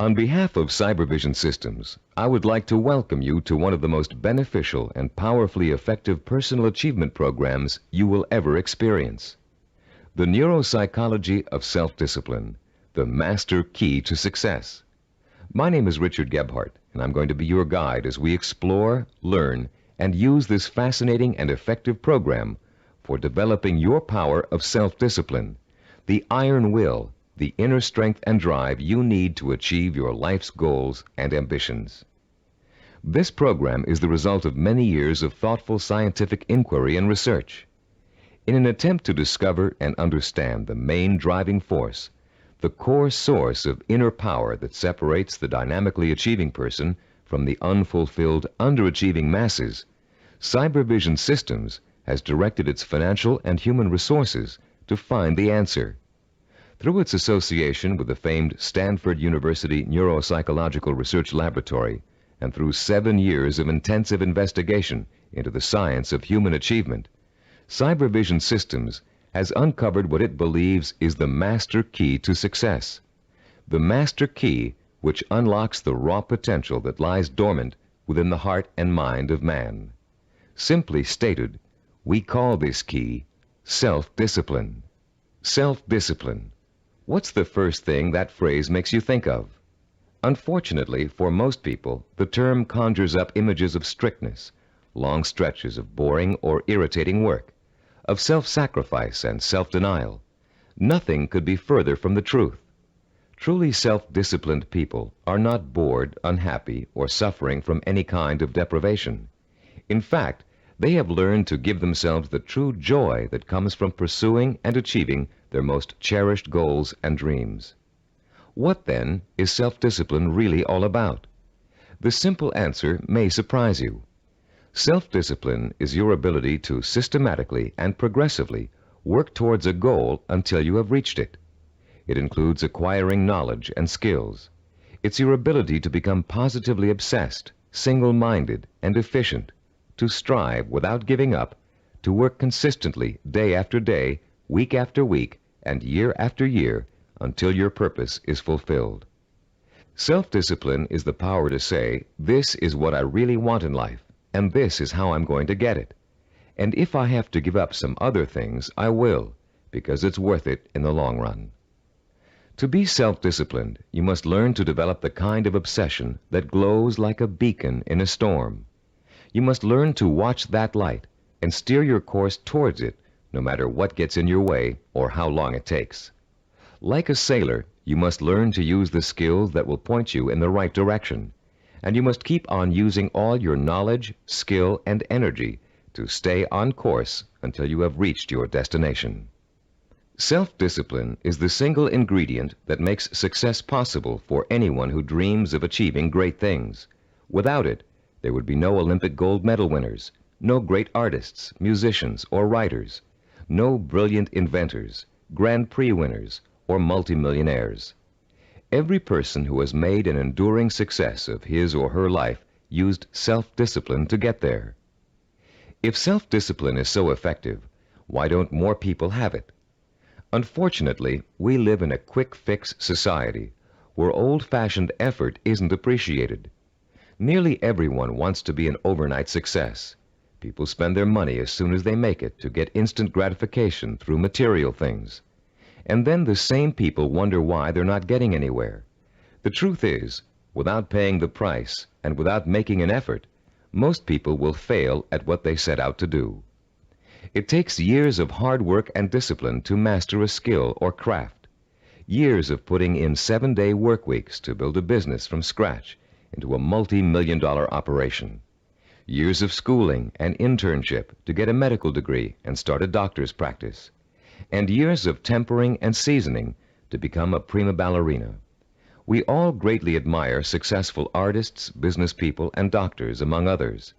On behalf of Cybervision Systems, I would like to welcome you to one of the most beneficial and powerfully effective personal achievement programs you will ever experience. The neuropsychology of self-discipline, the master key to success. My name is Richard Gebhardt, and I'm going to be your guide as we explore, learn, and use this fascinating and effective program for developing your power of self-discipline, the iron will, the inner strength and drive you need to achieve your life's goals and ambitions. This program is the result of many years of thoughtful scientific inquiry and research. In an attempt to discover and understand the main driving force, the core source of inner power that separates the dynamically achieving person from the unfulfilled, underachieving masses, Cybervision Systems has directed its financial and human resources to find the answer. Through its association with the famed Stanford University Neuropsychological Research Laboratory, and through 7 years of intensive investigation into the science of human achievement, Cybervision Systems has uncovered what it believes is the master key to success. The master key which unlocks the raw potential that lies dormant within the heart and mind of man. Simply stated, we call this key self-discipline. Self-discipline. What's the first thing that phrase makes you think of? Unfortunately, for most people, the term conjures up images of strictness, long stretches of boring or irritating work, of self-sacrifice and self-denial. Nothing could be further from the truth. Truly self-disciplined people are not bored, unhappy, or suffering from any kind of deprivation. In fact, they have learned to give themselves the true joy that comes from pursuing and achieving their most cherished goals and dreams. What, then, is self-discipline really all about? The simple answer may surprise you. Self-discipline is your ability to systematically and progressively work towards a goal until you have reached it. It includes acquiring knowledge and skills. It's your ability to become positively obsessed, single-minded, and efficient, to strive without giving up, to work consistently day after day, week after week, and year after year until your purpose is fulfilled. Self-discipline is the power to say, this is what I really want in life, and this is how I'm going to get it. And if I have to give up some other things, I will, because it's worth it in the long run. To be self-disciplined, you must learn to develop the kind of obsession that glows like a beacon in a storm. You must learn to watch that light and steer your course towards it, no matter what gets in your way or how long it takes. Like a sailor, you must learn to use the skills that will point you in the right direction, and you must keep on using all your knowledge, skill, and energy to stay on course until you have reached your destination. Self-discipline is the single ingredient that makes success possible for anyone who dreams of achieving great things. Without it, there would be no Olympic gold medal winners, no great artists, musicians, or writers, no brilliant inventors, Grand Prix winners, or multimillionaires. Every person who has made an enduring success of his or her life used self-discipline to get there. If self-discipline is so effective, why don't more people have it? Unfortunately, we live in a quick-fix society where old-fashioned effort isn't appreciated. Nearly everyone wants to be an overnight success. People spend their money as soon as they make it to get instant gratification through material things. And then the same people wonder why they're not getting anywhere. The truth is, without paying the price and without making an effort, most people will fail at what they set out to do. It takes years of hard work and discipline to master a skill or craft. Years of putting in 7-day work weeks to build a business from scratch into a multi-million-dollar operation. Years of schooling and internship to get a medical degree and start a doctor's practice. And years of tempering and seasoning to become a prima ballerina. We all greatly admire successful artists, business people, and doctors, among others.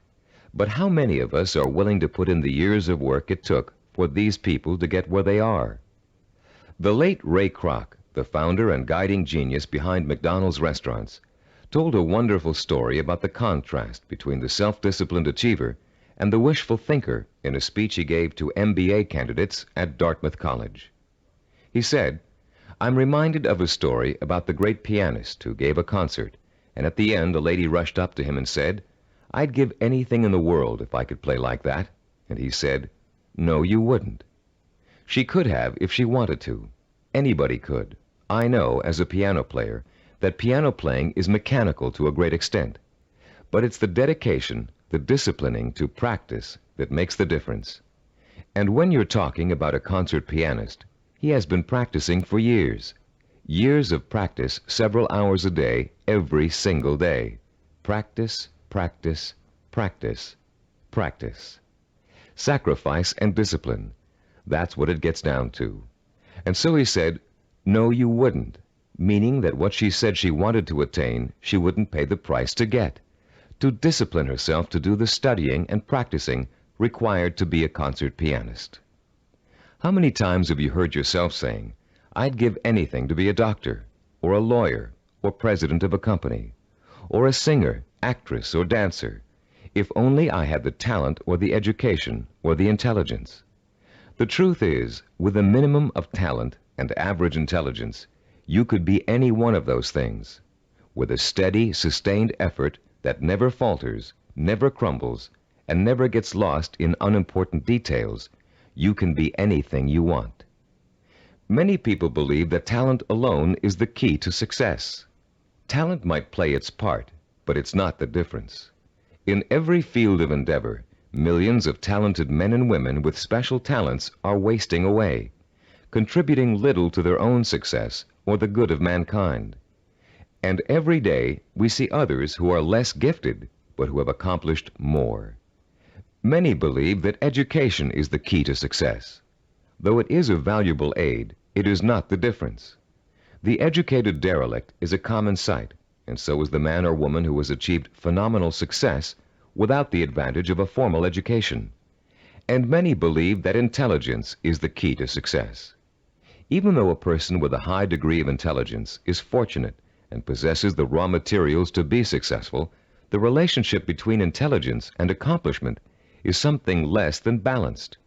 But how many of us are willing to put in the years of work it took for these people to get where they are? The late Ray Kroc, the founder and guiding genius behind McDonald's restaurants, told a wonderful story about the contrast between the self-disciplined achiever and the wishful thinker in a speech he gave to MBA candidates at Dartmouth College. He said, I'm reminded of a story about the great pianist who gave a concert, and at the end a lady rushed up to him and said, "I'd give anything in the world if I could play like that." And he said, "No, you wouldn't." She could have if she wanted to. Anybody could. I know, as a piano player, that piano playing is mechanical to a great extent. But it's the dedication, the disciplining to practice that makes the difference. And when you're talking about a concert pianist, he has been practicing for years. Years of practice, several hours a day, every single day. Practice, practice, practice, practice. Sacrifice and discipline. That's what it gets down to. And so he said, "No, you wouldn't," meaning that what she said she wanted to attain, she wouldn't pay the price to get. To discipline herself to do the studying and practicing required to be a concert pianist. How many times have you heard yourself saying, "I'd give anything to be a doctor, or a lawyer, or president of a company, or a singer, actress, or dancer, if only I had the talent or the education or the intelligence"? The truth is, with a minimum of talent and average intelligence, you could be any one of those things. With a steady, sustained effort that never falters, never crumbles, and never gets lost in unimportant details, you can be anything you want. Many people believe that talent alone is the key to success. Talent might play its part, but it's not the difference. In every field of endeavor, millions of talented men and women with special talents are wasting away, contributing little to their own success or the good of mankind. And every day we see others who are less gifted, but who have accomplished more. Many believe that education is the key to success. Though it is a valuable aid, it is not the difference. The educated derelict is a common sight, and so is the man or woman who has achieved phenomenal success without the advantage of a formal education. And many believe that intelligence is the key to success. Even though a person with a high degree of intelligence is fortunate and possesses the raw materials to be successful, the relationship between intelligence and accomplishment is something less than balanced.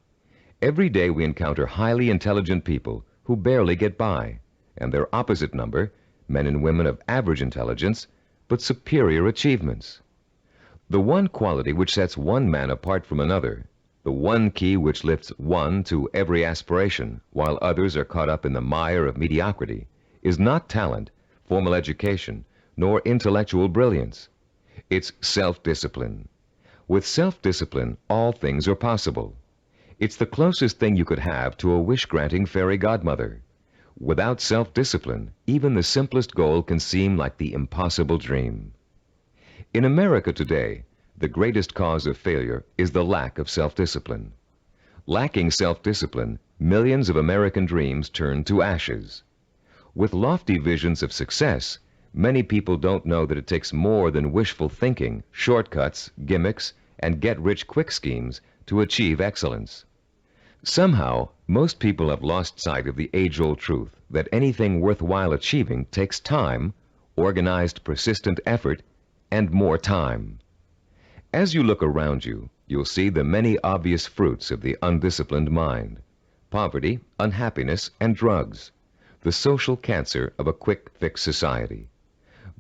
Every day we encounter highly intelligent people who barely get by, and their opposite number, men and women of average intelligence, but superior achievements. The one quality which sets one man apart from another, the one key which lifts one to every aspiration while others are caught up in the mire of mediocrity, is not talent, formal education, nor intellectual brilliance. It's self-discipline. With self-discipline, all things are possible. It's the closest thing you could have to a wish-granting fairy godmother. Without self-discipline, even the simplest goal can seem like the impossible dream. In America today, the greatest cause of failure is the lack of self-discipline. Lacking self-discipline, millions of American dreams turn to ashes. With lofty visions of success, many people don't know that it takes more than wishful thinking, shortcuts, gimmicks, and get-rich-quick schemes to achieve excellence. Somehow, most people have lost sight of the age-old truth that anything worthwhile achieving takes time, organized, persistent effort, and more time. As you look around you, you'll see the many obvious fruits of the undisciplined mind: poverty, unhappiness, and drugs, the social cancer of a quick-fix society.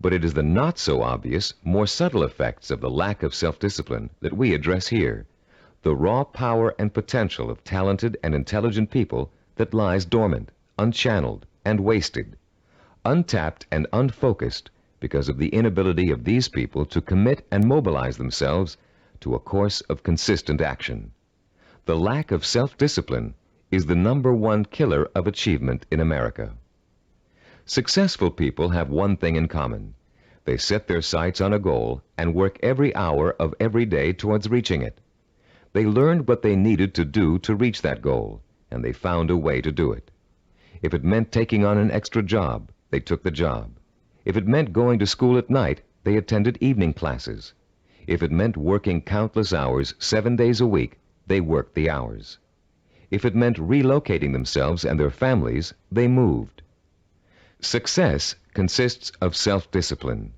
But it is the not-so-obvious, more subtle effects of the lack of self-discipline that we address here, the raw power and potential of talented and intelligent people that lies dormant, unchanneled, and wasted, untapped and unfocused because of the inability of these people to commit and mobilize themselves to a course of consistent action. The lack of self-discipline is the #1 killer of achievement in America. Successful people have one thing in common. They set their sights on a goal and work every hour of every day towards reaching it. They learned what they needed to do to reach that goal, and they found a way to do it. If it meant taking on an extra job, they took the job. If it meant going to school at night, they attended evening classes. If it meant working countless hours 7 days a week, they worked the hours. If it meant relocating themselves and their families, they moved. Success consists of self-discipline,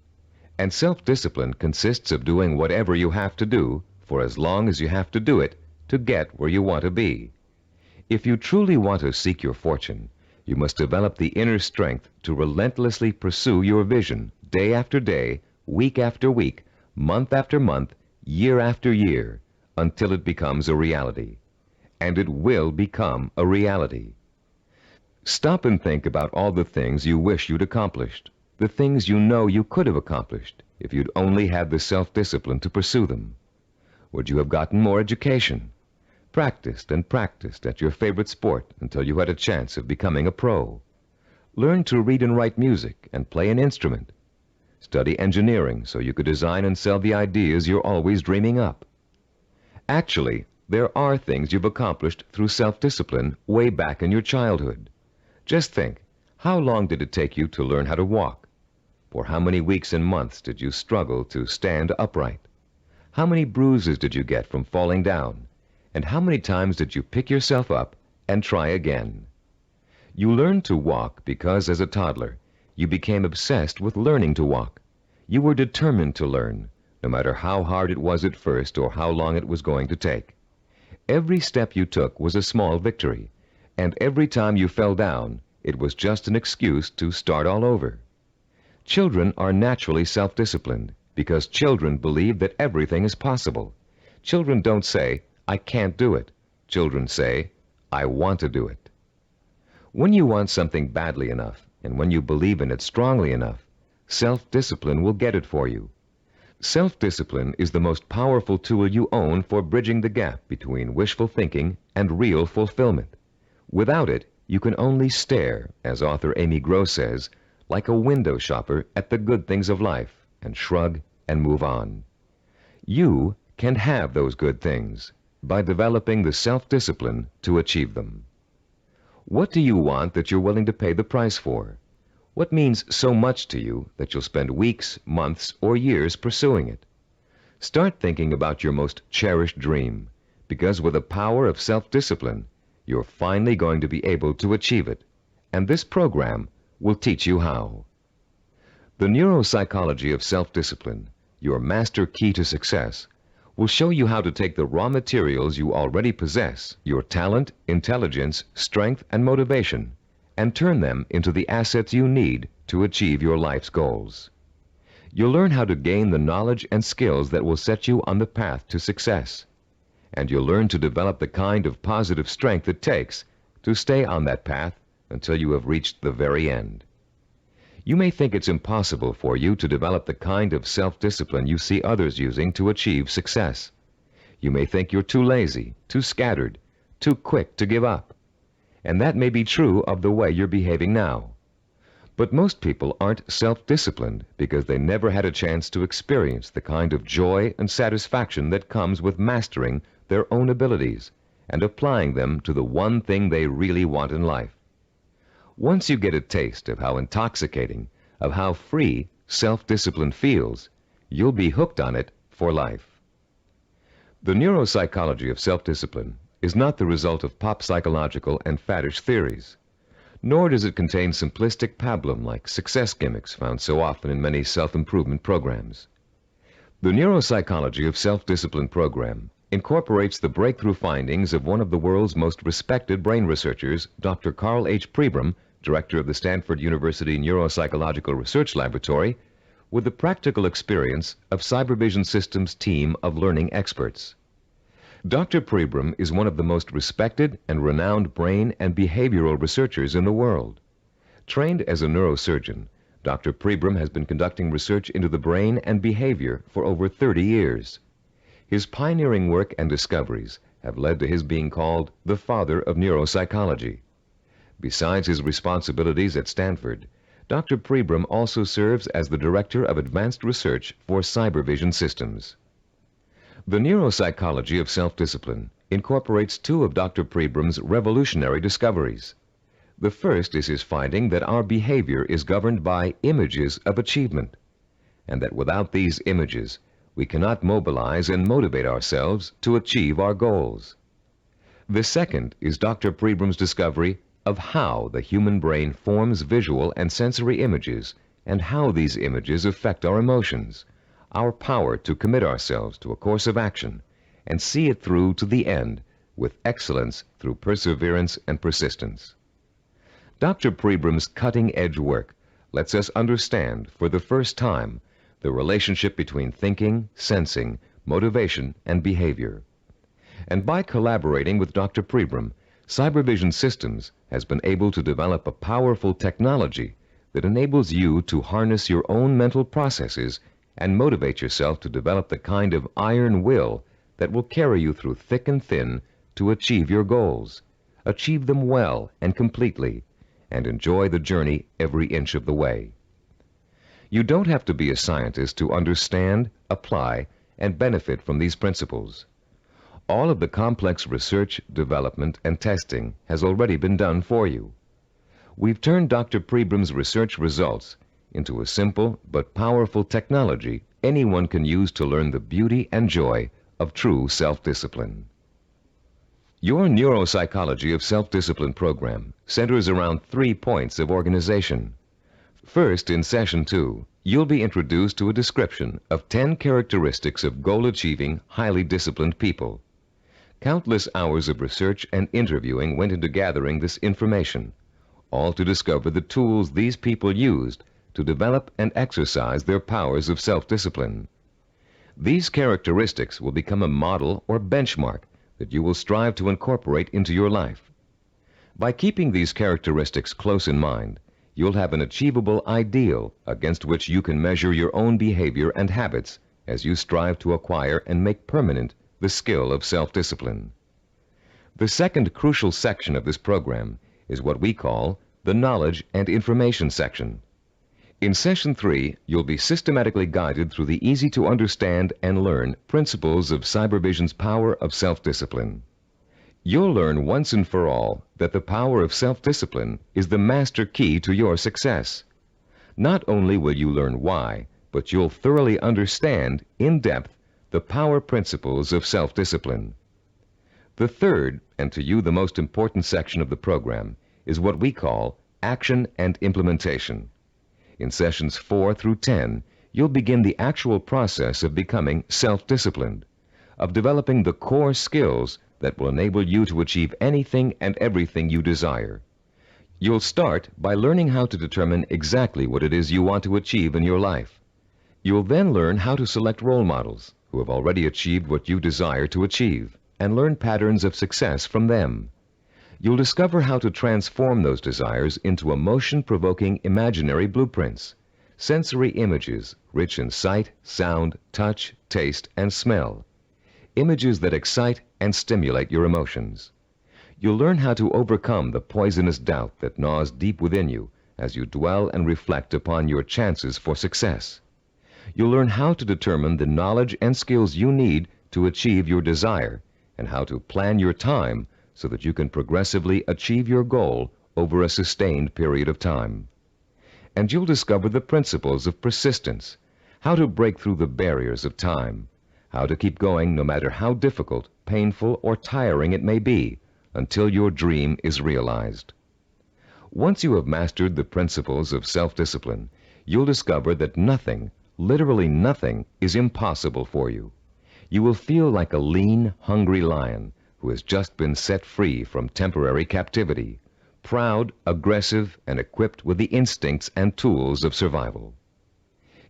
and self-discipline consists of doing whatever you have to do for as long as you have to do it to get where you want to be. If you truly want to seek your fortune, You must develop the inner strength to relentlessly pursue your vision day after day, week after week, month after month, year after year, until it becomes a reality. And it will become a reality. Stop and think about all the things you wish you'd accomplished, the things you know you could have accomplished if you'd only had the self-discipline to pursue them. Would you have gotten more education? Practiced and practiced at your favorite sport until you had a chance of becoming a pro? Learn to read and write music and play an instrument? Study engineering so you could design and sell the ideas you're always dreaming up? Actually, there are things you've accomplished through self-discipline way back in your childhood. Just think, how long did it take you to learn how to walk? For how many weeks and months did you struggle to stand upright? How many bruises did you get from falling down? And how many times did you pick yourself up and try again? You learned to walk because, as a toddler, you became obsessed with learning to walk. You were determined to learn, no matter how hard it was at first or how long it was going to take. Every step you took was a small victory, and every time you fell down, it was just an excuse to start all over. Children are naturally self-disciplined because children believe that everything is possible. Children don't say, "I can't do it." Children say, "I want to do it." When you want something badly enough, and when you believe in it strongly enough, self-discipline will get it for you. Self-discipline is the most powerful tool you own for bridging the gap between wishful thinking and real fulfillment. Without it, you can only stare, as author Amy Gross says, like a window shopper at the good things of life, and shrug and move on. You can have those good things by developing the self-discipline to achieve them. What do you want that you're willing to pay the price for? What means so much to you that you'll spend weeks, months, or years pursuing it? Start thinking about your most cherished dream, because with the power of self-discipline, you're finally going to be able to achieve it, and this program will teach you how. The neuropsychology of self-discipline, your master key to success, will show you how to take the raw materials you already possess, your talent, intelligence, strength, and motivation, and turn them into the assets you need to achieve your life's goals. You'll learn how to gain the knowledge and skills that will set you on the path to success, and you'll learn to develop the kind of positive strength it takes to stay on that path until you have reached the very end. You may think it's impossible for you to develop the kind of self-discipline you see others using to achieve success. You may think you're too lazy, too scattered, too quick to give up. And that may be true of the way you're behaving now. But most people aren't self-disciplined because they never had a chance to experience the kind of joy and satisfaction that comes with mastering their own abilities and applying them to the one thing they really want in life. Once you get a taste of how intoxicating, of how free self-discipline feels, you'll be hooked on it for life. The neuropsychology of self-discipline is not the result of pop psychological and faddish theories, nor does it contain simplistic pablum-like success gimmicks found so often in many self-improvement programs. The neuropsychology of self-discipline program incorporates the breakthrough findings of one of the world's most respected brain researchers, Dr. Carl H. Pribram, director of the Stanford University Neuropsychological Research Laboratory, with the practical experience of Cybervision Systems' team of learning experts. Dr. Pribram is one of the most respected and renowned brain and behavioral researchers in the world. Trained as a neurosurgeon, Dr. Pribram has been conducting research into the brain and behavior for over 30 years. His pioneering work and discoveries have led to his being called the father of neuropsychology. Besides his responsibilities at Stanford, Dr. Pribram also serves as the Director of Advanced Research for Cybervision Systems. The neuropsychology of self-discipline incorporates two of Dr. Pribram's revolutionary discoveries. The first is his finding that our behavior is governed by images of achievement, and that without these images, we cannot mobilize and motivate ourselves to achieve our goals. The second is Dr. Pribram's discovery of how the human brain forms visual and sensory images and how these images affect our emotions, our power to commit ourselves to a course of action and see it through to the end with excellence through perseverance and persistence. Dr. Prebram's cutting-edge work lets us understand, for the first time, the relationship between thinking, sensing, motivation, and behavior. And by collaborating with Dr. Prebram, Cybervision Systems has been able to develop a powerful technology that enables you to harness your own mental processes and motivate yourself to develop the kind of iron will that will carry you through thick and thin to achieve your goals, achieve them well and completely, and enjoy the journey every inch of the way. You don't have to be a scientist to understand, apply, and benefit from these principles. All of the complex research, development, and testing has already been done for you. We've turned Dr. Prebram's research results into a simple but powerful technology anyone can use to learn the beauty and joy of true self-discipline. Your neuropsychology of self-discipline program centers around 3 points of organization. First, in Session 2, you'll be introduced to a description of 10 characteristics of goal-achieving, highly disciplined people. Countless hours of research and interviewing went into gathering this information, all to discover the tools these people used to develop and exercise their powers of self-discipline. These characteristics will become a model or benchmark that you will strive to incorporate into your life. By keeping these characteristics close in mind, you'll have an achievable ideal against which you can measure your own behavior and habits as you strive to acquire and make permanent the skill of self-discipline. The second crucial section of this program is what we call the Knowledge and Information section. In Session 3, you'll be systematically guided through the easy-to-understand and learn principles of Cybervision's power of self-discipline. You'll learn once and for all that the power of self-discipline is the master key to your success. Not only will you learn why, but you'll thoroughly understand, in depth, the power principles of self-discipline. The third, and to you the most important section of the program, is what we call Action and Implementation. In Sessions 4 through 10, you'll begin the actual process of becoming self-disciplined, of developing the core skills that will enable you to achieve anything and everything you desire. You'll start by learning how to determine exactly what it is you want to achieve in your life. You'll then learn how to select role models who have already achieved what you desire to achieve, and learn patterns of success from them. You'll discover how to transform those desires into emotion-provoking imaginary blueprints, sensory images rich in sight, sound, touch, taste, and smell, images that excite and stimulate your emotions. You'll learn how to overcome the poisonous doubt that gnaws deep within you as you dwell and reflect upon your chances for success. You'll learn how to determine the knowledge and skills you need to achieve your desire, and how to plan your time so that you can progressively achieve your goal over a sustained period of time. And you'll discover the principles of persistence, how to break through the barriers of time, how to keep going no matter how difficult, painful, or tiring it may be, until your dream is realized. Once you have mastered the principles of self-discipline, you'll discover that nothing, literally nothing, is impossible for you. You will feel like a lean, hungry lion who has just been set free from temporary captivity, proud, aggressive, and equipped with the instincts and tools of survival.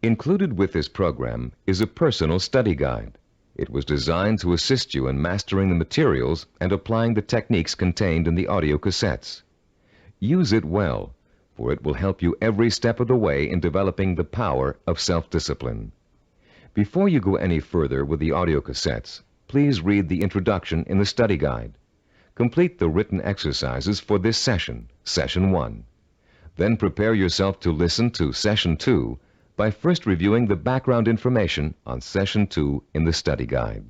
Included with this program is a personal study guide. It was designed to assist you in mastering the materials and applying the techniques contained in the audio cassettes. Use it well, for it will help you every step of the way in developing the power of self-discipline. Before you go any further with the audio cassettes, please read the introduction in the study guide. Complete the written exercises for this session, Session 1. Then prepare yourself to listen to Session 2 by first reviewing the background information on Session 2 in the study guide.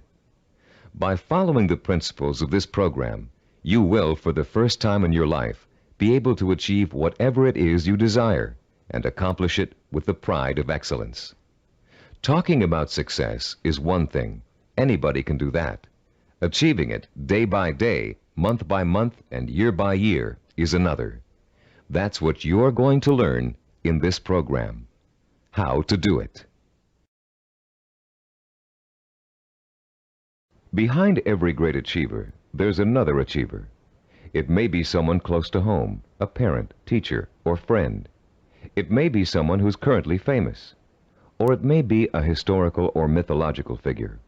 By following the principles of this program, you will, for the first time in your life, be able to achieve whatever it is you desire and accomplish it with the pride of excellence. Talking about success is one thing. Anybody can do that. Achieving it day by day, month by month, and year by year is another. That's what you're going to learn in this program. How to do it. Behind every great achiever, there's another achiever. It may be someone close to home, a parent, teacher, or friend. It may be someone who's currently famous. Or it may be a historical or mythological figure.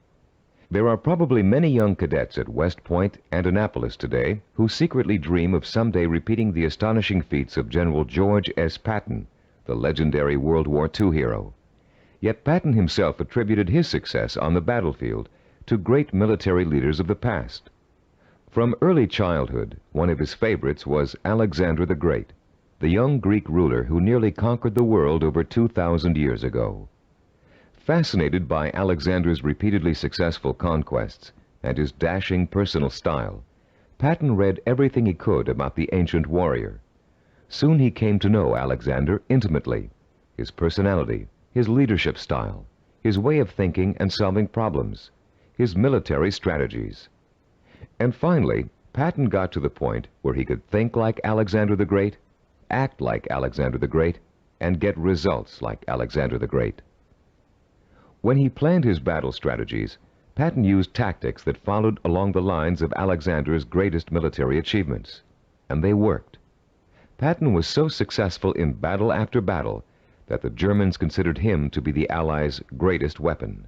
There are probably many young cadets at West Point and Annapolis today who secretly dream of someday repeating the astonishing feats of General George S. Patton, the legendary World War II hero. Yet Patton himself attributed his success on the battlefield to great military leaders of the past. From early childhood, one of his favorites was Alexander the Great, the young Greek ruler who nearly conquered the world over 2,000 years ago. Fascinated by Alexander's repeatedly successful conquests and his dashing personal style, Patton read everything he could about the ancient warrior. Soon he came to know Alexander intimately, his personality, his leadership style, his way of thinking and solving problems, his military strategies. And finally, Patton got to the point where he could think like Alexander the Great, act like Alexander the Great, and get results like Alexander the Great. When he planned his battle strategies, Patton used tactics that followed along the lines of Alexander's greatest military achievements, and they worked. Patton was so successful in battle after battle that the Germans considered him to be the Allies' greatest weapon.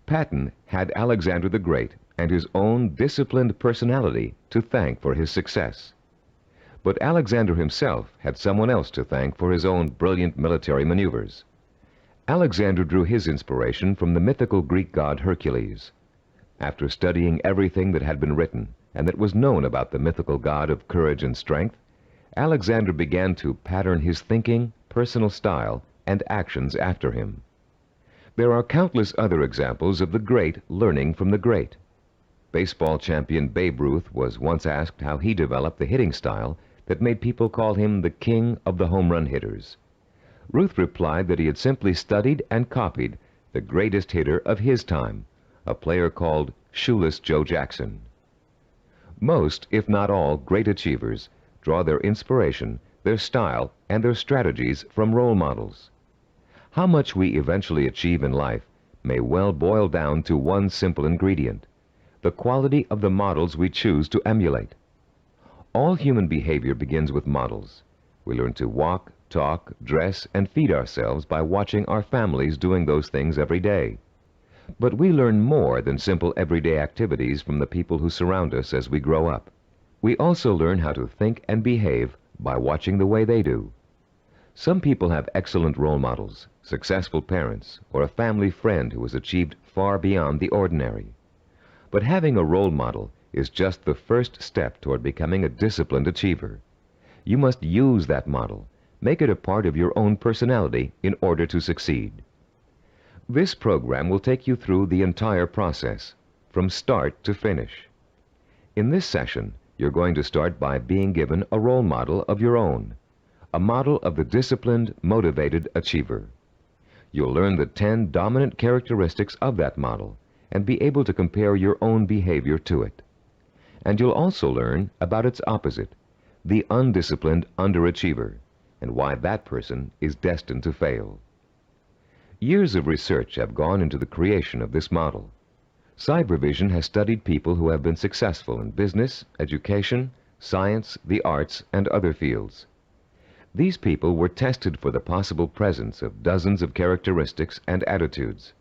Patton had Alexander the Great and his own disciplined personality to thank for his success. But Alexander himself had someone else to thank for his own brilliant military maneuvers. Alexander drew his inspiration from the mythical Greek god Hercules. After studying everything that had been written and that was known about the mythical god of courage and strength, Alexander began to pattern his thinking, personal style, and actions after him. There are countless other examples of the great learning from the great. Baseball champion Babe Ruth was once asked how he developed the hitting style that made people call him the king of the home run hitters. Ruth replied that he had simply studied and copied the greatest hitter of his time, a player called Shoeless Joe Jackson. Most, if not all, great achievers draw their inspiration, their style, and their strategies from role models. How much we eventually achieve in life may well boil down to one simple ingredient: the quality of the models we choose to emulate. All human behavior begins with models. We learn to walk, talk, dress, and feed ourselves by watching our families doing those things every day. But we learn more than simple everyday activities from the people who surround us as we grow up. We also learn how to think and behave by watching the way they do. Some people have excellent role models, successful parents, or a family friend who has achieved far beyond the ordinary. But having a role model is just the first step toward becoming a disciplined achiever. You must use that model, make it a part of your own personality in order to succeed. This program will take you through the entire process, from start to finish. In this session, you're going to start by being given a role model of your own, a model of the disciplined, motivated achiever. You'll learn the 10 dominant characteristics of that model and be able to compare your own behavior to it. And you'll also learn about its opposite, the undisciplined underachiever, and why that person is destined to fail. Years of research have gone into the creation of this model. Cybervision has studied people who have been successful in business, education, science, the arts, and other fields. These people were tested for the possible presence of dozens of characteristics and attitudes.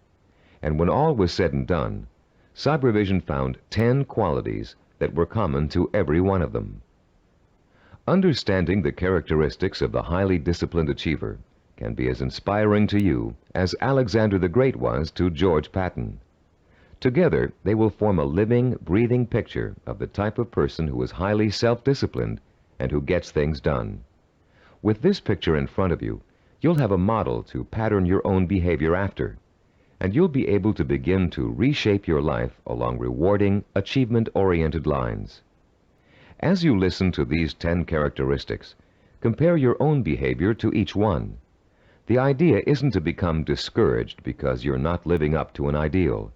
And when all was said and done, Cybervision found 10 qualities that were common to every one of them. Understanding the characteristics of the highly disciplined achiever can be as inspiring to you as Alexander the Great was to George Patton. Together, they will form a living, breathing picture of the type of person who is highly self-disciplined and who gets things done. With this picture in front of you, you'll have a model to pattern your own behavior after, and you'll be able to begin to reshape your life along rewarding, achievement-oriented lines. As you listen to these 10 characteristics, compare your own behavior to each one. The idea isn't to become discouraged because you're not living up to an ideal.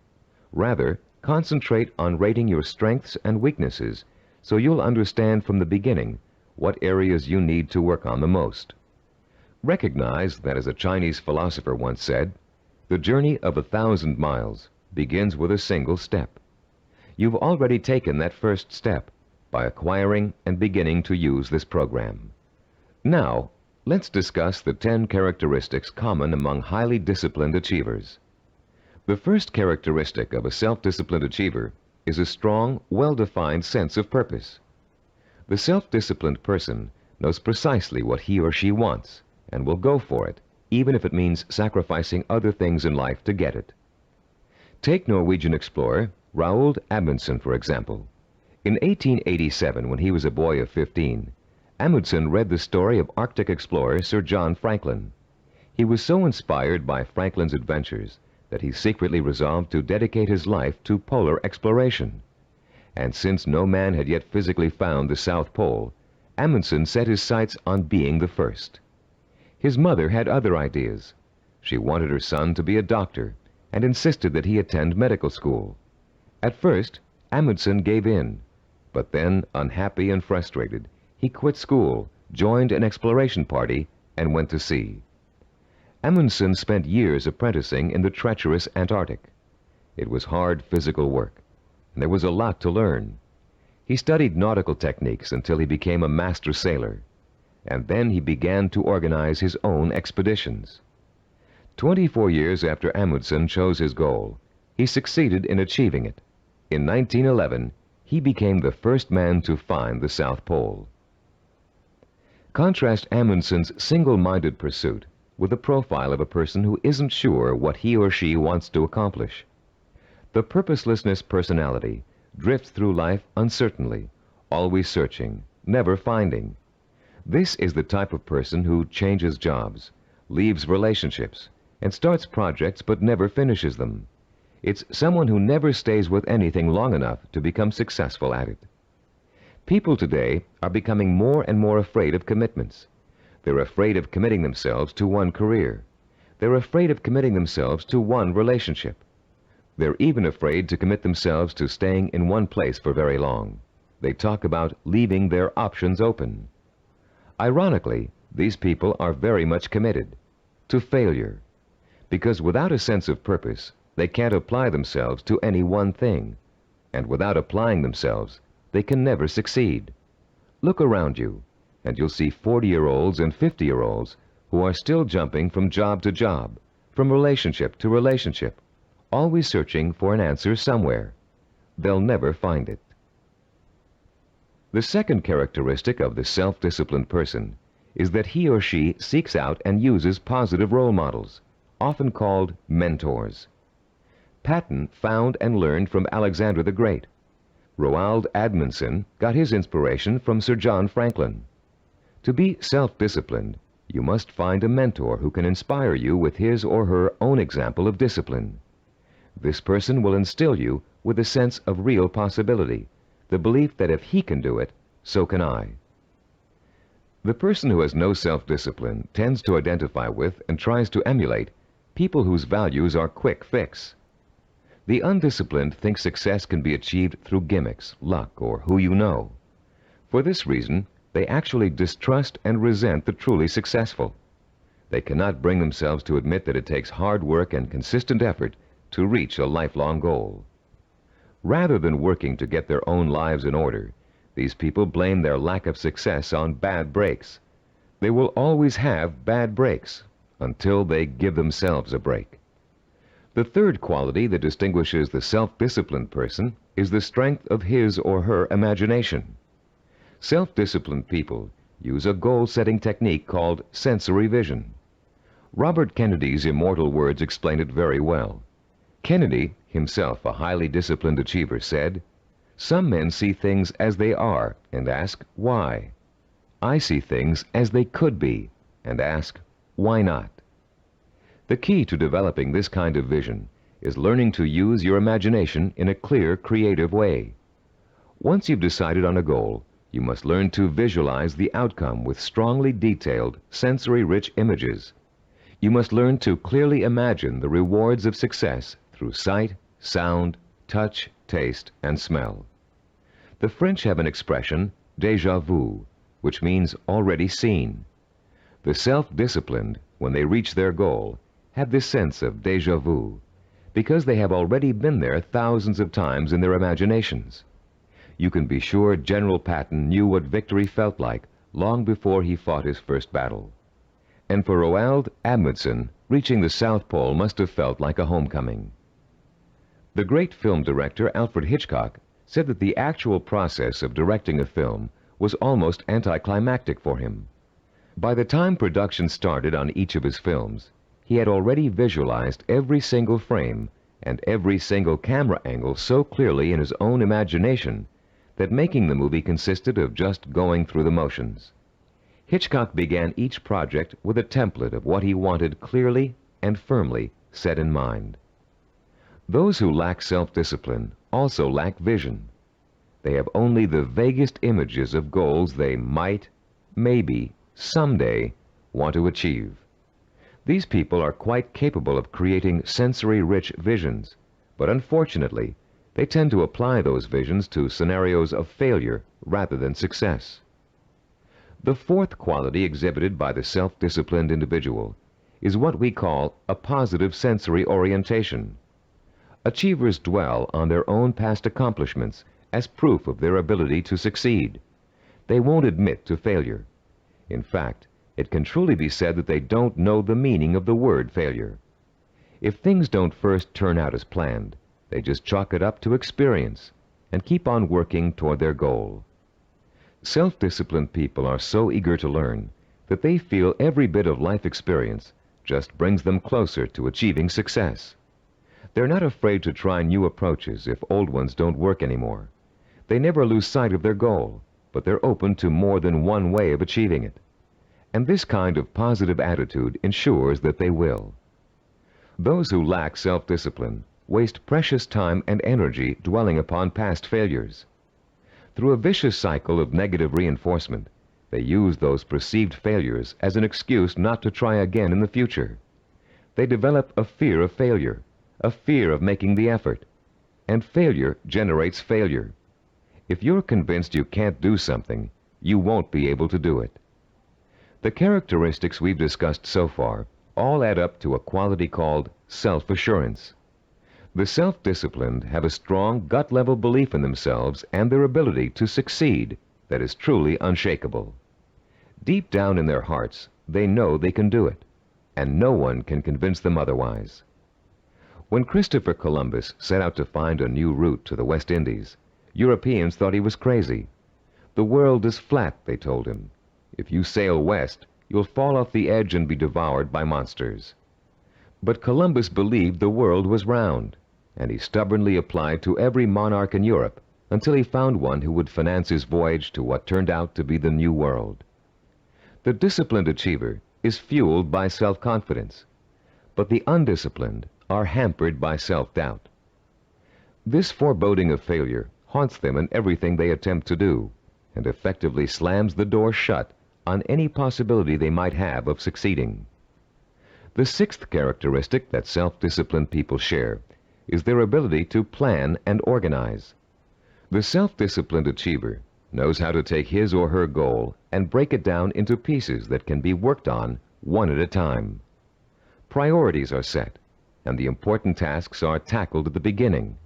Rather, concentrate on rating your strengths and weaknesses so you'll understand from the beginning what areas you need to work on the most. Recognize that, as a Chinese philosopher once said, the journey of 1,000 miles begins with a single step. You've already taken that first step, by acquiring and beginning to use this program. Now, let's discuss the 10 characteristics common among highly disciplined achievers. The first characteristic of a self-disciplined achiever is a strong, well-defined sense of purpose. The self-disciplined person knows precisely what he or she wants and will go for it, even if it means sacrificing other things in life to get it. Take Norwegian explorer Roald Amundsen, for example. In 1887, when he was a boy of 15, Amundsen read the story of Arctic explorer Sir John Franklin. He was so inspired by Franklin's adventures that he secretly resolved to dedicate his life to polar exploration. And since no man had yet physically found the South Pole, Amundsen set his sights on being the first. His mother had other ideas. She wanted her son to be a doctor and insisted that he attend medical school. At first, Amundsen gave in, but then, unhappy and frustrated, he quit school, joined an exploration party, and went to sea. Amundsen spent years apprenticing in the treacherous Antarctic. It was hard physical work, and there was a lot to learn. He studied nautical techniques until he became a master sailor, and then he began to organize his own expeditions. 24 years after Amundsen chose his goal, he succeeded in achieving it. In 1911, he became the first man to find the South Pole. Contrast Amundsen's single-minded pursuit with the profile of a person who isn't sure what he or she wants to accomplish. The purposelessness personality drifts through life uncertainly, always searching, never finding. This is the type of person who changes jobs, leaves relationships, and starts projects but never finishes them. It's someone who never stays with anything long enough to become successful at it. People today are becoming more and more afraid of commitments. They're afraid of committing themselves to one career. They're afraid of committing themselves to one relationship. They're even afraid to commit themselves to staying in one place for very long. They talk about leaving their options open. Ironically, these people are very much committed to failure, because without a sense of purpose, they can't apply themselves to any one thing, and without applying themselves, they can never succeed. Look around you, and you'll see 40-year-olds and 50-year-olds who are still jumping from job to job, from relationship to relationship, always searching for an answer somewhere. They'll never find it. The second characteristic of the self-disciplined person is that he or she seeks out and uses positive role models, often called mentors. Patton found and learned from Alexander the Great. Roald Amundsen got his inspiration from Sir John Franklin. To be self-disciplined, you must find a mentor who can inspire you with his or her own example of discipline. This person will instill you with a sense of real possibility, the belief that if he can do it, so can I. The person who has no self-discipline tends to identify with and tries to emulate people whose values are quick fix. The undisciplined think success can be achieved through gimmicks, luck, or who you know. For this reason, they actually distrust and resent the truly successful. They cannot bring themselves to admit that it takes hard work and consistent effort to reach a lifelong goal. Rather than working to get their own lives in order, these people blame their lack of success on bad breaks. They will always have bad breaks until they give themselves a break. The third quality that distinguishes the self-disciplined person is the strength of his or her imagination. Self-disciplined people use a goal-setting technique called sensory vision. Robert Kennedy's immortal words explain it very well. Kennedy, himself a highly disciplined achiever, said, "Some men see things as they are and ask, why? I see things as they could be and ask, why not?" The key to developing this kind of vision is learning to use your imagination in a clear, creative way. Once you've decided on a goal, you must learn to visualize the outcome with strongly detailed, sensory-rich images. You must learn to clearly imagine the rewards of success through sight, sound, touch, taste, and smell. The French have an expression, déjà vu, which means already seen. The self-disciplined, when they reach their goal, have this sense of déjà vu, because they have already been there thousands of times in their imaginations. You can be sure General Patton knew what victory felt like long before he fought his first battle. And for Roald Amundsen, reaching the South Pole must have felt like a homecoming. The great film director Alfred Hitchcock said that the actual process of directing a film was almost anticlimactic for him. By the time production started on each of his films, he had already visualized every single frame and every single camera angle so clearly in his own imagination that making the movie consisted of just going through the motions. Hitchcock began each project with a template of what he wanted clearly and firmly set in mind. Those who lack self-discipline also lack vision. They have only the vaguest images of goals they might, maybe, someday want to achieve. These people are quite capable of creating sensory-rich visions, but unfortunately, they tend to apply those visions to scenarios of failure rather than success. The fourth quality exhibited by the self-disciplined individual is what we call a positive sensory orientation. Achievers dwell on their own past accomplishments as proof of their ability to succeed. They won't admit to failure. In fact, it can truly be said that they don't know the meaning of the word failure. If things don't first turn out as planned, they just chalk it up to experience and keep on working toward their goal. Self-disciplined people are so eager to learn that they feel every bit of life experience just brings them closer to achieving success. They're not afraid to try new approaches if old ones don't work anymore. They never lose sight of their goal, but they're open to more than one way of achieving it. And this kind of positive attitude ensures that they will. Those who lack self-discipline waste precious time and energy dwelling upon past failures. Through a vicious cycle of negative reinforcement, they use those perceived failures as an excuse not to try again in the future. They develop a fear of failure, a fear of making the effort, and failure generates failure. If you're convinced you can't do something, you won't be able to do it. The characteristics we've discussed so far all add up to a quality called self-assurance. The self-disciplined have a strong gut-level belief in themselves and their ability to succeed that is truly unshakable. Deep down in their hearts, they know they can do it, and no one can convince them otherwise. When Christopher Columbus set out to find a new route to the West Indies, Europeans thought he was crazy. The world is flat, they told him. If you sail west, you'll fall off the edge and be devoured by monsters. But Columbus believed the world was round, and he stubbornly applied to every monarch in Europe until he found one who would finance his voyage to what turned out to be the New World. The disciplined achiever is fueled by self-confidence, but the undisciplined are hampered by self-doubt. This foreboding of failure haunts them in everything they attempt to do, and effectively slams the door shut on any possibility they might have of succeeding. The sixth characteristic that self-disciplined people share is their ability to plan and organize. The self-disciplined achiever knows how to take his or her goal and break it down into pieces that can be worked on one at a time. Priorities are set, and the important tasks are tackled at the beginning.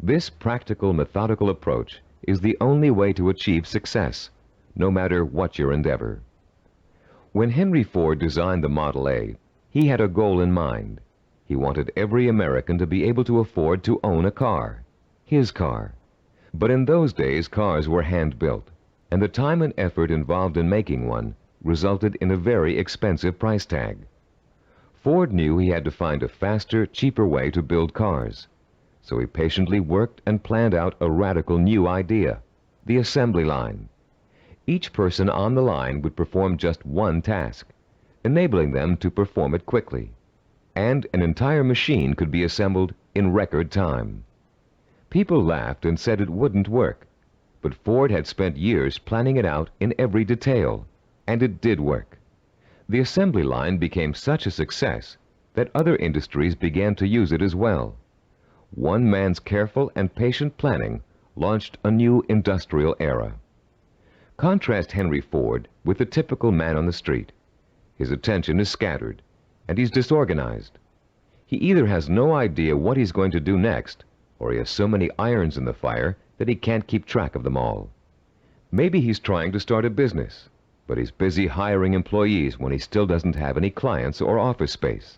This practical, methodical approach is the only way to achieve success, no matter what your endeavor. When Henry Ford designed the Model A, he had a goal in mind. He wanted every American to be able to afford to own a car, his car. But in those days, cars were hand-built, and the time and effort involved in making one resulted in a very expensive price tag. Ford knew he had to find a faster, cheaper way to build cars, so he patiently worked and planned out a radical new idea, the assembly line. Each person on the line would perform just one task, enabling them to perform it quickly, and an entire machine could be assembled in record time. People laughed and said it wouldn't work, but Ford had spent years planning it out in every detail, and it did work. The assembly line became such a success that other industries began to use it as well. One man's careful and patient planning launched a new industrial era. Contrast Henry Ford with the typical man on the street. His attention is scattered, and he's disorganized. He either has no idea what he's going to do next, or he has so many irons in the fire that he can't keep track of them all. Maybe he's trying to start a business, but he's busy hiring employees when he still doesn't have any clients or office space.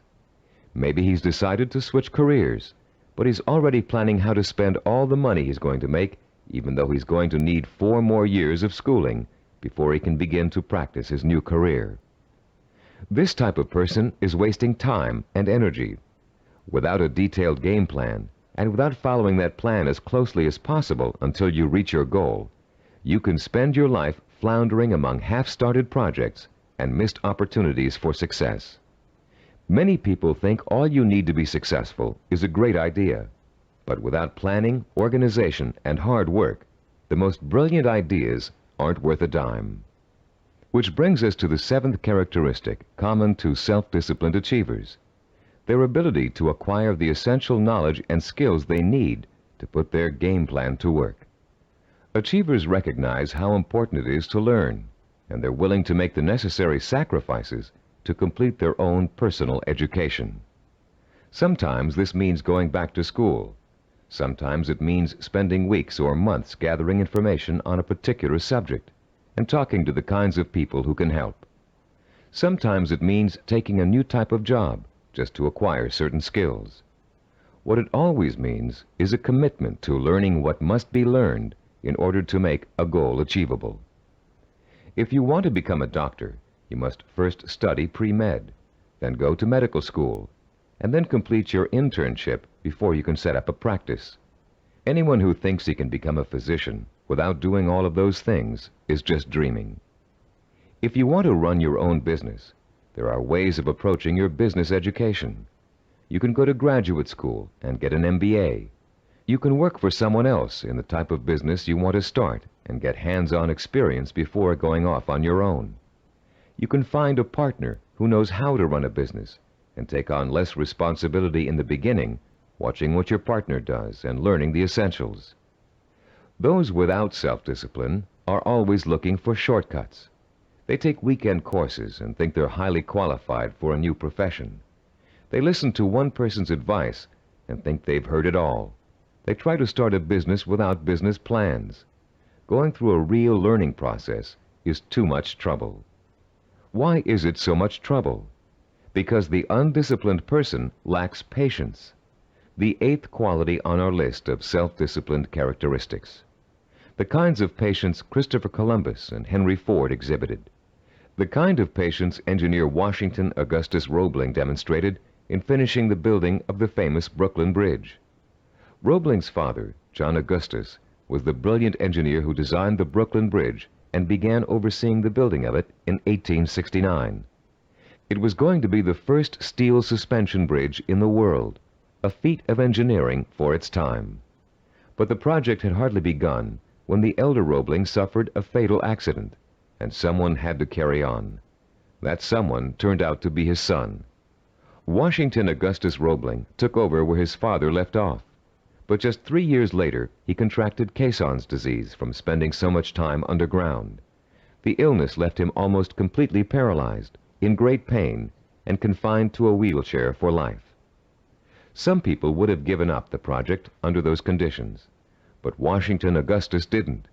Maybe he's decided to switch careers, but he's already planning how to spend all the money he's going to make, even though he's going to need 4 more years of schooling before he can begin to practice his new career. This type of person is wasting time and energy. Without a detailed game plan, and without following that plan as closely as possible until you reach your goal, you can spend your life floundering among half-started projects and missed opportunities for success. Many people think all you need to be successful is a great idea, but without planning, organization, and hard work, the most brilliant ideas aren't worth a dime. Which brings us to the 7th characteristic common to self-disciplined achievers: their ability to acquire the essential knowledge and skills they need to put their game plan to work. Achievers recognize how important it is to learn, and they're willing to make the necessary sacrifices to complete their own personal education. Sometimes this means going back to school. Sometimes it means spending weeks or months gathering information on a particular subject and talking to the kinds of people who can help. Sometimes it means taking a new type of job just to acquire certain skills. What it always means is a commitment to learning what must be learned in order to make a goal achievable. If you want to become a doctor, you must first study pre-med, then go to medical school, and then complete your internship before you can set up a practice. Anyone who thinks he can become a physician without doing all of those things is just dreaming. If you want to run your own business, there are ways of approaching your business education. You can go to graduate school and get an MBA. You can work for someone else in the type of business you want to start and get hands-on experience before going off on your own. You can find a partner who knows how to run a business and take on less responsibility in the beginning, watching what your partner does and learning the essentials. Those without self-discipline are always looking for shortcuts. They take weekend courses and think they're highly qualified for a new profession. They listen to one person's advice and think they've heard it all. They try to start a business without business plans. Going through a real learning process is too much trouble. Why is it so much trouble? Because the undisciplined person lacks patience, the 8th quality on our list of self-disciplined characteristics. The kinds of patience Christopher Columbus and Henry Ford exhibited. The kind of patience engineer Washington Augustus Roebling demonstrated in finishing the building of the famous Brooklyn Bridge. Roebling's father, John Augustus, was the brilliant engineer who designed the Brooklyn Bridge and began overseeing the building of it in 1869. It was going to be the first steel suspension bridge in the world, a feat of engineering for its time. But the project had hardly begun when the elder Roebling suffered a fatal accident, and someone had to carry on. That someone turned out to be his son. Washington Augustus Roebling took over where his father left off. But just 3 years later, he contracted Caisson's disease from spending so much time underground. The illness left him almost completely paralyzed, in great pain, and confined to a wheelchair for life. Some people would have given up the project under those conditions, but Washington Augustus didn't.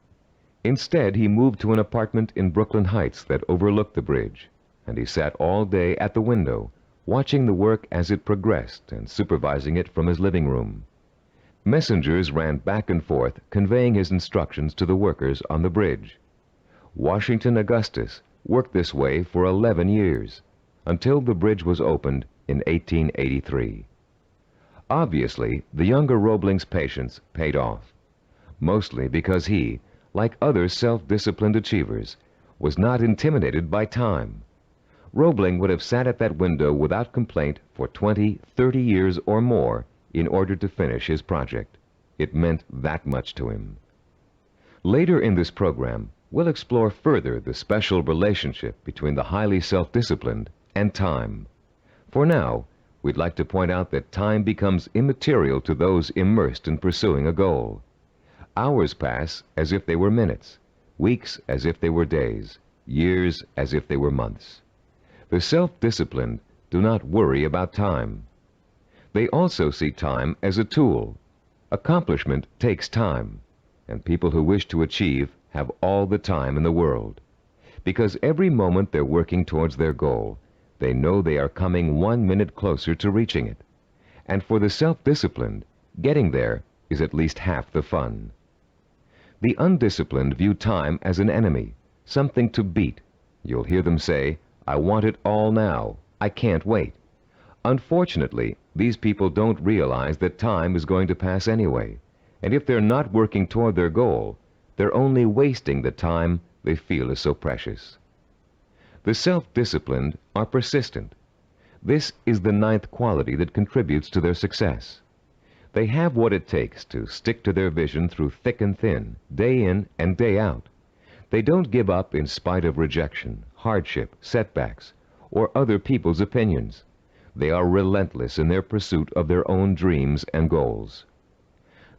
Instead, he moved to an apartment in Brooklyn Heights that overlooked the bridge, and he sat all day at the window, watching the work as it progressed and supervising it from his living room. Messengers ran back and forth, conveying his instructions to the workers on the bridge. Washington Augustus worked this way for 11 years, until the bridge was opened in 1883. Obviously, the younger Roebling's patience paid off, mostly because he, like other self-disciplined achievers, was not intimidated by time. Roebling would have sat at that window without complaint for 20, 30 years or more in order to finish his project. It meant that much to him. Later in this program, we'll explore further the special relationship between the highly self-disciplined and time. For now, we'd like to point out that time becomes immaterial to those immersed in pursuing a goal. Hours pass as if they were minutes, weeks as if they were days, years as if they were months. The self-disciplined do not worry about time. They also see time as a tool. Accomplishment takes time, and people who wish to achieve have all the time in the world. Because every moment they're working towards their goal, they know they are coming 1 minute closer to reaching it. And for the self-disciplined, getting there is at least half the fun. The undisciplined view time as an enemy, something to beat. You'll hear them say, "I want it all now. I can't wait." Unfortunately, these people don't realize that time is going to pass anyway, and if they're not working toward their goal, they're only wasting the time they feel is so precious. The self-disciplined are persistent. This is the ninth quality that contributes to their success. They have what it takes to stick to their vision through thick and thin, day in and day out. They don't give up in spite of rejection, hardship, setbacks, or other people's opinions. They are relentless in their pursuit of their own dreams and goals.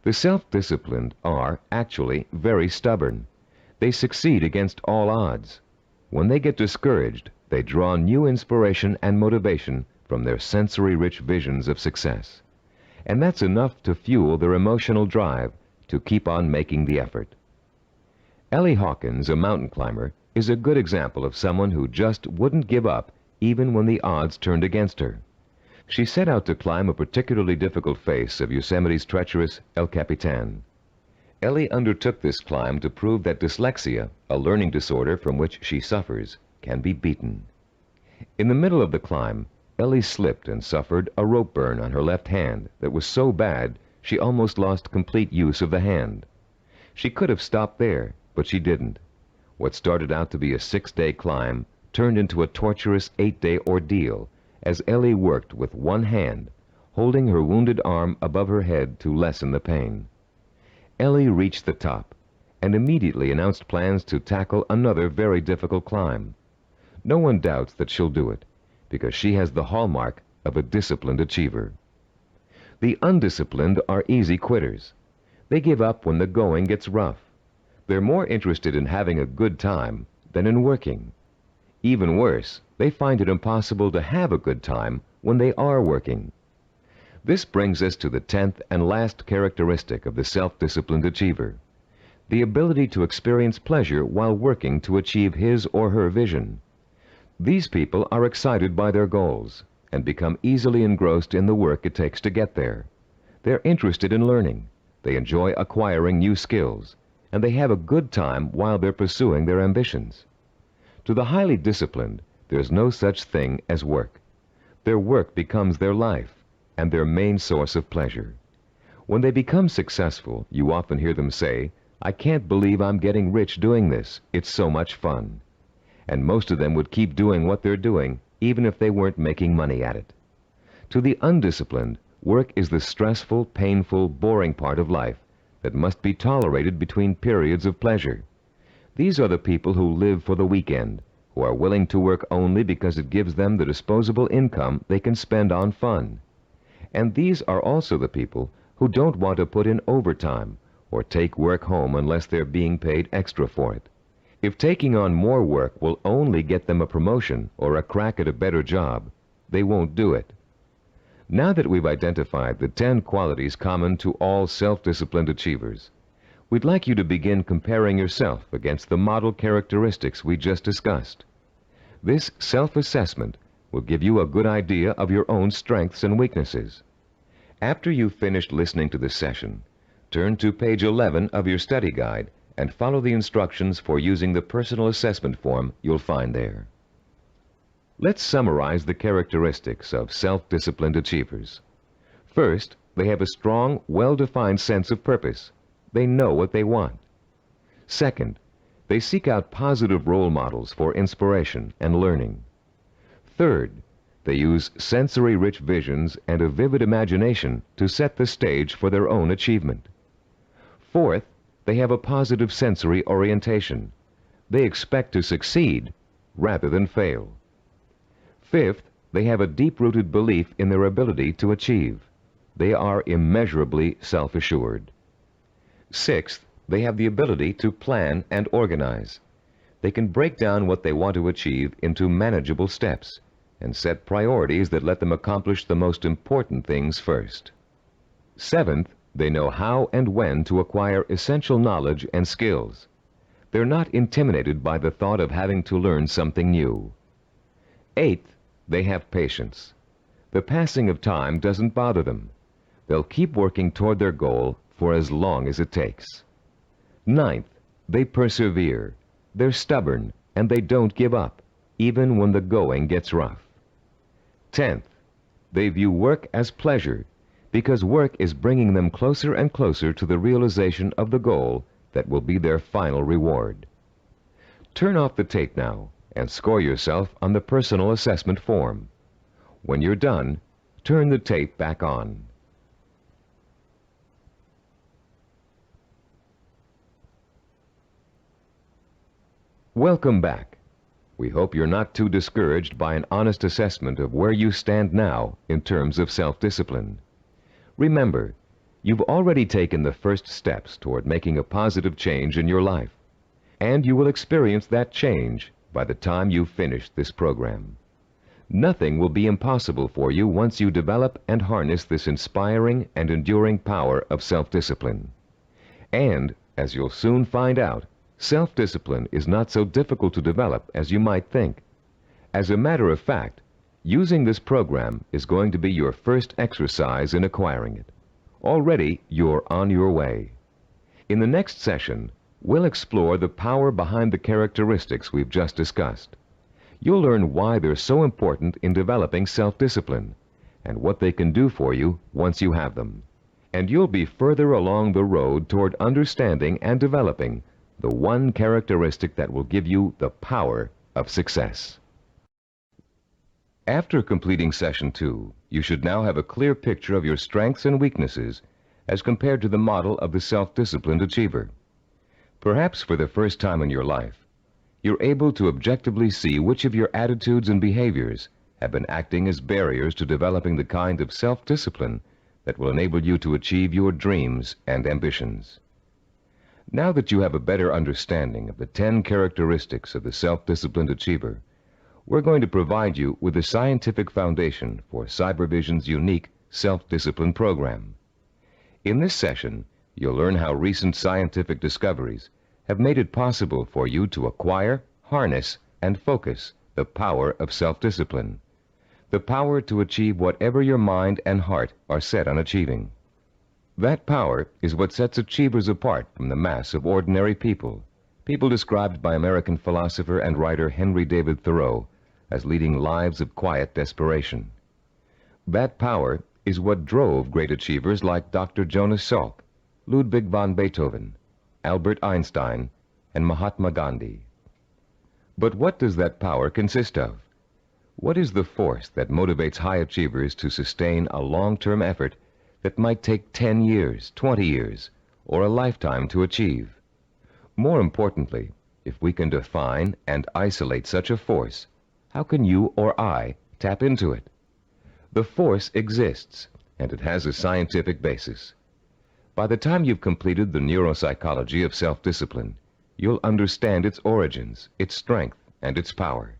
The self-disciplined are actually very stubborn. They succeed against all odds. When they get discouraged, they draw new inspiration and motivation from their sensory-rich visions of success. And that's enough to fuel their emotional drive to keep on making the effort. Ellie Hawkins, a mountain climber, is a good example of someone who just wouldn't give up even when the odds turned against her. She set out to climb a particularly difficult face of Yosemite's treacherous El Capitan. Ellie undertook this climb to prove that dyslexia, a learning disorder from which she suffers, can be beaten. In the middle of the climb, Ellie slipped and suffered a rope burn on her left hand that was so bad she almost lost complete use of the hand. She could have stopped there, but she didn't. What started out to be a 6-day climb turned into a torturous 8-day ordeal as Ellie worked with one hand, holding her wounded arm above her head to lessen the pain. Ellie reached the top and immediately announced plans to tackle another very difficult climb. No one doubts that she'll do it, because she has the hallmark of a disciplined achiever. The undisciplined are easy quitters. They give up when the going gets rough. They're more interested in having a good time than in working. Even worse, they find it impossible to have a good time when they are working. This brings us to the 10th and last characteristic of the self-disciplined achiever: the ability to experience pleasure while working to achieve his or her vision. These people are excited by their goals and become easily engrossed in the work it takes to get there. They're interested in learning, they enjoy acquiring new skills, and they have a good time while they're pursuing their ambitions. To the highly disciplined, there's no such thing as work. Their work becomes their life and their main source of pleasure. When they become successful, you often hear them say, "I can't believe I'm getting rich doing this. It's so much fun." And most of them would keep doing what they're doing, even if they weren't making money at it. To the undisciplined, work is the stressful, painful, boring part of life that must be tolerated between periods of pleasure. These are the people who live for the weekend, who are willing to work only because it gives them the disposable income they can spend on fun. And these are also the people who don't want to put in overtime or take work home unless they're being paid extra for it. If taking on more work will only get them a promotion or a crack at a better job, they won't do it. Now that we've identified the 10 qualities common to all self-disciplined achievers, we'd like you to begin comparing yourself against the model characteristics we just discussed. This self-assessment will give you a good idea of your own strengths and weaknesses. After you've finished listening to this session, turn to page 11 of your study guide and follow the instructions for using the personal assessment form you'll find there. Let's summarize the characteristics of self-disciplined achievers. First, they have a strong, well-defined sense of purpose. They know what they want. Second, they seek out positive role models for inspiration and learning. Third, they use sensory-rich visions and a vivid imagination to set the stage for their own achievement. Fourth, they have a positive sensory orientation. They expect to succeed rather than fail. Fifth, they have a deep-rooted belief in their ability to achieve. They are immeasurably self-assured. Sixth, they have the ability to plan and organize. They can break down what they want to achieve into manageable steps and set priorities that let them accomplish the most important things first. Seventh, They know how and when to acquire essential knowledge and skills. They're not intimidated by the thought of having to learn something new. Eighth, they have patience. The passing of time doesn't bother them. They'll keep working toward their goal for as long as it takes. Ninth, they persevere. They're stubborn, and they don't give up, even when the going gets rough. 10th, they view work as pleasure, because work is bringing them closer and closer to the realization of the goal that will be their final reward. Turn off the tape now and score yourself on the personal assessment form. When you're done, turn the tape back on. Welcome back. We hope you're not too discouraged by an honest assessment of where you stand now in terms of self-discipline. Remember, you've already taken the first steps toward making a positive change in your life, and you will experience that change by the time you finish this program. Nothing will be impossible for you once you develop and harness this inspiring and enduring power of self-discipline. And, as you'll soon find out, self-discipline is not so difficult to develop as you might think. As a matter of fact, using this program is going to be your first exercise in acquiring it. Already, you're on your way. In the next session, we'll explore the power behind the characteristics we've just discussed. You'll learn why they're so important in developing self-discipline, and what they can do for you once you have them. And you'll be further along the road toward understanding and developing the one characteristic that will give you the power of success. After completing Session 2, you should now have a clear picture of your strengths and weaknesses as compared to the model of the self-disciplined achiever. Perhaps for the first time in your life, you're able to objectively see which of your attitudes and behaviors have been acting as barriers to developing the kind of self-discipline that will enable you to achieve your dreams and ambitions. Now that you have a better understanding of the 10 characteristics of the self-disciplined achiever, we're going to provide you with the scientific foundation for Cybervision's unique self-discipline program. In this session, you'll learn how recent scientific discoveries have made it possible for you to acquire, harness, and focus the power of self-discipline, the power to achieve whatever your mind and heart are set on achieving. That power is what sets achievers apart from the mass of ordinary people, people described by American philosopher and writer Henry David Thoreau as leading lives of quiet desperation. That power is what drove great achievers like Dr. Jonas Salk, Ludwig von Beethoven, Albert Einstein, and Mahatma Gandhi. But what does that power consist of? What is the force that motivates high achievers to sustain a long-term effort that might take 10 years, 20 years, or a lifetime to achieve? More importantly, if we can define and isolate such a force, how can you or I tap into it? The force exists, and it has a scientific basis. By the time you've completed the neuropsychology of self-discipline, you'll understand its origins, its strength, and its power.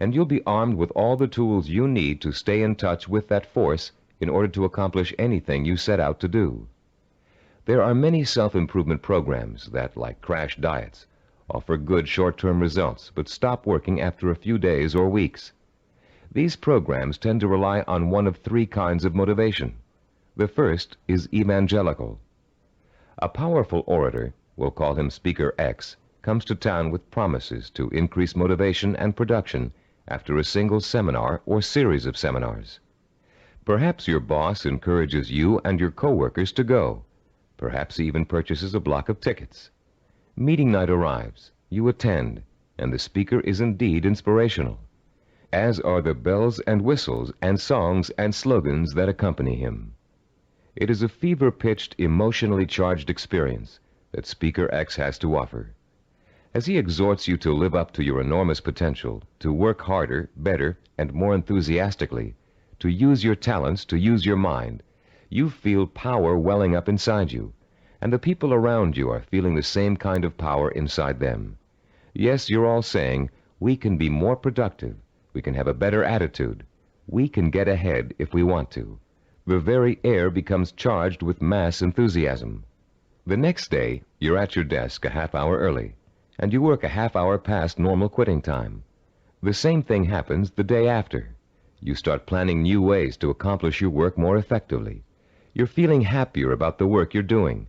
And you'll be armed with all the tools you need to stay in touch with that force in order to accomplish anything you set out to do. There are many self-improvement programs that, like crash diets, offer good short-term results but stop working after a few days or weeks. These programs tend to rely on one of 3 kinds of motivation. The first is evangelical. A powerful orator, we'll call him Speaker X, comes to town with promises to increase motivation and production after a single seminar or series of seminars. Perhaps your boss encourages you and your coworkers to go. Perhaps he even purchases a block of tickets. Meeting night arrives, you attend, and the speaker is indeed inspirational, as are the bells and whistles and songs and slogans that accompany him. It is a fever-pitched, emotionally charged experience that Speaker X has to offer. As he exhorts you to live up to your enormous potential, to work harder, better, and more enthusiastically, to use your talents, to use your mind, you feel power welling up inside you, and the people around you are feeling the same kind of power inside them. Yes, you're all saying, we can be more productive, we can have a better attitude, we can get ahead if we want to. The very air becomes charged with mass enthusiasm. The next day, you're at your desk a half hour early, and you work a half hour past normal quitting time. The same thing happens the day after. You start planning new ways to accomplish your work more effectively. You're feeling happier about the work you're doing.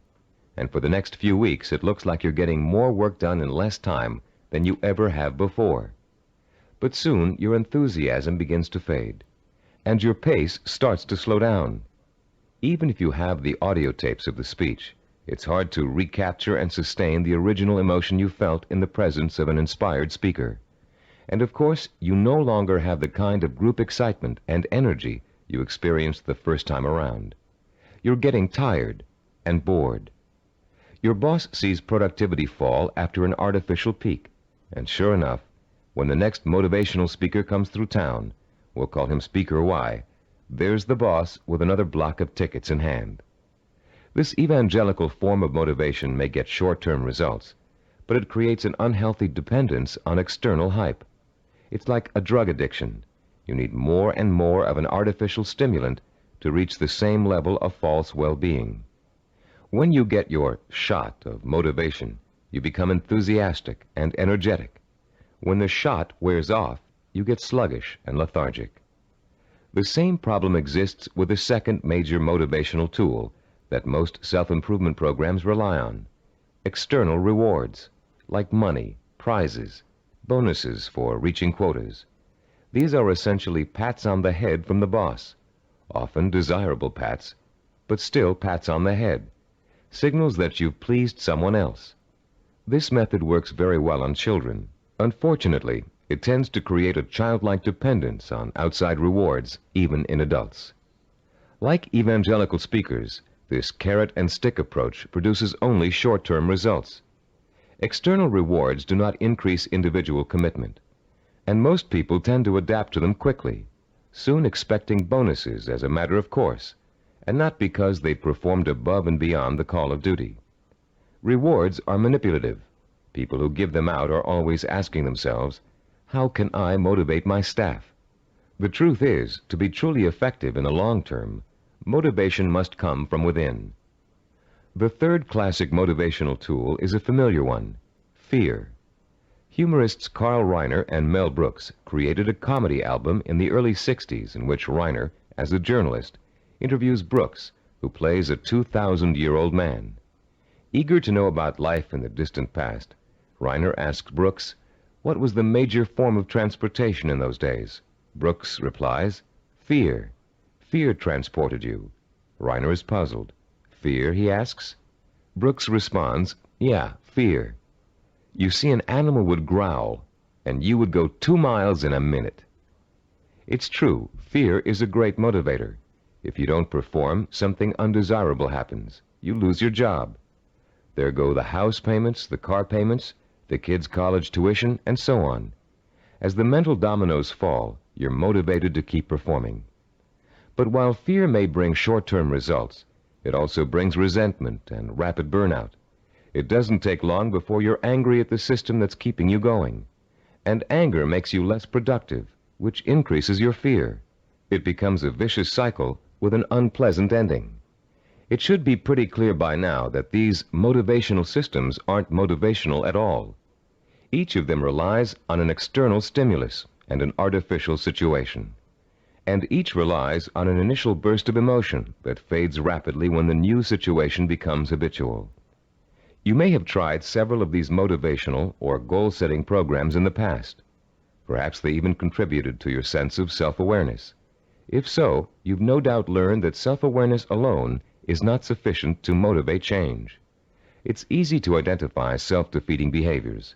And for the next few weeks, it looks like you're getting more work done in less time than you ever have before. But soon, your enthusiasm begins to fade, and your pace starts to slow down. Even if you have the audio tapes of the speech, it's hard to recapture and sustain the original emotion you felt in the presence of an inspired speaker. And of course, you no longer have the kind of group excitement and energy you experienced the first time around. You're getting tired and bored. Your boss sees productivity fall after an artificial peak, and sure enough, when the next motivational speaker comes through town, we'll call him Speaker Y, there's the boss with another block of tickets in hand. This evangelical form of motivation may get short-term results, but it creates an unhealthy dependence on external hype. It's like a drug addiction. You need more and more of an artificial stimulant to reach the same level of false well-being. When you get your shot of motivation, you become enthusiastic and energetic. When the shot wears off, you get sluggish and lethargic. The same problem exists with the second major motivational tool that most self-improvement programs rely on: external rewards, like money, prizes, bonuses for reaching quotas. These are essentially pats on the head from the boss, often desirable pats, but still pats on the head, signals that you've pleased someone else. This method works very well on children. Unfortunately, it tends to create a childlike dependence on outside rewards, even in adults. Like evangelical speakers, this carrot and stick approach produces only short-term results. External rewards do not increase individual commitment, and most people tend to adapt to them quickly, soon expecting bonuses as a matter of course, and not because they performed above and beyond the call of duty. Rewards are manipulative. People who give them out are always asking themselves, how can I motivate my staff? The truth is, to be truly effective in the long term, motivation must come from within. The third classic motivational tool is a familiar one: fear. Humorists Carl Reiner and Mel Brooks created a comedy album in the early 60s in which Reiner, as a journalist, interviews Brooks, who plays a 2,000-year-old man. Eager to know about life in the distant past, Reiner asks Brooks, what was the major form of transportation in those days? Brooks replies, fear. Fear transported you. Reiner is puzzled. Fear, he asks. Brooks responds, yeah, fear. You see, an animal would growl, and you would go 2 miles in a minute. It's true, fear is a great motivator. If you don't perform, something undesirable happens. You lose your job. There go the house payments, the car payments, the kids' college tuition, and so on. As the mental dominoes fall, you're motivated to keep performing. But while fear may bring short-term results, it also brings resentment and rapid burnout. It doesn't take long before you're angry at the system that's keeping you going. And anger makes you less productive, which increases your fear. It becomes a vicious cycle with an unpleasant ending. It should be pretty clear by now that these motivational systems aren't motivational at all. Each of them relies on an external stimulus and an artificial situation. And each relies on an initial burst of emotion that fades rapidly when the new situation becomes habitual. You may have tried several of these motivational or goal-setting programs in the past. Perhaps they even contributed to your sense of self-awareness. If so, you've no doubt learned that self-awareness alone is not sufficient to motivate change. It's easy to identify self-defeating behaviors.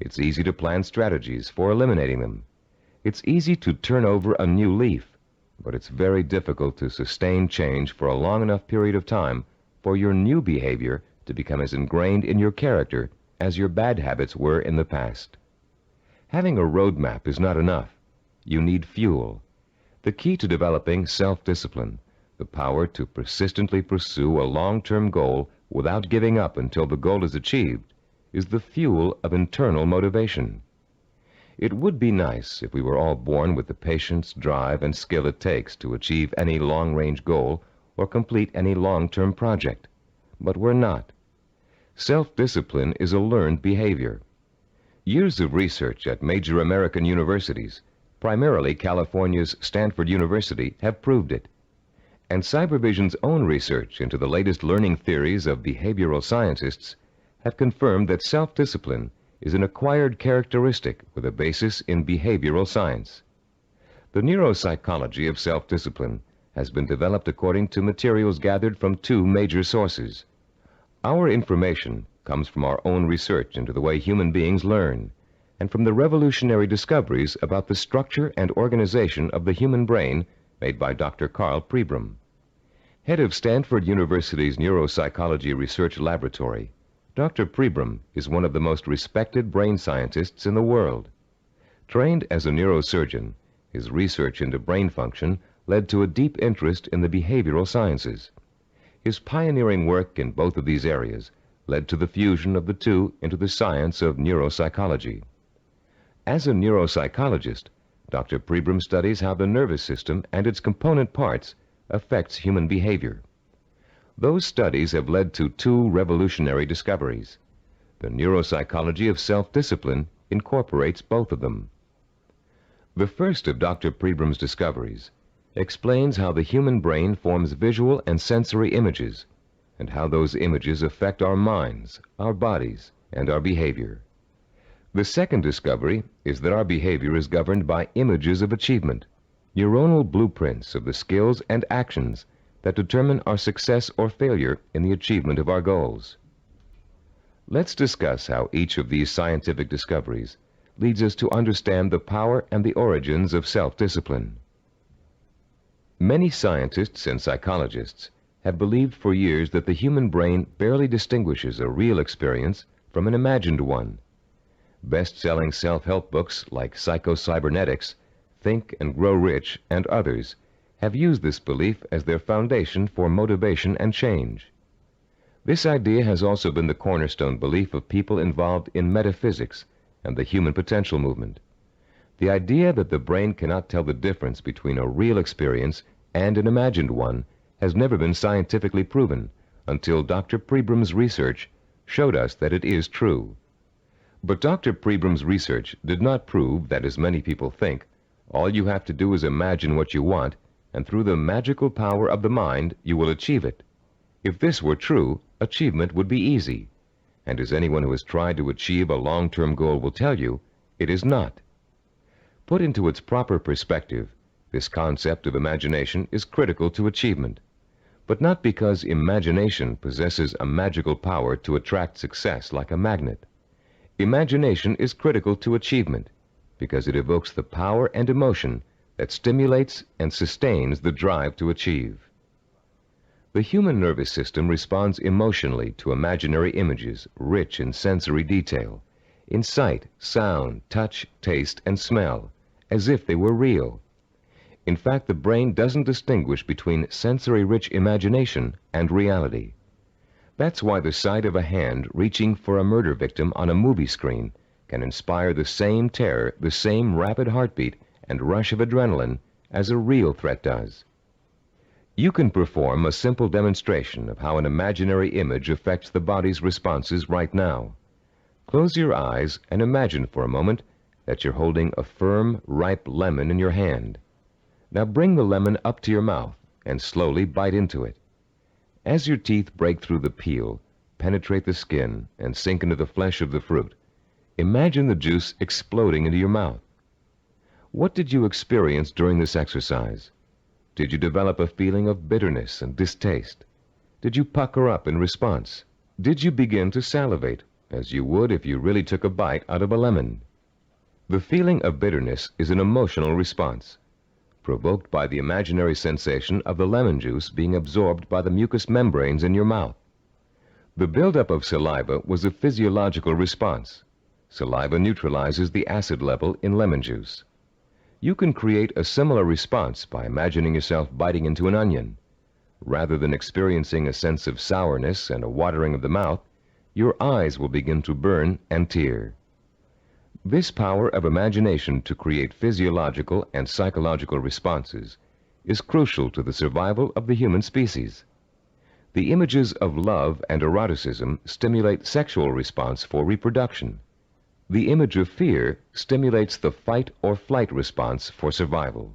It's easy to plan strategies for eliminating them. It's easy to turn over a new leaf, but it's very difficult to sustain change for a long enough period of time for your new behavior to become as ingrained in your character as your bad habits were in the past. Having a roadmap is not enough. You need fuel. The key to developing self-discipline, the power to persistently pursue a long-term goal without giving up until the goal is achieved, is the fuel of internal motivation. It would be nice if we were all born with the patience, drive, and skill it takes to achieve any long-range goal or complete any long-term project. But we're not. Self-discipline is a learned behavior. Years of research at major American universities, primarily California's Stanford University, have proved it. And Cybervision's own research into the latest learning theories of behavioral scientists have confirmed that self-discipline is an acquired characteristic with a basis in behavioral science. The neuropsychology of self-discipline has been developed according to materials gathered from two major sources. Our information comes from our own research into the way human beings learn, and from the revolutionary discoveries about the structure and organization of the human brain made by Dr. Carl Pribram. Head of Stanford University's Neuropsychology Research Laboratory, Dr. Pribram is one of the most respected brain scientists in the world. Trained as a neurosurgeon, his research into brain function led to a deep interest in the behavioral sciences. His pioneering work in both of these areas led to the fusion of the two into the science of neuropsychology. As a neuropsychologist, Dr. Pribram studies how the nervous system and its component parts affects human behavior. Those studies have led to two revolutionary discoveries. The neuropsychology of self-discipline incorporates both of them. The first of Dr. Pribram's discoveries explains how the human brain forms visual and sensory images, and how those images affect our minds, our bodies, and our behavior. The second discovery is that our behavior is governed by images of achievement, neuronal blueprints of the skills and actions that determine our success or failure in the achievement of our goals. Let's discuss how each of these scientific discoveries leads us to understand the power and the origins of self-discipline. Many scientists and psychologists have believed for years that the human brain barely distinguishes a real experience from an imagined one. Best-selling self-help books like Psycho-Cybernetics, Think and Grow Rich, and others have used this belief as their foundation for motivation and change. This idea has also been the cornerstone belief of people involved in metaphysics and the human potential movement. The idea that the brain cannot tell the difference between a real experience and an imagined one has never been scientifically proven until Dr. Pribram's research showed us that it is true. But Dr. Pribram's research did not prove that, as many people think, all you have to do is imagine what you want, and through the magical power of the mind, you will achieve it. If this were true, achievement would be easy. And as anyone who has tried to achieve a long-term goal will tell you, it is not. Put into its proper perspective, this concept of imagination is critical to achievement, but not because imagination possesses a magical power to attract success like a magnet. Imagination is critical to achievement because it evokes the power and emotion that stimulates and sustains the drive to achieve. The human nervous system responds emotionally to imaginary images rich in sensory detail, in sight, sound, touch, taste, and smell, as if they were real. In fact, the brain doesn't distinguish between sensory-rich imagination and reality. That's why the sight of a hand reaching for a murder victim on a movie screen can inspire the same terror, the same rapid heartbeat, and rush of adrenaline as a real threat does. You can perform a simple demonstration of how an imaginary image affects the body's responses right now. Close your eyes and imagine for a moment that you're holding a firm, ripe lemon in your hand. Now bring the lemon up to your mouth and slowly bite into it. As your teeth break through the peel, penetrate the skin, and sink into the flesh of the fruit, imagine the juice exploding into your mouth. What did you experience during this exercise? Did you develop a feeling of bitterness and distaste? Did you pucker up in response? Did you begin to salivate, as you would if you really took a bite out of a lemon? The feeling of bitterness is an emotional response, provoked by the imaginary sensation of the lemon juice being absorbed by the mucous membranes in your mouth. The buildup of saliva was a physiological response. Saliva neutralizes the acid level in lemon juice. You can create a similar response by imagining yourself biting into an onion. Rather than experiencing a sense of sourness and a watering of the mouth, your eyes will begin to burn and tear. This power of imagination to create physiological and psychological responses is crucial to the survival of the human species. The images of love and eroticism stimulate sexual response for reproduction. The image of fear stimulates the fight or flight response for survival.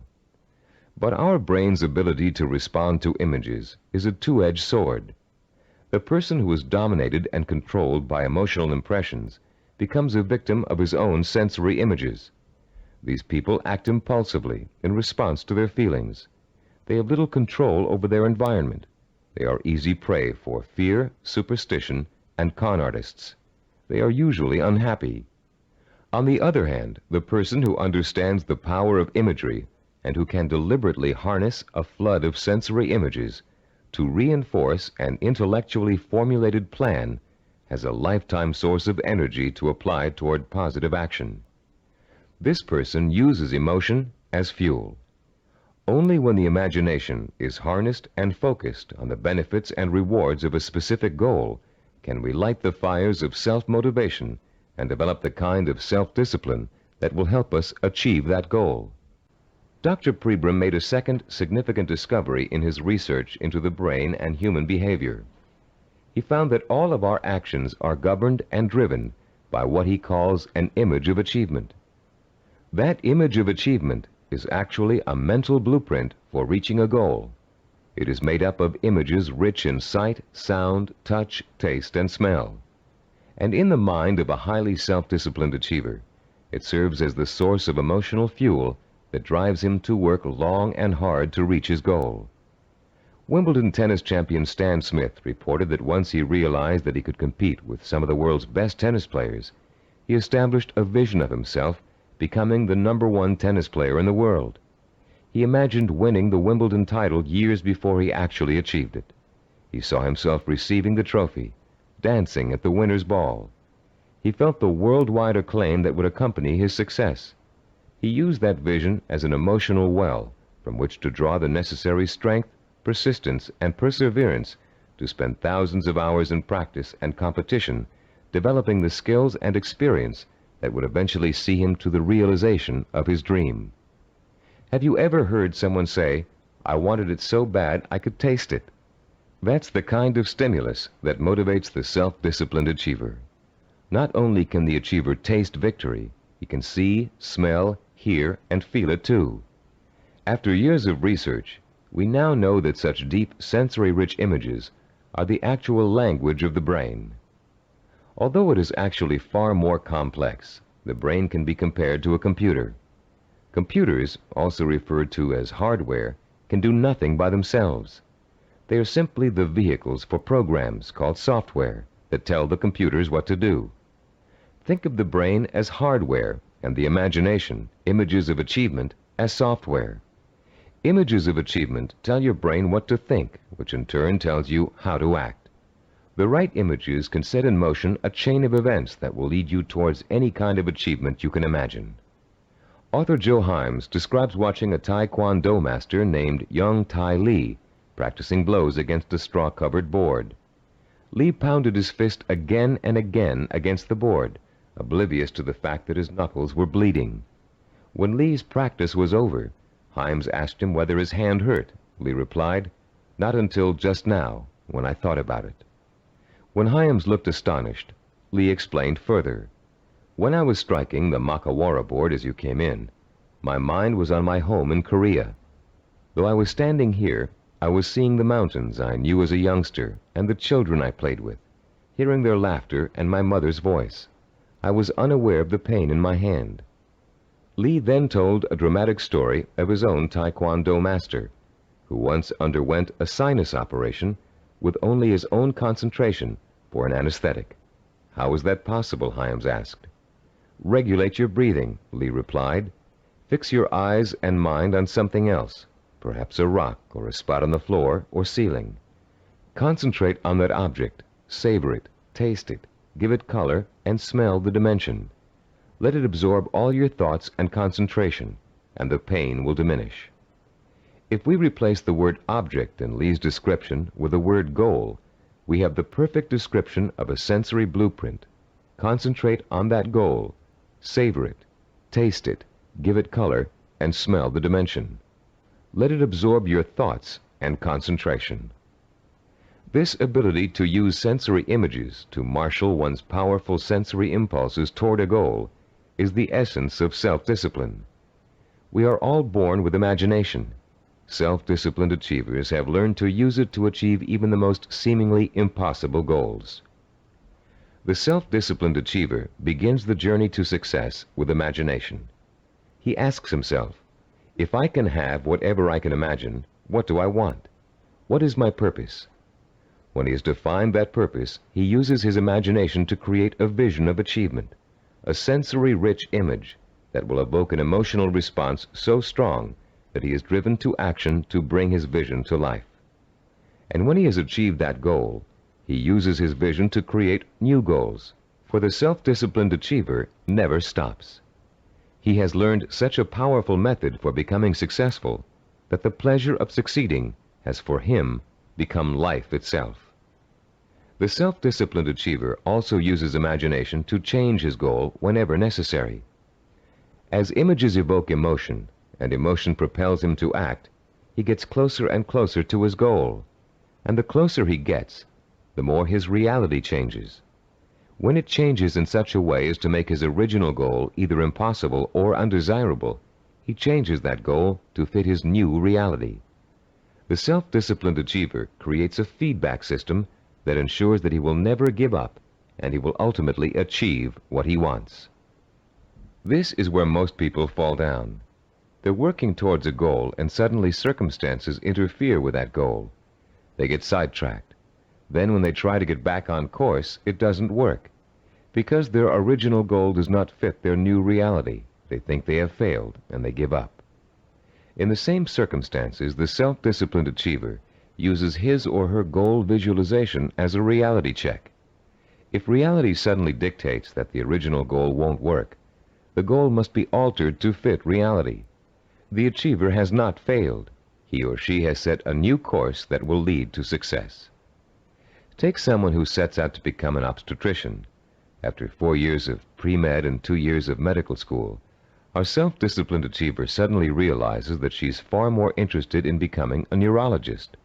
But our brain's ability to respond to images is a two-edged sword. The person who is dominated and controlled by emotional impressions becomes a victim of his own sensory images. These people act impulsively in response to their feelings. They have little control over their environment. They are easy prey for fear, superstition, and con artists. They are usually unhappy. On the other hand, the person who understands the power of imagery and who can deliberately harness a flood of sensory images to reinforce an intellectually formulated plan has a lifetime source of energy to apply toward positive action. This person uses emotion as fuel. Only when the imagination is harnessed and focused on the benefits and rewards of a specific goal can we light the fires of self-motivation and develop the kind of self-discipline that will help us achieve that goal. Dr. Pribram made a second significant discovery in his research into the brain and human behavior. He found that all of our actions are governed and driven by what he calls an image of achievement. That image of achievement is actually a mental blueprint for reaching a goal. It is made up of images rich in sight, sound, touch, taste, and smell. And in the mind of a highly self-disciplined achiever, it serves as the source of emotional fuel that drives him to work long and hard to reach his goal. Wimbledon tennis champion Stan Smith reported that once he realized that he could compete with some of the world's best tennis players, he established a vision of himself becoming the #1 tennis player in the world. He imagined winning the Wimbledon title years before he actually achieved it. He saw himself receiving the trophy, dancing at the winner's ball. He felt the worldwide acclaim that would accompany his success. He used that vision as an emotional well from which to draw the necessary strength, persistence, and perseverance to spend thousands of hours in practice and competition, developing the skills and experience that would eventually see him to the realization of his dream. Have you ever heard someone say, "I wanted it so bad I could taste it"? That's the kind of stimulus that motivates the self-disciplined achiever. Not only can the achiever taste victory, he can see, smell, hear, and feel it too. After years of research, we now know that such deep, sensory-rich images are the actual language of the brain. Although it is actually far more complex, the brain can be compared to a computer. Computers, also referred to as hardware, can do nothing by themselves. They are simply the vehicles for programs called software that tell the computers what to do. Think of the brain as hardware and the imagination, images of achievement, as software. Images of achievement tell your brain what to think, which in turn tells you how to act. The right images can set in motion a chain of events that will lead you towards any kind of achievement you can imagine. Author Joe Himes describes watching a Taekwondo master named Young Tai Lee practicing blows against a straw-covered board. Lee pounded his fist again and again against the board, oblivious to the fact that his knuckles were bleeding. When Lee's practice was over, Himes asked him whether his hand hurt. Lee replied, "Not until just now, when I thought about it." When Himes looked astonished, Lee explained further, "When I was striking the Makawara board as you came in, my mind was on my home in Korea. Though I was standing here, I was seeing the mountains I knew as a youngster and the children I played with, hearing their laughter and my mother's voice. I was unaware of the pain in my hand." Lee then told a dramatic story of his own Taekwondo master, who once underwent a sinus operation with only his own concentration for an anesthetic. "How was that possible?" Himes asked. "Regulate your breathing," Lee replied. "Fix your eyes and mind on something else, perhaps a rock or a spot on the floor or ceiling. Concentrate on that object, savor it, taste it, give it color, and smell the dimension. Let it absorb all your thoughts and concentration, and the pain will diminish." If we replace the word object in Lee's description with the word goal, we have the perfect description of a sensory blueprint. Concentrate on that goal, Savor it, taste it, give it color, and smell the dimension. Let it absorb your thoughts and concentration. This ability to use sensory images to marshal one's powerful sensory impulses toward a goal is the essence of self-discipline. We are all born with imagination. Self-disciplined achievers have learned to use it to achieve even the most seemingly impossible goals. The self-disciplined achiever begins the journey to success with imagination. He asks himself, if I can have whatever I can imagine, what do I want? What is my purpose? When he has defined that purpose, he uses his imagination to create a vision of achievement, a sensory-rich image that will evoke an emotional response so strong that he is driven to action to bring his vision to life. And when he has achieved that goal, he uses his vision to create new goals, for the self-disciplined achiever never stops. He has learned such a powerful method for becoming successful that the pleasure of succeeding has for him become life itself. The self-disciplined achiever also uses imagination to change his goal whenever necessary. As images evoke emotion, and emotion propels him to act, he gets closer and closer to his goal. And the closer he gets, the more his reality changes. When it changes in such a way as to make his original goal either impossible or undesirable, he changes that goal to fit his new reality. The self-disciplined achiever creates a feedback system that ensures that he will never give up, and he will ultimately achieve what he wants. This is where most people fall down. They're working towards a goal, and suddenly circumstances interfere with that goal. They get sidetracked. Then when they try to get back on course, it doesn't work. Because their original goal does not fit their new reality, they think they have failed, and they give up. In the same circumstances, the self-disciplined achiever uses his or her goal visualization as a reality check. If reality suddenly dictates that the original goal won't work, the goal must be altered to fit reality. The achiever has not failed. He or she has set a new course that will lead to success. Take someone who sets out to become an obstetrician. After 4 years of pre-med and 2 years of medical school, our self-disciplined achiever suddenly realizes that she's far more interested in becoming a neurologist.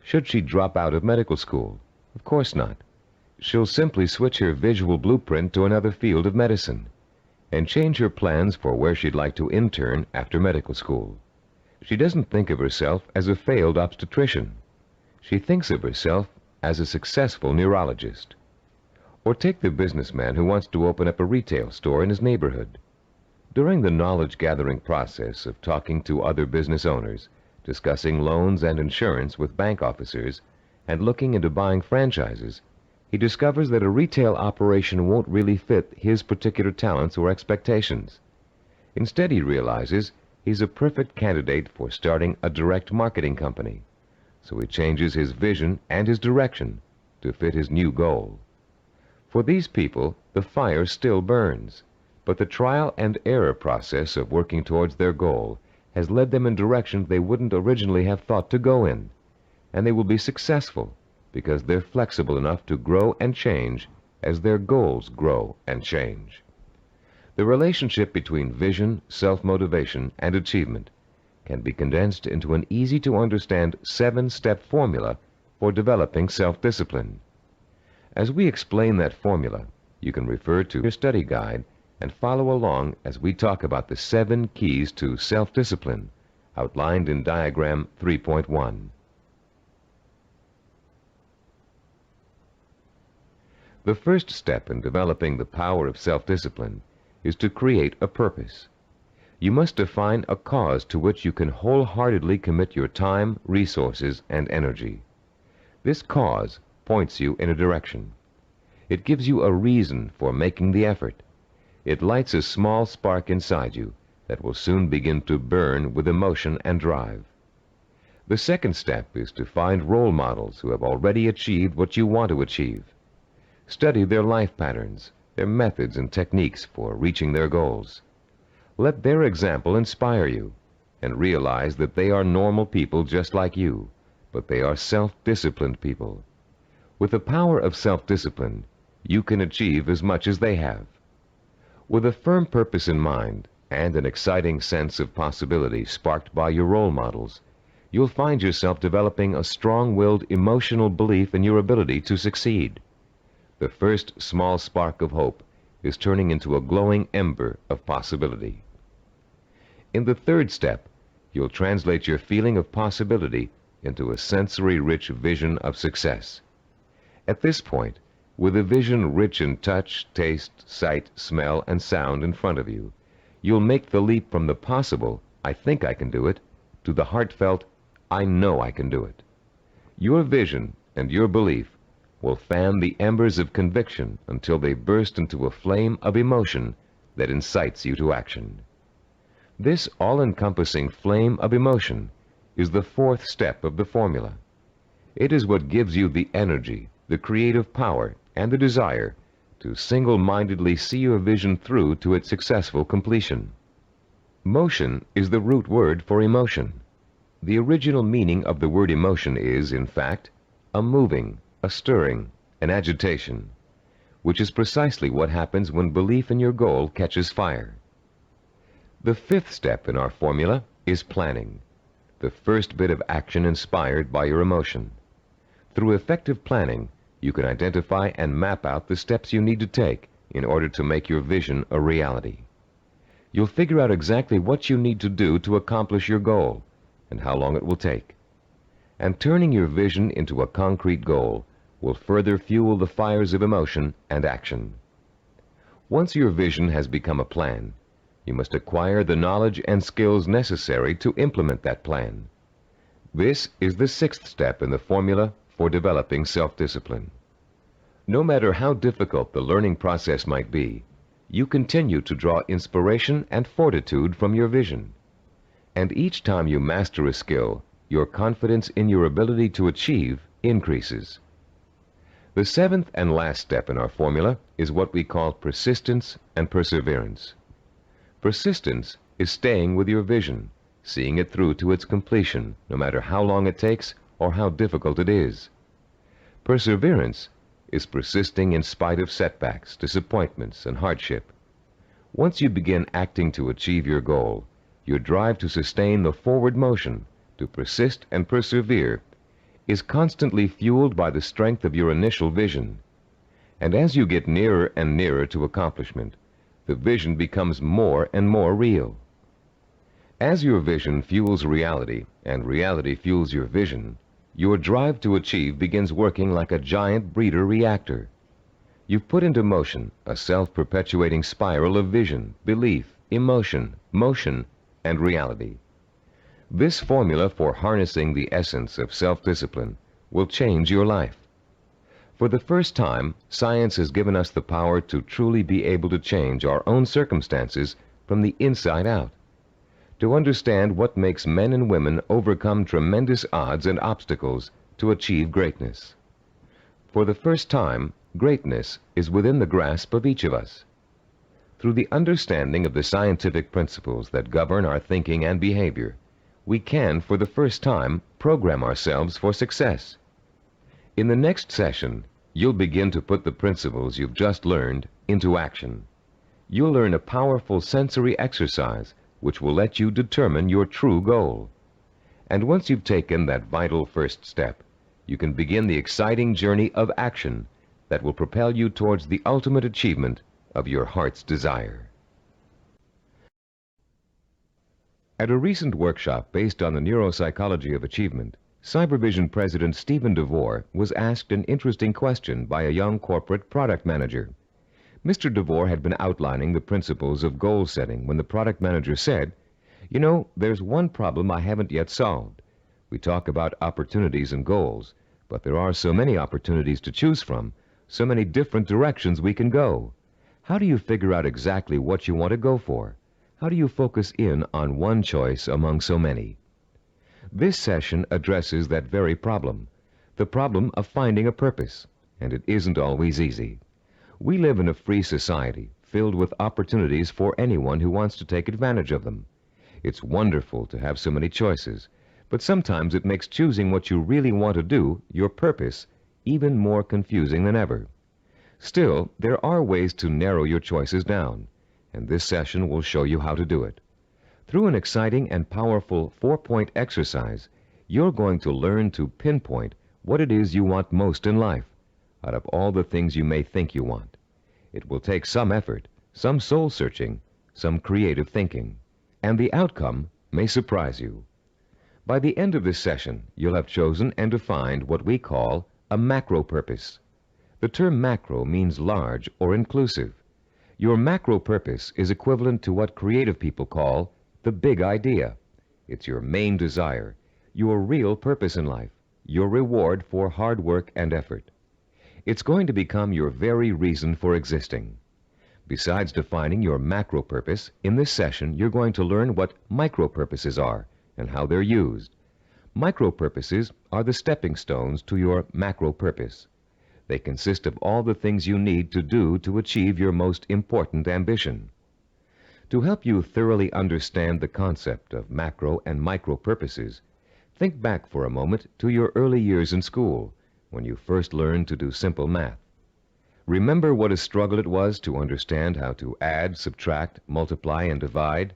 Should she drop out of medical school? Of course not. She'll simply switch her visual blueprint to another field of medicine and change her plans for where she'd like to intern after medical school. She doesn't think of herself as a failed obstetrician. She thinks of herself as a successful neurologist. Or take the businessman who wants to open up a retail store in his neighborhood. During the knowledge-gathering process of talking to other business owners, discussing loans and insurance with bank officers, and looking into buying franchises, he discovers that a retail operation won't really fit his particular talents or expectations. Instead, he realizes he's a perfect candidate for starting a direct marketing company. So he changes his vision and his direction to fit his new goal. For these people, the fire still burns, but the trial and error process of working towards their goal has led them in directions they wouldn't originally have thought to go in, and they will be successful because they're flexible enough to grow and change as their goals grow and change. The relationship between vision, self-motivation, and achievement can be condensed into an easy-to-understand 7-step formula for developing self-discipline. As we explain that formula, you can refer to your study guide and follow along as we talk about the 7 keys to self-discipline outlined in Diagram 3.1. The first step in developing the power of self-discipline is to create a purpose. You must define a cause to which you can wholeheartedly commit your time, resources, and energy. This cause points you in a direction. It gives you a reason for making the effort. It lights a small spark inside you that will soon begin to burn with emotion and drive. The second step is to find role models who have already achieved what you want to achieve. Study their life patterns, their methods and techniques for reaching their goals. Let their example inspire you, and realize that they are normal people just like you, but they are self-disciplined people. With the power of self-discipline, you can achieve as much as they have. With a firm purpose in mind and an exciting sense of possibility sparked by your role models, you'll find yourself developing a strong-willed emotional belief in your ability to succeed. The first small spark of hope is turning into a glowing ember of possibility. In the third step, you'll translate your feeling of possibility into a sensory-rich vision of success. At this point, with a vision rich in touch, taste, sight, smell, and sound in front of you, you'll make the leap from the possible, "I think I can do it," to the heartfelt, "I know I can do it." Your vision and your belief will fan the embers of conviction until they burst into a flame of emotion that incites you to action. This all-encompassing flame of emotion is the fourth step of the formula. It is what gives you the energy, the creative power, and the desire to single-mindedly see your vision through to its successful completion. Motion is the root word for emotion. The original meaning of the word emotion is, in fact, a moving, a stirring, an agitation, which is precisely what happens when belief in your goal catches fire. The fifth step in our formula is planning, the first bit of action inspired by your emotion. Through effective planning, you can identify and map out the steps you need to take in order to make your vision a reality. You'll figure out exactly what you need to do to accomplish your goal and how long it will take. And turning your vision into a concrete goal will further fuel the fires of emotion and action. Once your vision has become a plan, you must acquire the knowledge and skills necessary to implement that plan. This is the sixth step in the formula for developing self-discipline. No matter how difficult the learning process might be, you continue to draw inspiration and fortitude from your vision. And each time you master a skill, your confidence in your ability to achieve increases. The seventh and last step in our formula is what we call persistence and perseverance. Persistence is staying with your vision, seeing it through to its completion, no matter how long it takes or how difficult it is. Perseverance is persisting in spite of setbacks, disappointments, and hardship. Once you begin acting to achieve your goal, your drive to sustain the forward motion, to persist and persevere, is constantly fueled by the strength of your initial vision. And as you get nearer and nearer to accomplishment, the vision becomes more and more real. As your vision fuels reality, and reality fuels your vision, your drive to achieve begins working like a giant breeder reactor. You've put into motion a self-perpetuating spiral of vision, belief, emotion, motion, and reality. This formula for harnessing the essence of self-discipline will change your life. For the first time, science has given us the power to truly be able to change our own circumstances from the inside out, to understand what makes men and women overcome tremendous odds and obstacles to achieve greatness. For the first time, greatness is within the grasp of each of us. Through the understanding of the scientific principles that govern our thinking and behavior, we can, for the first time, program ourselves for success. In the next session, you'll begin to put the principles you've just learned into action. You'll learn a powerful sensory exercise which will let you determine your true goal. And once you've taken that vital first step, you can begin the exciting journey of action that will propel you towards the ultimate achievement of your heart's desire. At a recent workshop based on the neuropsychology of achievement, Cybervision President Stephen DeVore was asked an interesting question by a young corporate product manager. Mr. DeVore had been outlining the principles of goal setting when the product manager said, "You know, there's one problem I haven't yet solved. We talk about opportunities and goals, but there are so many opportunities to choose from, so many different directions we can go. How do you figure out exactly what you want to go for? How do you focus in on one choice among so many?" This session addresses that very problem, the problem of finding a purpose, and it isn't always easy. We live in a free society filled with opportunities for anyone who wants to take advantage of them. It's wonderful to have so many choices, but sometimes it makes choosing what you really want to do, your purpose, even more confusing than ever. Still, there are ways to narrow your choices down, and this session will show you how to do it. Through an exciting and powerful 4-point exercise, you're going to learn to pinpoint what it is you want most in life, out of all the things you may think you want. It will take some effort, some soul-searching, some creative thinking, and the outcome may surprise you. By the end of this session, you'll have chosen and defined what we call a macro purpose. The term macro means large or inclusive. Your macro purpose is equivalent to what creative people call the big idea. It's your main desire, your real purpose in life, your reward for hard work and effort. It's going to become your very reason for existing. Besides defining your macro purpose, in this session you're going to learn what micro purposes are and how they're used. Micro purposes are the stepping stones to your macro purpose. They consist of all the things you need to do to achieve your most important ambition. To help you thoroughly understand the concept of macro and micro purposes, think back for a moment to your early years in school, when you first learned to do simple math. Remember what a struggle it was to understand how to add, subtract, multiply, and divide?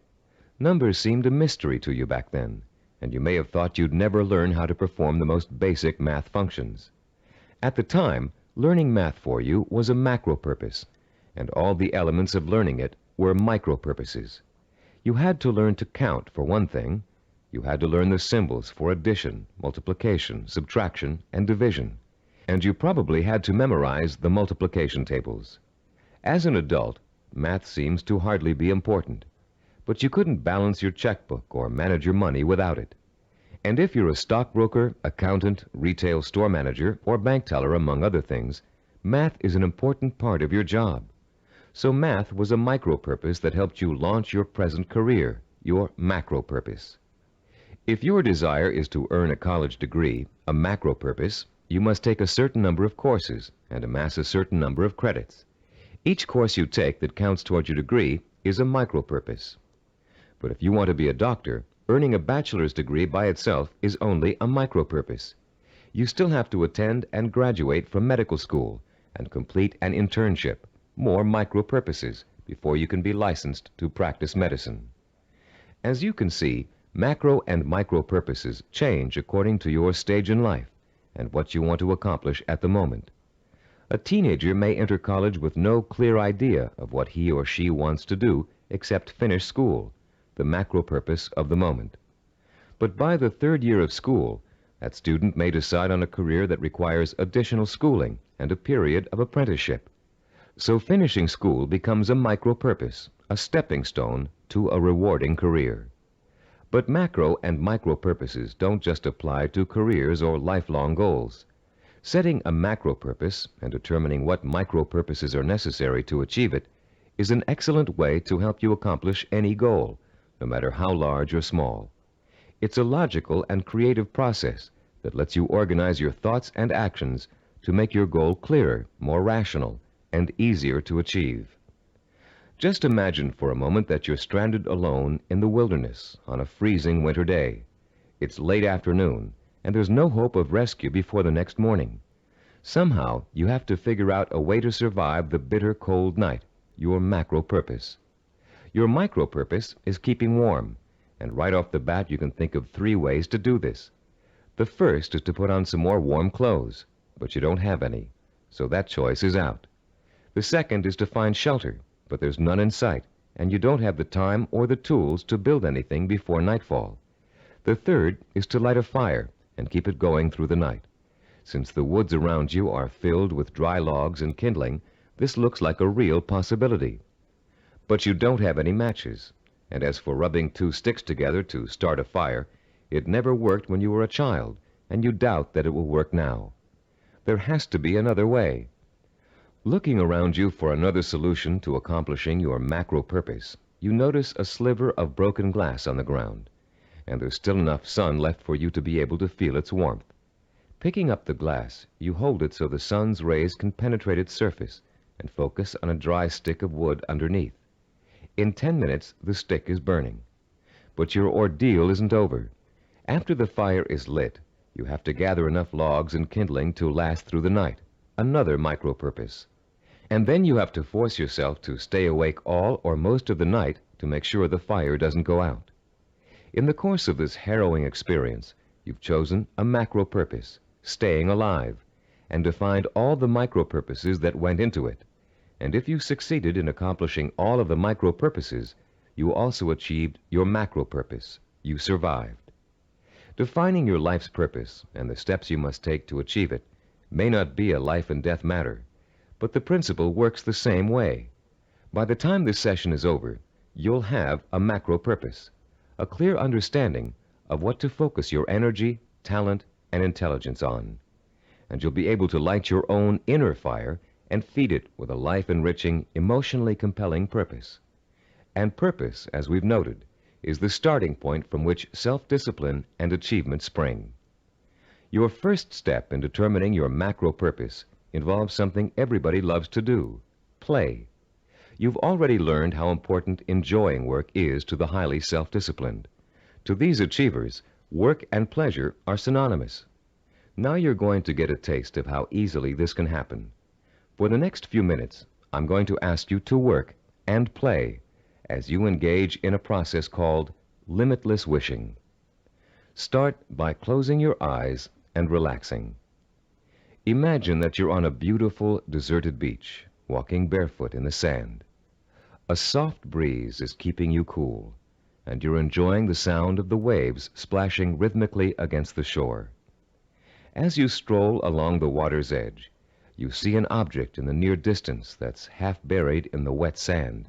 Numbers seemed a mystery to you back then, and you may have thought you'd never learn how to perform the most basic math functions. At the time, learning math for you was a macro purpose, and all the elements of learning it were micro purposes. You had to learn to count, for one thing. You had to learn the symbols for addition, multiplication, subtraction, and division. And you probably had to memorize the multiplication tables. As an adult, math seems to hardly be important, but you couldn't balance your checkbook or manage your money without it. And if you're a stockbroker, accountant, retail store manager, or bank teller, among other things, math is an important part of your job. So math was a micro purpose that helped you launch your present career, your macro purpose. If your desire is to earn a college degree, a macro purpose, you must take a certain number of courses and amass a certain number of credits. Each course you take that counts toward your degree is a micro purpose. But if you want to be a doctor, earning a bachelor's degree by itself is only a micro purpose. You still have to attend and graduate from medical school and complete an internship, more micro purposes, before you can be licensed to practice medicine. As you can see, macro and micro purposes change according to your stage in life and what you want to accomplish at the moment. A teenager may enter college with no clear idea of what he or she wants to do except finish school, the macro purpose of the moment. But by the third year of school, that student may decide on a career that requires additional schooling and a period of apprenticeship. So finishing school becomes a micro purpose, a stepping stone to a rewarding career. But macro and micro purposes don't just apply to careers or lifelong goals. Setting a macro purpose and determining what micro purposes are necessary to achieve it is an excellent way to help you accomplish any goal, no matter how large or small. It's a logical and creative process that lets you organize your thoughts and actions to make your goal clearer, more rational, and easier to achieve. Just imagine for a moment that you're stranded alone in the wilderness on a freezing winter day. It's late afternoon, and there's no hope of rescue before the next morning. Somehow, you have to figure out a way to survive the bitter cold night, your macro purpose. Your micro purpose is keeping warm, and right off the bat you can think of 3 ways to do this. The first is to put on some more warm clothes, but you don't have any, so that choice is out. The second is to find shelter, but there's none in sight, and you don't have the time or the tools to build anything before nightfall. The third is to light a fire and keep it going through the night. Since the woods around you are filled with dry logs and kindling, this looks like a real possibility. But you don't have any matches, and as for rubbing 2 sticks together to start a fire, it never worked when you were a child, and you doubt that it will work now. There has to be another way. Looking around you for another solution to accomplishing your macro purpose, you notice a sliver of broken glass on the ground, and there's still enough sun left for you to be able to feel its warmth. Picking up the glass, you hold it so the sun's rays can penetrate its surface and focus on a dry stick of wood underneath. In 10 minutes, the stick is burning. But your ordeal isn't over. After the fire is lit, you have to gather enough logs and kindling to last through the night, another micro purpose. And then you have to force yourself to stay awake all or most of the night to make sure the fire doesn't go out. In the course of this harrowing experience, you've chosen a macro purpose, staying alive, and defined all the micro purposes that went into it. And if you succeeded in accomplishing all of the micro purposes, you also achieved your macro purpose. You survived. Defining your life's purpose and the steps you must take to achieve it may not be a life and death matter, but the principle works the same way. By the time this session is over, you'll have a macro purpose, a clear understanding of what to focus your energy, talent, and intelligence on. And you'll be able to light your own inner fire and feed it with a life-enriching, emotionally compelling purpose. And purpose, as we've noted, is the starting point from which self-discipline and achievement spring. Your first step in determining your macro purpose involves something everybody loves to do: play. You've already learned how important enjoying work is to the highly self-disciplined. To these achievers, work and pleasure are synonymous. Now you're going to get a taste of how easily this can happen. For the next few minutes, I'm going to ask you to work and play as you engage in a process called limitless wishing. Start by closing your eyes and relaxing. Imagine that you're on a beautiful, deserted beach, walking barefoot in the sand. A soft breeze is keeping you cool, and you're enjoying the sound of the waves splashing rhythmically against the shore. As you stroll along the water's edge, you see an object in the near distance that's half buried in the wet sand.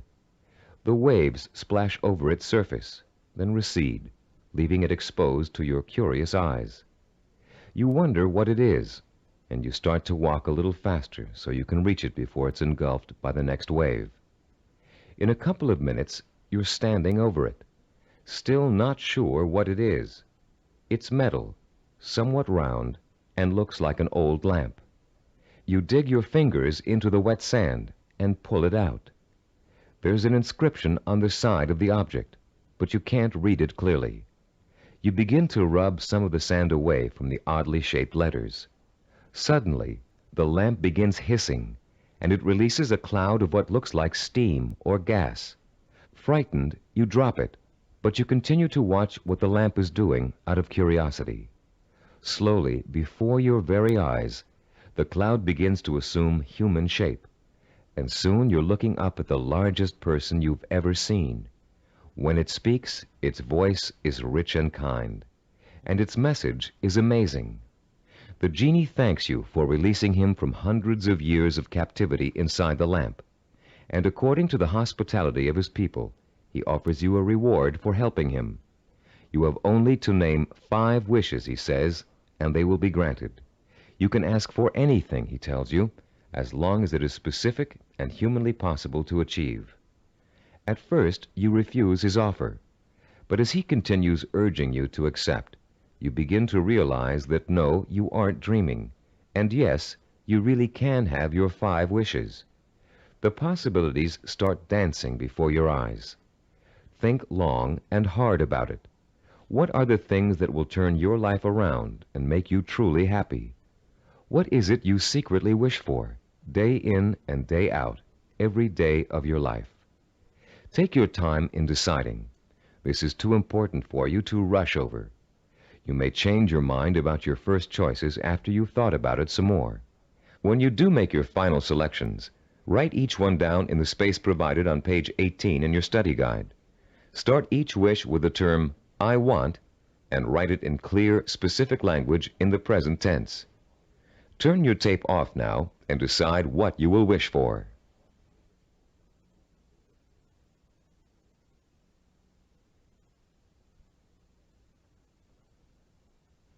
The waves splash over its surface, then recede, leaving it exposed to your curious eyes. You wonder what it is, and you start to walk a little faster so you can reach it before it's engulfed by the next wave. In a couple of minutes, you're standing over it, still not sure what it is. It's metal, somewhat round, and looks like an old lamp. You dig your fingers into the wet sand and pull it out. There's an inscription on the side of the object, but you can't read it clearly. You begin to rub some of the sand away from the oddly shaped letters. Suddenly, the lamp begins hissing, and it releases a cloud of what looks like steam or gas. Frightened, you drop it, but you continue to watch what the lamp is doing out of curiosity. Slowly, before your very eyes, the cloud begins to assume human shape, and soon you're looking up at the largest person you've ever seen. When it speaks, its voice is rich and kind, and its message is amazing. The genie thanks you for releasing him from hundreds of years of captivity inside the lamp, and according to the hospitality of his people, he offers you a reward for helping him. You have only to name 5 wishes, he says, and they will be granted. You can ask for anything, he tells you, as long as it is specific and humanly possible to achieve. At first, you refuse his offer, but as he continues urging you to accept, you begin to realize that no, you aren't dreaming, and yes, you really can have your 5 wishes. The possibilities start dancing before your eyes. Think long and hard about it. What are the things that will turn your life around and make you truly happy? What is it you secretly wish for, day in and day out, every day of your life? Take your time in deciding. This is too important for you to rush over. You may change your mind about your first choices after you've thought about it some more. When you do make your final selections, write each one down in the space provided on page 18 in your study guide. Start each wish with the term, I want, and write it in clear, specific language in the present tense. Turn your tape off now and decide what you will wish for.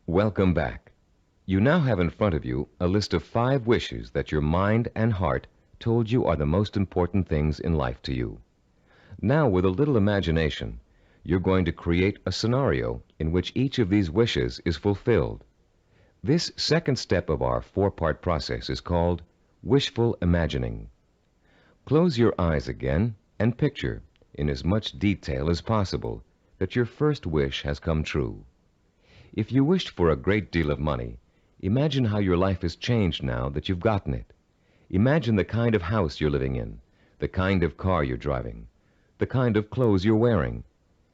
Welcome back. You now have in front of you a list of 5 wishes that your mind and heart told you are the most important things in life to you. Now, with a little imagination, you're going to create a scenario in which each of these wishes is fulfilled. This second step of our 4-part process is called wishful imagining. Close your eyes again and picture, in as much detail as possible, that your first wish has come true. If you wished for a great deal of money, imagine how your life has changed now that you've gotten it. Imagine the kind of house you're living in, the kind of car you're driving, the kind of clothes you're wearing,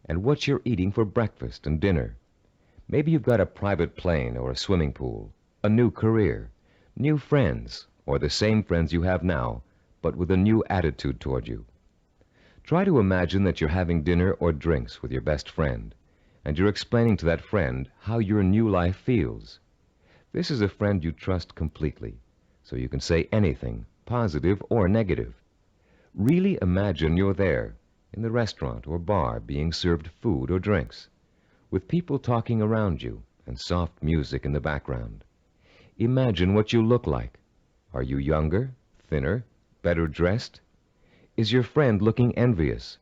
and what you're eating for breakfast and dinner. Maybe you've got a private plane or a swimming pool, a new career, new friends, or the same friends you have now, but with a new attitude toward you. Try to imagine that you're having dinner or drinks with your best friend, and you're explaining to that friend how your new life feels. This is a friend you trust completely, so you can say anything, positive or negative. Really imagine you're there, in the restaurant or bar being served food or drinks, with people talking around you and soft music in the background. Imagine what you look like. Are you younger, thinner, better dressed? Is your friend looking envious?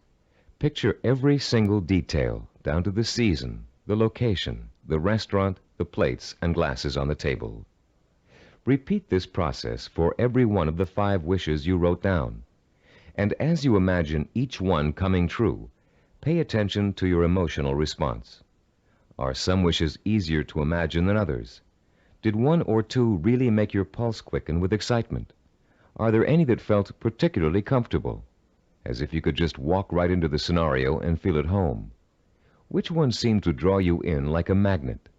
Picture every single detail, down to the season, the location, the restaurant, the plates and glasses on the table. Repeat this process for every one of the 5 wishes you wrote down. And as you imagine each one coming true, pay attention to your emotional response. Are some wishes easier to imagine than others? Did 1 or 2 really make your pulse quicken with excitement? Are there any that felt particularly comfortable, as if you could just walk right into the scenario and feel at home? Which one seemed to draw you in like a magnet?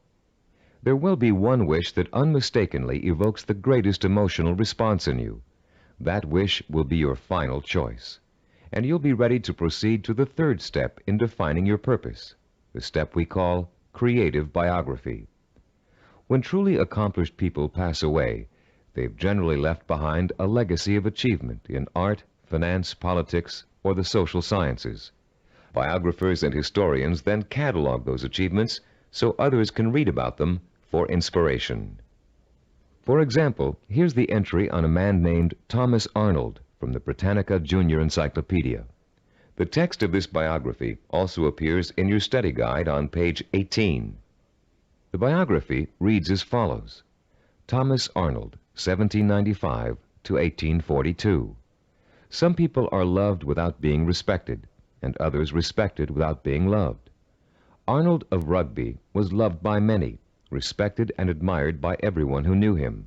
There will be one wish that unmistakably evokes the greatest emotional response in you. That wish will be your final choice, and you'll be ready to proceed to the 3rd step in defining your purpose, the step we call creative biography. When truly accomplished people pass away, they've generally left behind a legacy of achievement in art, finance, politics, or the social sciences. Biographers and historians then catalog those achievements so others can read about them for inspiration. For example, here's the entry on a man named Thomas Arnold from the Britannica Junior Encyclopedia. The text of this biography also appears in your study guide on page 18. The biography reads as follows: Thomas Arnold, 1795 to 1842. Some people are loved without being respected, and others respected without being loved. Arnold of Rugby was loved by many, respected and admired by everyone who knew him.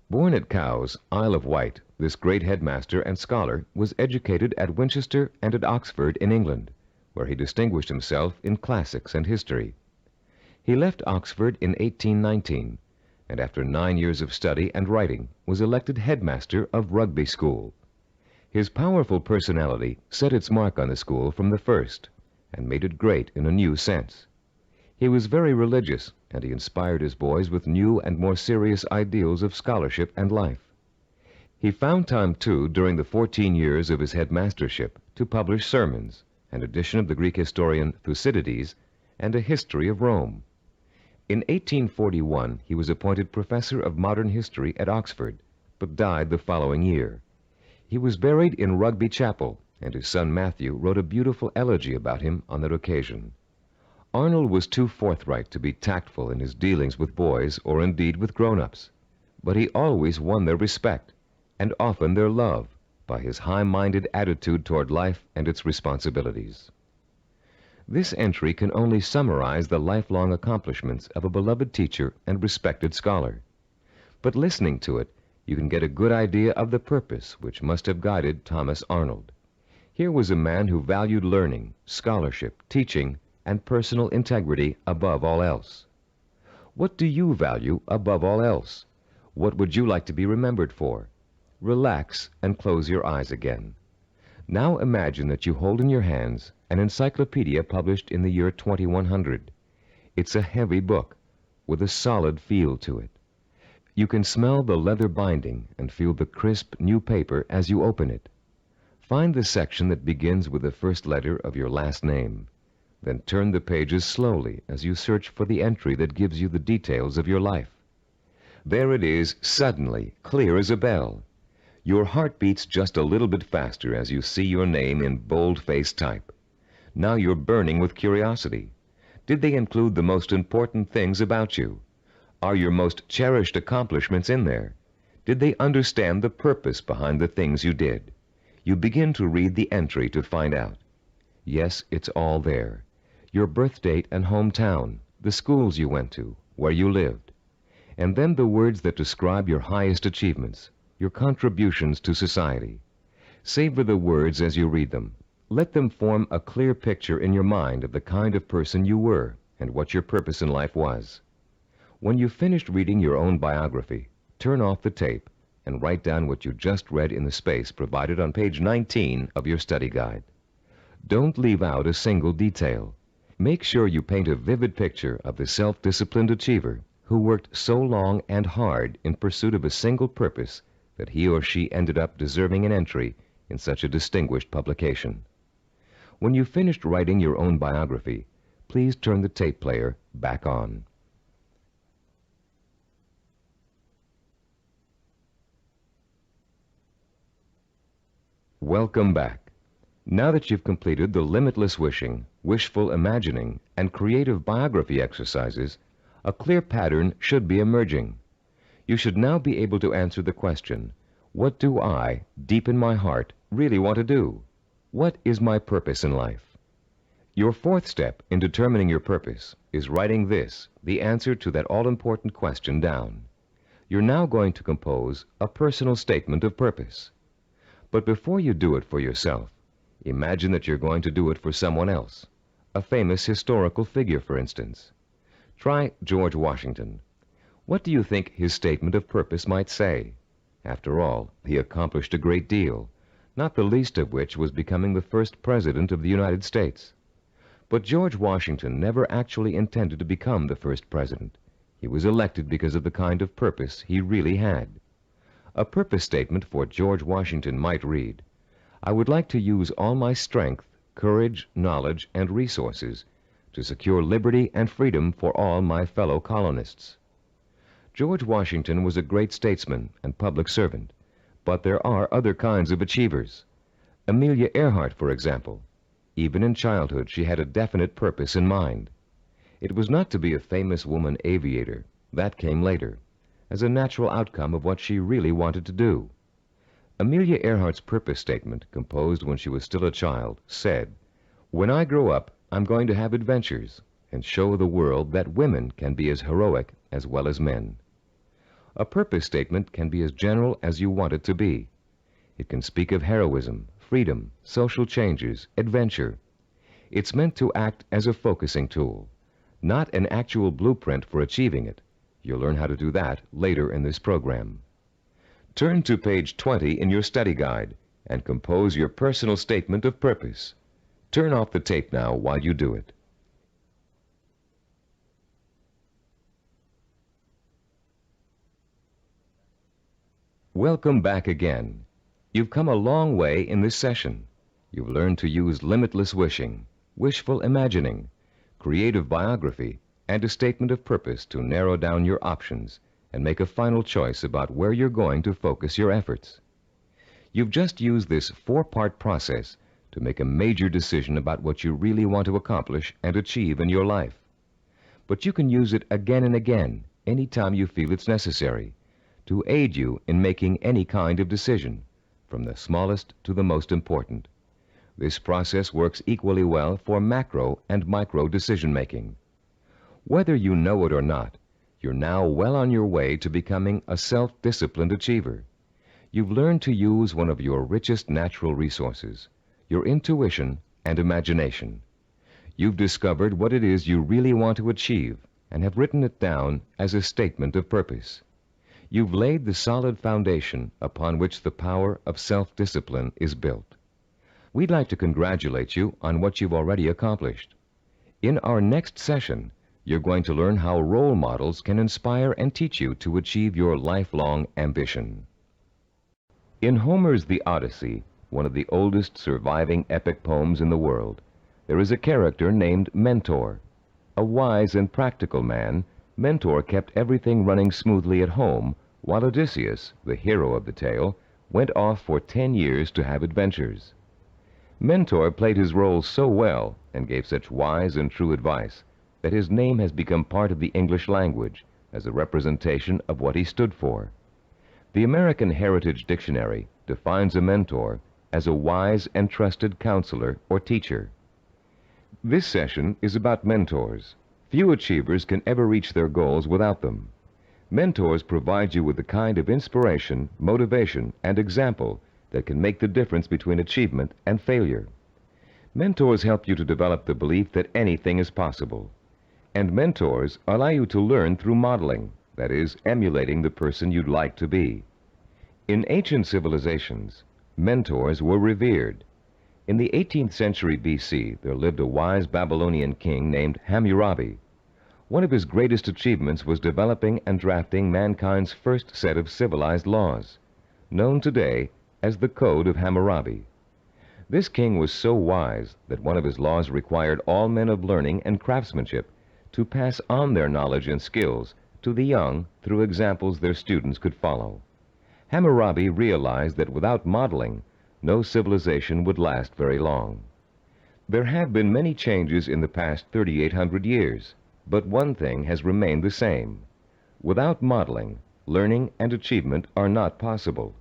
Born at Cowes, Isle of Wight, this great headmaster and scholar was educated at Winchester and at Oxford in England, where he distinguished himself in classics and history. He left Oxford in 1819, and after 9 years of study and writing was elected headmaster of Rugby School. His powerful personality set its mark on the school from the first, and made it great in a new sense. He was very religious, and he inspired his boys with new and more serious ideals of scholarship and life. He found time, too, during the 14 years of his headmastership, to publish sermons, an edition of the Greek historian Thucydides, and a history of Rome. In 1841, he was appointed professor of modern history at Oxford, but died the following year. He was buried in Rugby Chapel, and his son Matthew wrote a beautiful elegy about him on that occasion. Arnold was too forthright to be tactful in his dealings with boys or indeed with grown-ups, but he always won their respect, and often their love, by his high-minded attitude toward life and its responsibilities. This entry can only summarize the lifelong accomplishments of a beloved teacher and respected scholar. But listening to it, you can get a good idea of the purpose which must have guided Thomas Arnold. Here was a man who valued learning, scholarship, teaching, and personal integrity above all else. What do you value above all else? What would you like to be remembered for? Relax and close your eyes again. Now imagine that you hold in your hands an encyclopedia published in the year 2100. It's a heavy book with a solid feel to it. You can smell the leather binding and feel the crisp new paper as you open it. Find the section that begins with the first letter of your last name. Then turn the pages slowly as you search for the entry that gives you the details of your life. There it is, suddenly, clear as a bell. Your heart beats just a little bit faster as you see your name in bold-faced type. Now you're burning with curiosity. Did they include the most important things about you? Are your most cherished accomplishments in there? Did they understand the purpose behind the things you did? You begin to read the entry to find out. Yes, it's all there. Your birth date and hometown, the schools you went to, where you lived. And then the words that describe your highest achievements. your contributions to society. Savor the words as you read them. Let them form a clear picture in your mind of the kind of person you were and what your purpose in life was. When you've finished reading your own biography, turn off the tape and write down what you just read in the space provided on page 19 of your study guide. Don't leave out a single detail. Make sure you paint a vivid picture of the self-disciplined achiever who worked so long and hard in pursuit of a single purpose that he or she ended up deserving an entry in such a distinguished publication. When you've finished writing your own biography, please turn the tape player back on. Welcome back. Now that you've completed the limitless wishing, wishful imagining, and creative biography exercises, a clear pattern should be emerging. You should now be able to answer the question, what do I, deep in my heart, really want to do? What is my purpose in life? Your fourth step in determining your purpose is writing this, the answer to that all-important question, down. You're now going to compose a personal statement of purpose. But before you do it for yourself, imagine that you're going to do it for someone else, a famous historical figure, for instance. Try George Washington. What do you think his statement of purpose might say? After all, he accomplished a great deal, not the least of which was becoming the first president of the United States. But George Washington never actually intended to become the first president. He was elected because of the kind of purpose he really had. A purpose statement for George Washington might read, I would like to use all my strength, courage, knowledge, and resources to secure liberty and freedom for all my fellow colonists. George Washington was a great statesman and public servant, but there are other kinds of achievers. Amelia Earhart, for example. Even in childhood, she had a definite purpose in mind. It was not to be a famous woman aviator. That came later, as a natural outcome of what she really wanted to do. Amelia Earhart's purpose statement, composed when she was still a child, said, when I grow up, I'm going to have adventures and show the world that women can be as heroic as well as men. A purpose statement can be as general as you want it to be. It can speak of heroism, freedom, social changes, adventure. It's meant to act as a focusing tool, not an actual blueprint for achieving it. You'll learn how to do that later in this program. Turn to page 20 in your study guide and compose your personal statement of purpose. Turn off the tape now while you do it. Welcome back again. You've come a long way in this session. You've learned to use limitless wishing, wishful imagining, creative biography, and a statement of purpose to narrow down your options and make a final choice about where you're going to focus your efforts. You've just used this four-part process to make a major decision about what you really want to accomplish and achieve in your life. But you can use it again and again, anytime you feel it's necessary, to aid you in making any kind of decision, from the smallest to the most important. This process works equally well for macro and micro decision-making. Whether you know it or not, you're now well on your way to becoming a self-disciplined achiever. You've learned to use one of your richest natural resources, your intuition and imagination. You've discovered what it is you really want to achieve and have written it down as a statement of purpose. You've laid the solid foundation upon which the power of self-discipline is built. We'd like to congratulate you on what you've already accomplished. In our next session, you're going to learn how role models can inspire and teach you to achieve your lifelong ambition. In Homer's The Odyssey, one of the oldest surviving epic poems in the world, there is a character named Mentor. A wise and practical man, Mentor kept everything running smoothly at home, while Odysseus, the hero of the tale, went off for 10 years to have adventures. Mentor played his role so well and gave such wise and true advice that his name has become part of the English language as a representation of what he stood for. The American Heritage Dictionary defines a mentor as a wise and trusted counselor or teacher. This session is about mentors. Few achievers can ever reach their goals without them. Mentors provide you with the kind of inspiration, motivation, and example that can make the difference between achievement and failure. Mentors help you to develop the belief that anything is possible. And mentors allow you to learn through modeling, that is, emulating the person you'd like to be. In ancient civilizations, mentors were revered. In the 18th century BC, there lived a wise Babylonian king named Hammurabi. One of his greatest achievements was developing and drafting mankind's first set of civilized laws, known today as the Code of Hammurabi. This king was so wise that one of his laws required all men of learning and craftsmanship to pass on their knowledge and skills to the young through examples their students could follow. Hammurabi realized that without modeling, no civilization would last very long. There have been many changes in the past 3,800 years, but one thing has remained the same. Without modeling, learning and achievement are not possible.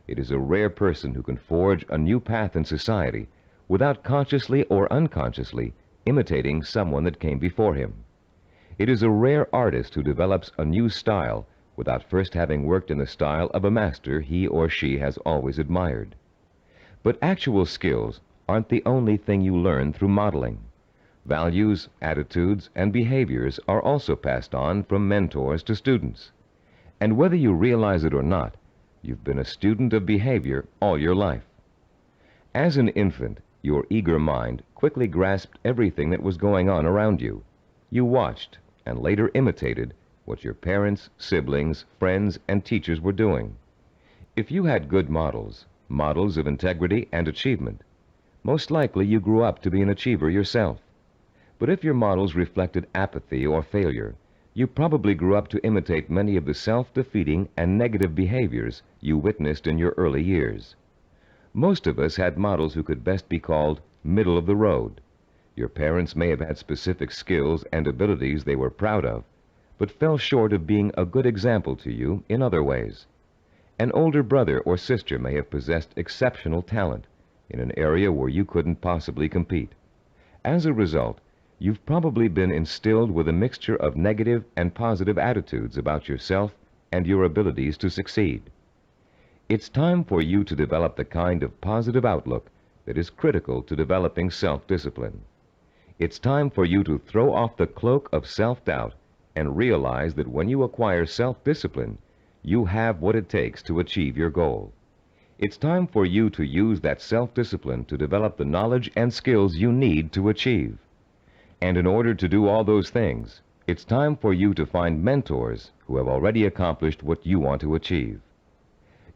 It is a rare person who can forge a new path in society without consciously or unconsciously imitating someone that came before him. It is a rare artist who develops a new style without first having worked in the style of a master he or she has always admired. But actual skills aren't the only thing you learn through modeling. Values, attitudes, and behaviors are also passed on from mentors to students. And whether you realize it or not, you've been a student of behavior all your life. As an infant, your eager mind quickly grasped everything that was going on around you. You watched and later imitated what your parents, siblings, friends, and teachers were doing. If you had good models, models of integrity and achievement, most likely you grew up to be an achiever yourself. But if your models reflected apathy or failure, you probably grew up to imitate many of the self-defeating and negative behaviors you witnessed in your early years. Most of us had models who could best be called middle of the road. Your parents may have had specific skills and abilities they were proud of, but fell short of being a good example to you in other ways. An older brother or sister may have possessed exceptional talent in an area where you couldn't possibly compete. As a result, you've probably been instilled with a mixture of negative and positive attitudes about yourself and your abilities to succeed. It's time for you to develop the kind of positive outlook that is critical to developing self-discipline. It's time for you to throw off the cloak of self-doubt and realize that when you acquire self-discipline, you have what it takes to achieve your goal. It's time for you to use that self-discipline to develop the knowledge and skills you need to achieve. And in order to do all those things, it's time for you to find mentors who have already accomplished what you want to achieve.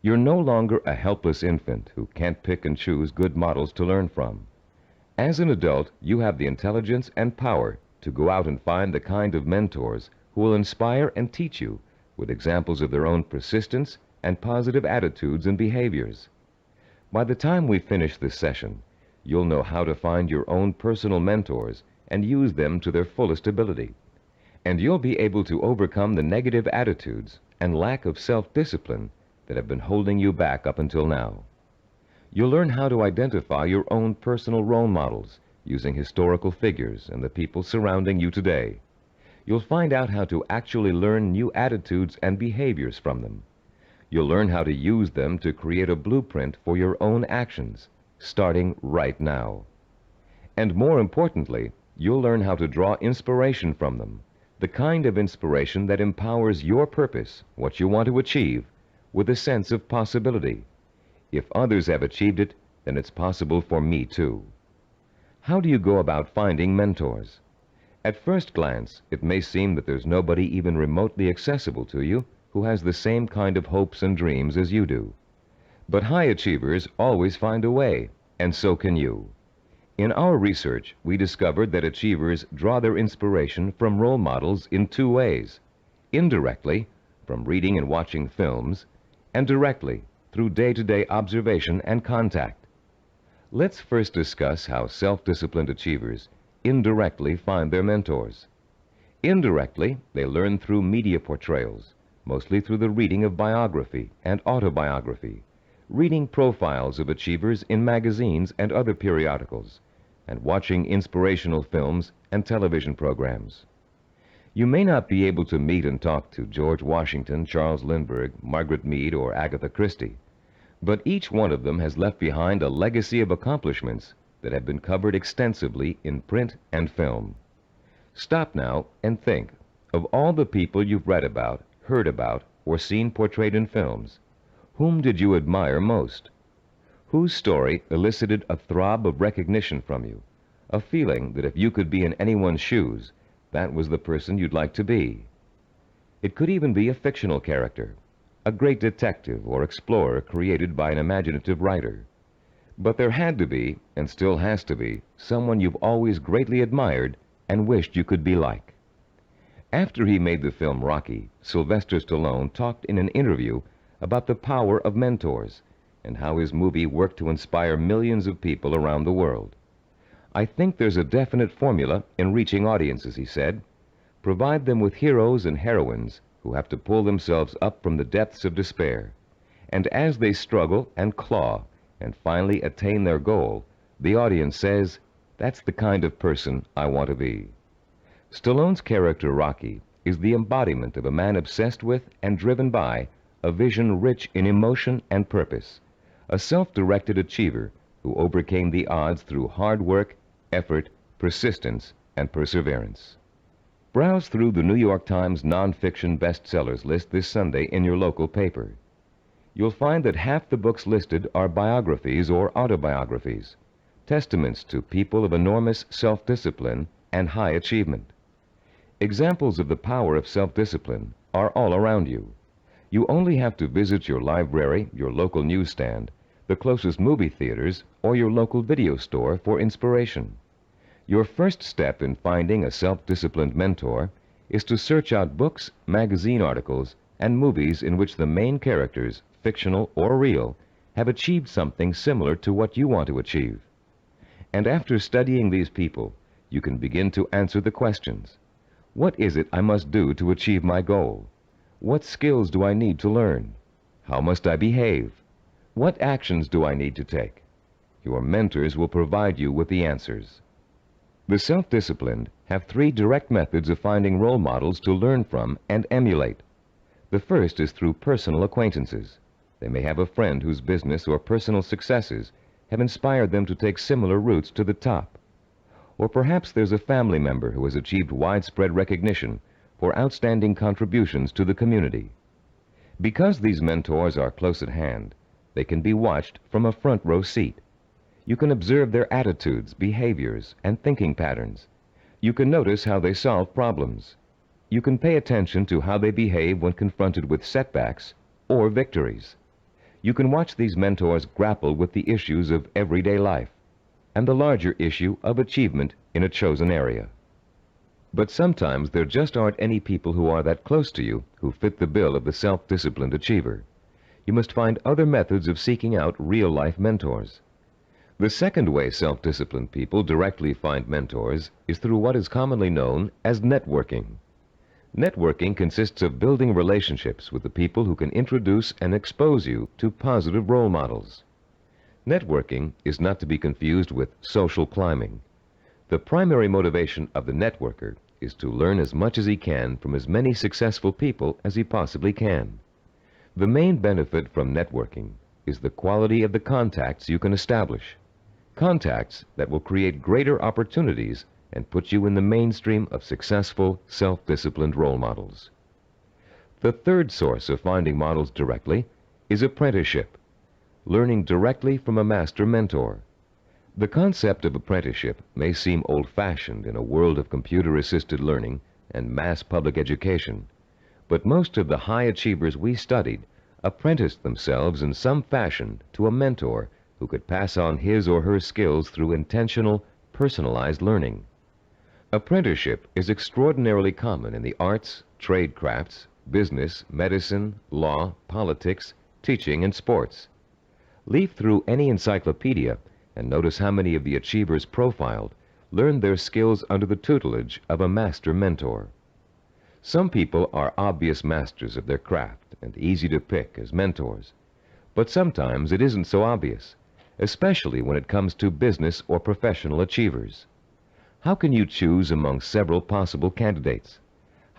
You're no longer a helpless infant who can't pick and choose good models to learn from. As an adult, you have the intelligence and power to go out and find the kind of mentors who will inspire and teach you with examples of their own persistence and positive attitudes and behaviors. By the time we finish this session, you'll know how to find your own personal mentors and use them to their fullest ability. And you'll be able to overcome the negative attitudes and lack of self-discipline that have been holding you back up until now. You'll learn how to identify your own personal role models using historical figures and the people surrounding you today. You'll find out how to actually learn new attitudes and behaviors from them. You'll learn how to use them to create a blueprint for your own actions, starting right now. And more importantly, you'll learn how to draw inspiration from them, the kind of inspiration that empowers your purpose, what you want to achieve, with a sense of possibility. If others have achieved it, then it's possible for me too. How do you go about finding mentors? At first glance, it may seem that there's nobody even remotely accessible to you who has the same kind of hopes and dreams as you do. But high achievers always find a way, and so can you. In our research, we discovered that achievers draw their inspiration from role models in two ways: indirectly, from reading and watching films, and directly, through day-to-day observation and contact. Let's first discuss how self-disciplined achievers indirectly find their mentors. Indirectly, they learn through media portrayals, mostly through the reading of biography and autobiography, reading profiles of achievers in magazines and other periodicals, and watching inspirational films and television programs. You may not be able to meet and talk to George Washington, Charles Lindbergh, Margaret Mead, or Agatha Christie, but each one of them has left behind a legacy of accomplishments that have been covered extensively in print and film. Stop now and think of all the people you've read about, heard about, or seen portrayed in films. Whom did you admire most? Whose story elicited a throb of recognition from you, a feeling that if you could be in anyone's shoes, that was the person you'd like to be? It could even be a fictional character, a great detective or explorer created by an imaginative writer. But there had to be, and still has to be, someone you've always greatly admired and wished you could be like. After he made the film Rocky, Sylvester Stallone talked in an interview about the power of mentors and how his movie worked to inspire millions of people around the world. "I think there's a definite formula in reaching audiences," he said. "Provide them with heroes and heroines who have to pull themselves up from the depths of despair. And as they struggle and claw and finally attain their goal, the audience says, 'That's the kind of person I want to be.'" Stallone's character Rocky is the embodiment of a man obsessed with and driven by a vision rich in emotion and purpose, a self-directed achiever who overcame the odds through hard work, effort, persistence, and perseverance. Browse through the New York Times nonfiction bestsellers list this Sunday in your local paper. You'll find that half the books listed are biographies or autobiographies, testaments to people of enormous self-discipline and high achievement. Examples of the power of self-discipline are all around you. You only have to visit your library, your local newsstand, the closest movie theaters, or your local video store for inspiration. Your first step in finding a self-disciplined mentor is to search out books, magazine articles, and movies in which the main characters, fictional or real, have achieved something similar to what you want to achieve. And after studying these people, you can begin to answer the questions. What is it I must do to achieve my goal? What skills do I need to learn? How must I behave? What actions do I need to take? Your mentors will provide you with the answers. The self-disciplined have 3 direct methods of finding role models to learn from and emulate. The first is through personal acquaintances. They may have a friend whose business or personal successes have inspired them to take similar routes to the top. Or perhaps there's a family member who has achieved widespread recognition for outstanding contributions to the community. Because these mentors are close at hand, they can be watched from a front row seat. You can observe their attitudes, behaviors, and thinking patterns. You can notice how they solve problems. You can pay attention to how they behave when confronted with setbacks or victories. You can watch these mentors grapple with the issues of everyday life and the larger issue of achievement in a chosen area. But sometimes there just aren't any people who are that close to you who fit the bill of the self-disciplined achiever. You must find other methods of seeking out real-life mentors. The second way self-disciplined people directly find mentors is through what is commonly known as networking. Networking consists of building relationships with the people who can introduce and expose you to positive role models. Networking is not to be confused with social climbing. The primary motivation of the networker is to learn as much as he can from as many successful people as he possibly can. The main benefit from networking is the quality of the contacts you can establish. Contacts that will create greater opportunities and put you in the mainstream of successful, self-disciplined role models. The third source of finding models directly is apprenticeship, learning directly from a master mentor. The concept of apprenticeship may seem old-fashioned in a world of computer-assisted learning and mass public education, but most of the high achievers we studied apprenticed themselves in some fashion to a mentor who could pass on his or her skills through intentional, personalized learning. Apprenticeship is extraordinarily common in the arts, trade crafts, business, medicine, law, politics, teaching, and sports. Leaf through any encyclopedia and notice how many of the achievers profiled learned their skills under the tutelage of a master mentor. Some people are obvious masters of their craft and easy to pick as mentors, but sometimes it isn't so obvious, especially when it comes to business or professional achievers. How can you choose among several possible candidates?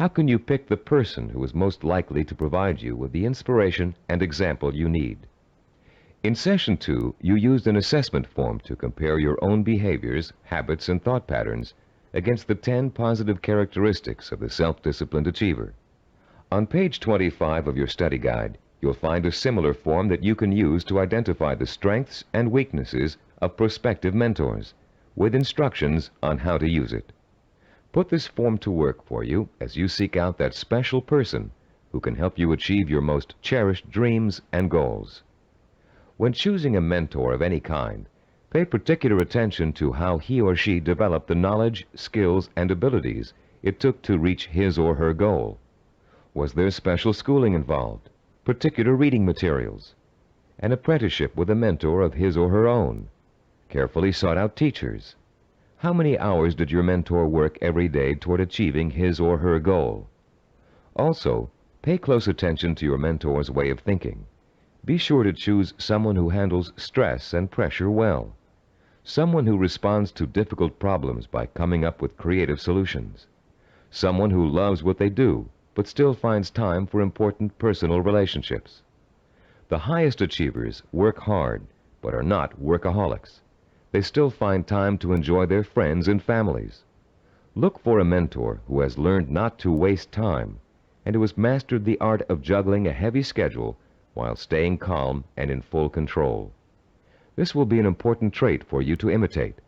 How can you pick the person who is most likely to provide you with the inspiration and example you need? In Session 2, you used an assessment form to compare your own behaviors, habits, and thought patterns against the 10 positive characteristics of the self-disciplined achiever. On page 25 of your study guide, you'll find a similar form that you can use to identify the strengths and weaknesses of prospective mentors, with instructions on how to use it. Put this form to work for you as you seek out that special person who can help you achieve your most cherished dreams and goals. When choosing a mentor of any kind, pay particular attention to how he or she developed the knowledge, skills, and abilities it took to reach his or her goal. Was there special schooling involved, particular reading materials, an apprenticeship with a mentor of his or her own, carefully sought-out teachers? How many hours did your mentor work every day toward achieving his or her goal? Also, pay close attention to your mentor's way of thinking. Be sure to choose someone who handles stress and pressure well, someone who responds to difficult problems by coming up with creative solutions, someone who loves what they do but still finds time for important personal relationships. The highest achievers work hard but are not workaholics. They still find time to enjoy their friends and families. Look for a mentor who has learned not to waste time and who has mastered the art of juggling a heavy schedule while staying calm and in full control. This will be an important trait for you to imitate,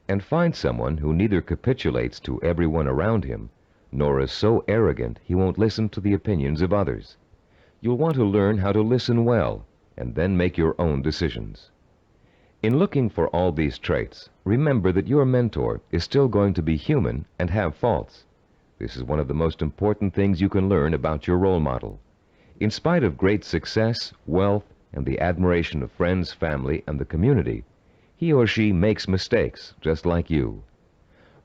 and find someone who neither capitulates to everyone around him nor is so arrogant he won't listen to the opinions of others. You'll want to learn how to listen well and then make your own decisions. In looking for all these traits, remember that your mentor is still going to be human and have faults. This is one of the most important things you can learn about your role model. In spite of great success, wealth, and the admiration of friends, family, and the community, he or she makes mistakes just like you.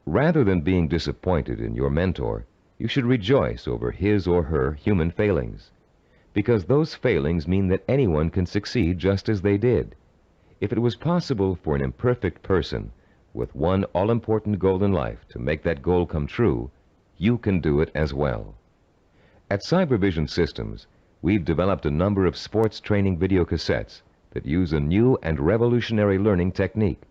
Rather than being disappointed in your mentor, you should rejoice over his or her human failings, because those failings mean that anyone can succeed just as they did. If it was possible for an imperfect person with one all-important goal in life to make that goal come true, you can do it as well. At Cybervision Systems, we've developed a number of sports training video cassettes that use a new and revolutionary learning technique.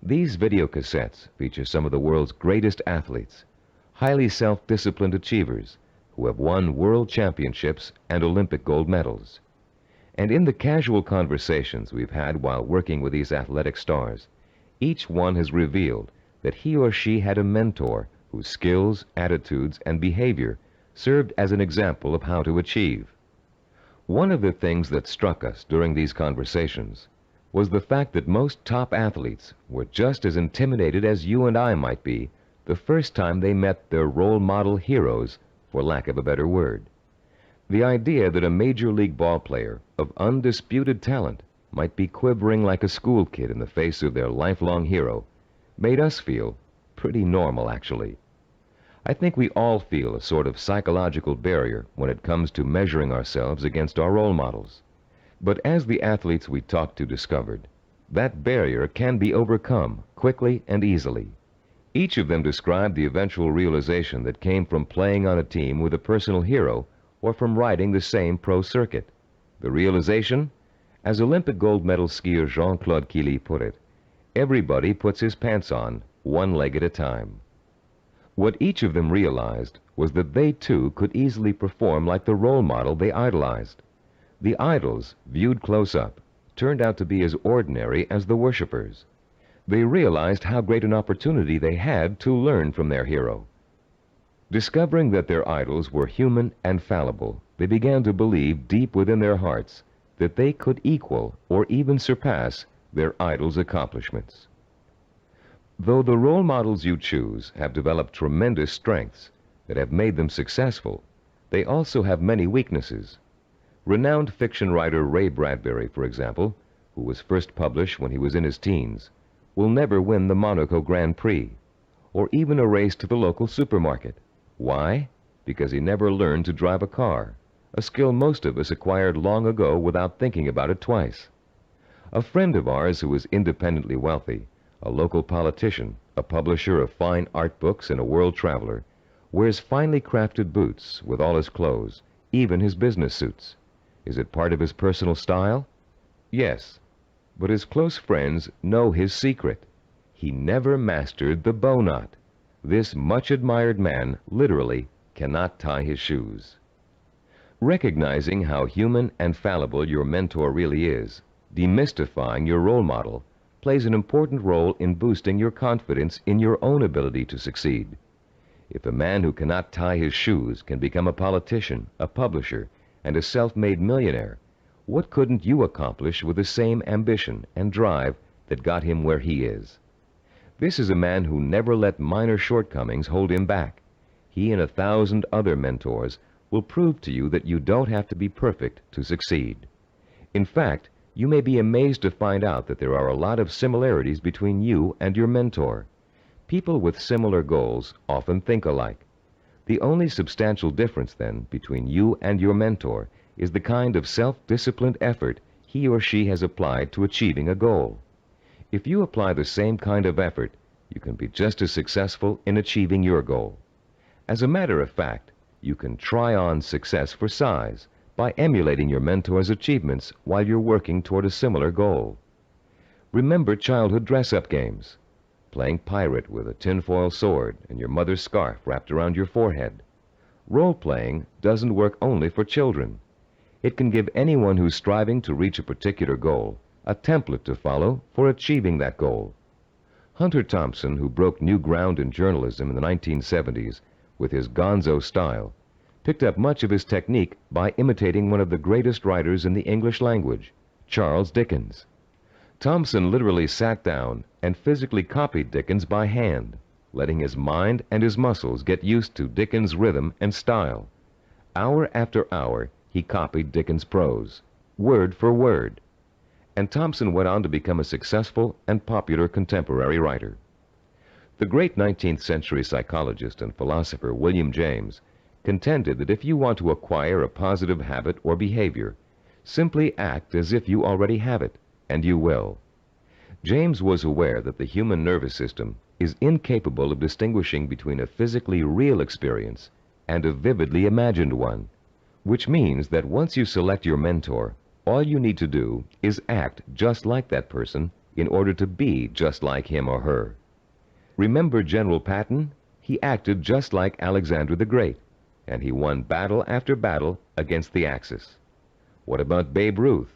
These video cassettes feature some of the world's greatest athletes, highly self-disciplined achievers who have won world championships and Olympic gold medals. And in the casual conversations we've had while working with these athletic stars, each one has revealed that he or she had a mentor whose skills, attitudes, and behavior served as an example of how to achieve. One of the things that struck us during these conversations was the fact that most top athletes were just as intimidated as you and I might be the first time they met their role model heroes, for lack of a better word. The idea that a major league ball player of undisputed talent might be quivering like a school kid in the face of their lifelong hero made us feel pretty normal, actually. I think we all feel a sort of psychological barrier when it comes to measuring ourselves against our role models. But as the athletes we talked to discovered, that barrier can be overcome quickly and easily. Each of them described the eventual realization that came from playing on a team with a personal hero or from riding the same pro circuit. The realization? As Olympic gold medal skier Jean-Claude Killy put it, everybody puts his pants on, one leg at a time. What each of them realized was that they too could easily perform like the role model they idolized. The idols, viewed close up, turned out to be as ordinary as the worshippers. They realized how great an opportunity they had to learn from their hero. Discovering that their idols were human and fallible, they began to believe deep within their hearts that they could equal or even surpass their idols' accomplishments. Though the role models you choose have developed tremendous strengths that have made them successful, they also have many weaknesses. Renowned fiction writer Ray Bradbury, for example, who was first published when he was in his teens, will never win the Monaco Grand Prix, or even a race to the local supermarket. Why? Because he never learned to drive a car, a skill most of us acquired long ago without thinking about it twice. A friend of ours who was independently wealthy, a local politician, a publisher of fine art books, and a world traveler, wears finely crafted boots with all his clothes, even his business suits. Is it part of his personal style? Yes, but his close friends know his secret. He never mastered the bow knot. This much-admired man literally cannot tie his shoes. Recognizing how human and fallible your mentor really is, demystifying your role model, plays an important role in boosting your confidence in your own ability to succeed. If a man who cannot tie his shoes can become a politician, a publisher, and a self-made millionaire, what couldn't you accomplish with the same ambition and drive that got him where he is? This is a man who never let minor shortcomings hold him back. He and 1,000 other mentors will prove to you that you don't have to be perfect to succeed. In fact, you may be amazed to find out that there are a lot of similarities between you and your mentor. People with similar goals often think alike. The only substantial difference, then, between you and your mentor is the kind of self-disciplined effort he or she has applied to achieving a goal. If you apply the same kind of effort, you can be just as successful in achieving your goal. As a matter of fact, you can try on success for size by emulating your mentor's achievements while you're working toward a similar goal. Remember childhood dress-up games, playing pirate with a tinfoil sword and your mother's scarf wrapped around your forehead. Role-playing doesn't work only for children. It can give anyone who's striving to reach a particular goal a template to follow for achieving that goal. Hunter Thompson, who broke new ground in journalism in the 1970s with his gonzo style, picked up much of his technique by imitating one of the greatest writers in the English language, Charles Dickens. Thompson literally sat down and physically copied Dickens by hand, letting his mind and his muscles get used to Dickens' rhythm and style. Hour after hour, he copied Dickens' prose, word for word. And Thompson went on to become a successful and popular contemporary writer. The great 19th century psychologist and philosopher William James contended that if you want to acquire a positive habit or behavior, simply act as if you already have it, and you will. James was aware that the human nervous system is incapable of distinguishing between a physically real experience and a vividly imagined one, which means that once you select your mentor, all you need to do is act just like that person in order to be just like him or her. Remember General Patton? He acted just like Alexander the Great, and he won battle after battle against the Axis. What about Babe Ruth?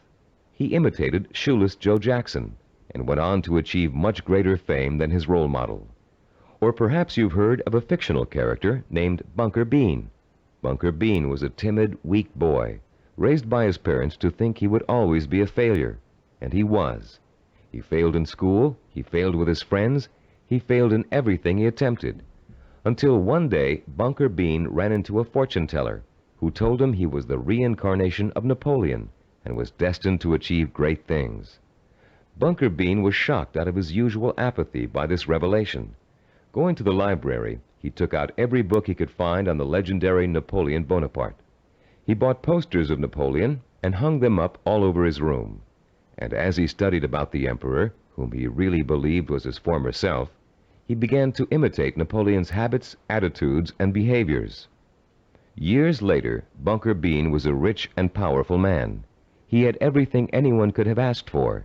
He imitated Shoeless Joe Jackson and went on to achieve much greater fame than his role model. Or perhaps you've heard of a fictional character named Bunker Bean. Bunker Bean was a timid, weak boy, raised by his parents to think he would always be a failure, and he was. He failed in school, he failed with his friends, he failed in everything he attempted, until one day Bunker Bean ran into a fortune teller who told him he was the reincarnation of Napoleon and was destined to achieve great things. Bunker Bean was shocked out of his usual apathy by this revelation. Going to the library, he took out every book he could find on the legendary Napoleon Bonaparte. He bought posters of Napoleon and hung them up all over his room. And as he studied about the emperor, whom he really believed was his former self, he began to imitate Napoleon's habits, attitudes, and behaviors. Years later, Bunker Bean was a rich and powerful man. He had everything anyone could have asked for.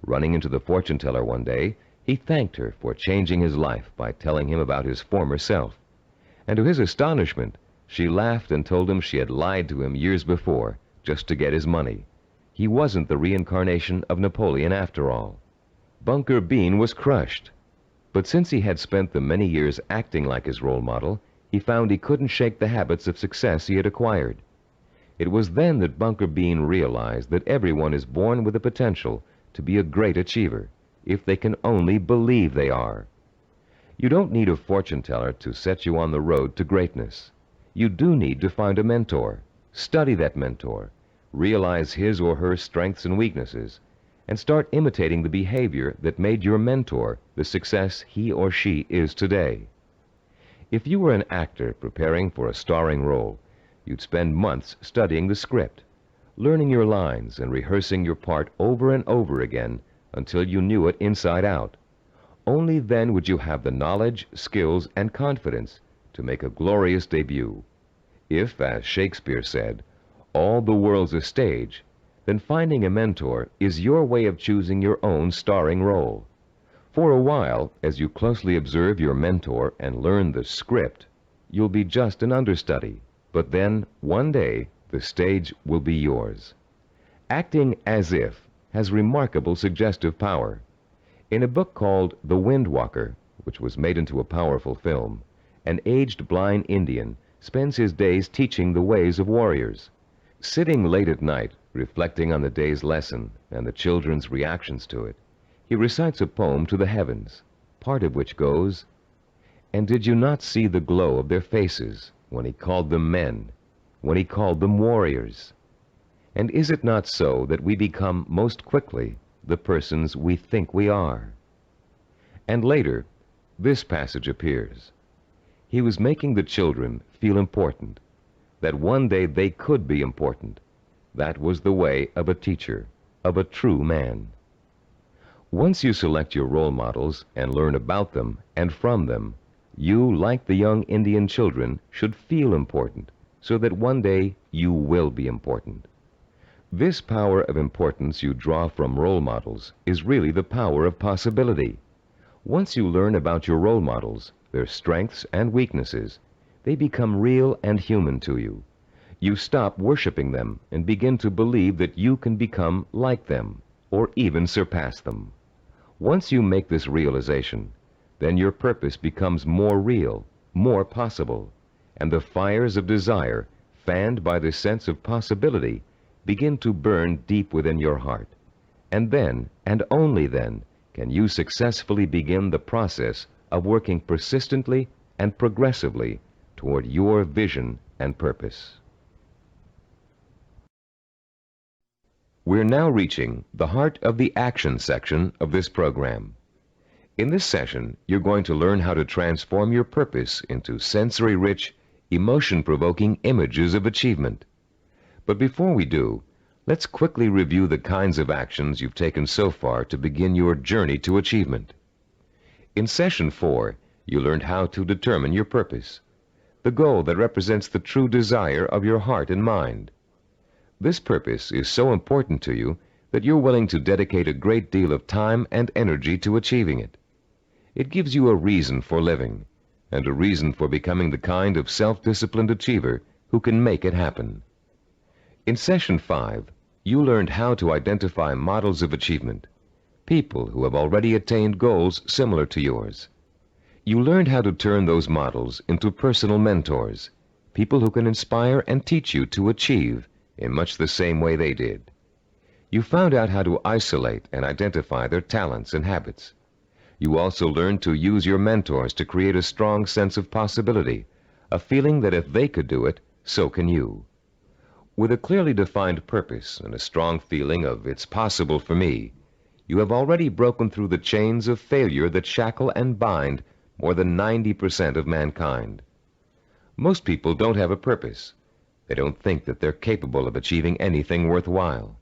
Running into the fortune teller one day, he thanked her for changing his life by telling him about his former self. And to his astonishment, she laughed and told him she had lied to him years before, just to get his money. He wasn't the reincarnation of Napoleon after all. Bunker Bean was crushed. But since he had spent the many years acting like his role model, he found he couldn't shake the habits of success he had acquired. It was then that Bunker Bean realized that everyone is born with the potential to be a great achiever, if they can only believe they are. You don't need a fortune teller to set you on the road to greatness. You do need to find a mentor, study that mentor, realize his or her strengths and weaknesses, and start imitating the behavior that made your mentor the success he or she is today. If you were an actor preparing for a starring role, you'd spend months studying the script, learning your lines and rehearsing your part over and over again until you knew it inside out. Only then would you have the knowledge, skills, and confidence to make a glorious debut. If, as Shakespeare said, all the world's a stage, then finding a mentor is your way of choosing your own starring role. For a while, as you closely observe your mentor and learn the script, you'll be just an understudy. But then, one day, the stage will be yours. Acting as if has remarkable suggestive power. In a book called The Wind Walker, which was made into a powerful film, an aged blind Indian spends his days teaching the ways of warriors. Sitting late at night, reflecting on the day's lesson and the children's reactions to it, he recites a poem to the heavens, part of which goes, "And did you not see the glow of their faces when he called them men, when he called them warriors? And is it not so that we become most quickly the persons we think we are?" And later, this passage appears. He was making the children feel important, that one day they could be important. That was the way of a teacher, of a true man. Once you select your role models and learn about them and from them, you, like the young Indian children, should feel important, so that one day you will be important. This power of importance you draw from role models is really the power of possibility. Once you learn about your role models, their strengths and weaknesses, they become real and human to you. You stop worshiping them and begin to believe that you can become like them, or even surpass them. Once you make this realization, then your purpose becomes more real, more possible, and the fires of desire, fanned by the sense of possibility, begin to burn deep within your heart. And then, and only then, can you successfully begin the process of working persistently and progressively toward your vision and purpose. We're now reaching the heart of the action section of this program. In this session, you're going to learn how to transform your purpose into sensory-rich, emotion-provoking images of achievement. But before we do, let's quickly review the kinds of actions you've taken so far to begin your journey to achievement. In Session 4, you learned how to determine your purpose, the goal that represents the true desire of your heart and mind. This purpose is so important to you that you're willing to dedicate a great deal of time and energy to achieving it. It gives you a reason for living, and a reason for becoming the kind of self-disciplined achiever who can make it happen. In Session 5, you learned how to identify models of achievement, people who have already attained goals similar to yours. You learned how to turn those models into personal mentors, people who can inspire and teach you to achieve in much the same way they did. You found out how to isolate and identify their talents and habits. You also learned to use your mentors to create a strong sense of possibility, a feeling that if they could do it, so can you. With a clearly defined purpose and a strong feeling of "it's possible for me," you have already broken through the chains of failure that shackle and bind more than 90% of mankind. Most people don't have a purpose. They don't think that they're capable of achieving anything worthwhile.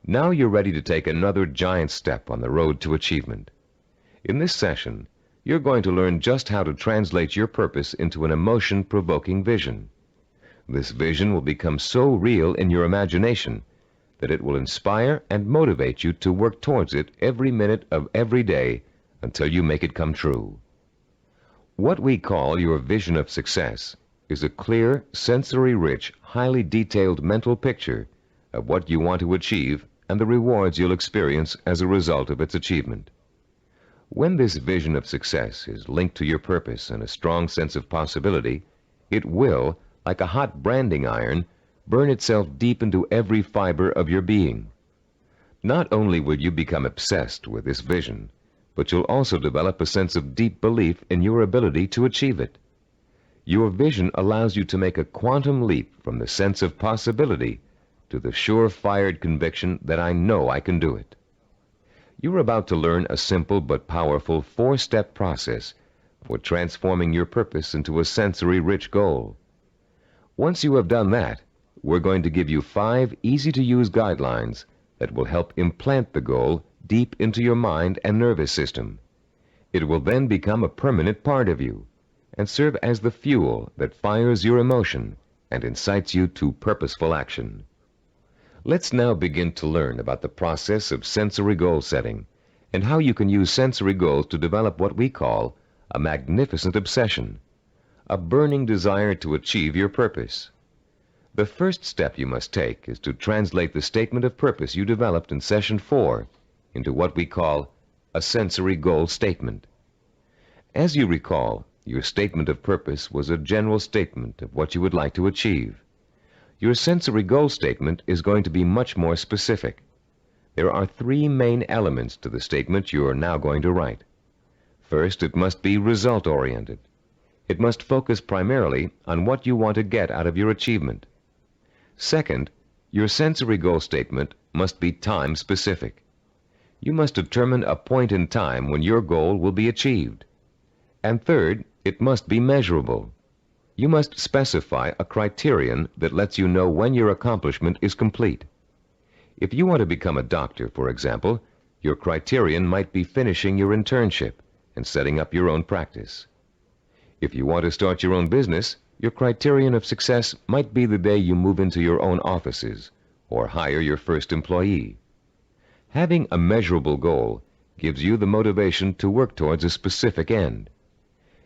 Now you're ready to take another giant step on the road to achievement. In this session, you're going to learn just how to translate your purpose into an emotion-provoking vision. This vision will become so real in your imagination that it will inspire and motivate you to work towards it every minute of every day until you make it come true. What we call your vision of success is a clear, sensory-rich, highly detailed mental picture of what you want to achieve and the rewards you'll experience as a result of its achievement. When this vision of success is linked to your purpose and a strong sense of possibility, it will, like a hot branding iron, burn itself deep into every fiber of your being. Not only will you become obsessed with this vision, but you'll also develop a sense of deep belief in your ability to achieve it. Your vision allows you to make a quantum leap from the sense of possibility to the sure-fired conviction that "I know I can do it." You're about to learn a simple but powerful 4-step process for transforming your purpose into a sensory-rich goal. Once you have done that, we're going to give you 5 easy-to-use guidelines that will help implant the goal deep into your mind and nervous system. It will then become a permanent part of you, and serve as the fuel that fires your emotion and incites you to purposeful action. Let's now begin to learn about the process of sensory goal setting and how you can use sensory goals to develop what we call a magnificent obsession, a burning desire to achieve your purpose. The first step you must take is to translate the statement of purpose you developed in Session 4 into what we call a sensory goal statement. As you recall, your statement of purpose was a general statement of what you would like to achieve. Your sensory goal statement is going to be much more specific. There are three main elements to the statement you are now going to write. First, it must be result-oriented. It must focus primarily on what you want to get out of your achievement. Second, your sensory goal statement must be time-specific. You must determine a point in time when your goal will be achieved. And third, it must be measurable. You must specify a criterion that lets you know when your accomplishment is complete. If you want to become a doctor, for example, your criterion might be finishing your internship and setting up your own practice. If you want to start your own business, your criterion of success might be the day you move into your own offices or hire your first employee. Having a measurable goal gives you the motivation to work towards a specific end.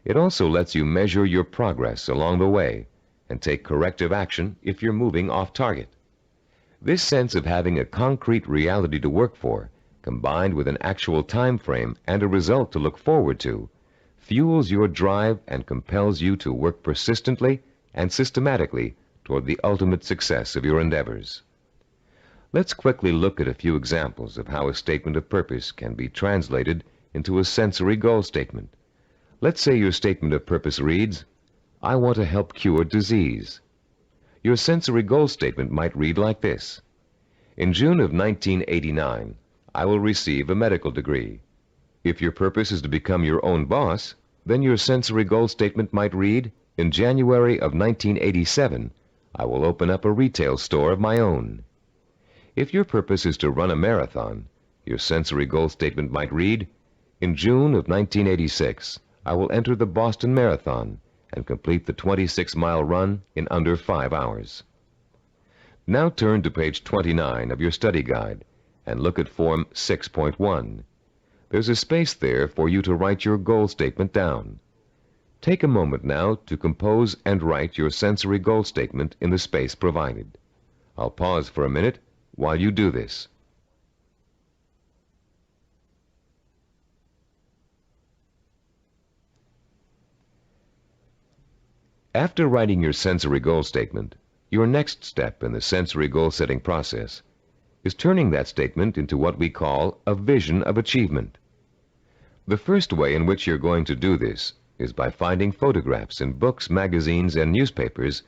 It also lets you measure your progress along the way and take corrective action if you're moving off target. This sense of having a concrete reality to work for, combined with an actual time frame and a result to look forward to, fuels your drive and compels you to work persistently and systematically toward the ultimate success of your endeavors. Let's quickly look at a few examples of how a statement of purpose can be translated into a sensory goal statement. Let's say your statement of purpose reads, "I want to help cure disease." Your sensory goal statement might read like this: "In June of 1989, I will receive a medical degree." If your purpose is to become your own boss, then your sensory goal statement might read, "In January of 1987, I will open up a retail store of my own." If your purpose is to run a marathon, your sensory goal statement might read, "In June of 1986, I will enter the Boston Marathon and complete the 26-mile run in under 5 hours. Now turn to page 29 of your study guide and look at Form 6.1. There's a space there for you to write your goal statement down. Take a moment now to compose and write your sensory goal statement in the space provided. I'll pause for a minute while you do this. After writing your sensory goal statement, your next step in the sensory goal setting process is turning that statement into what we call a vision of achievement. The first way in which you're going to do this is by finding photographs in books, magazines, and newspapers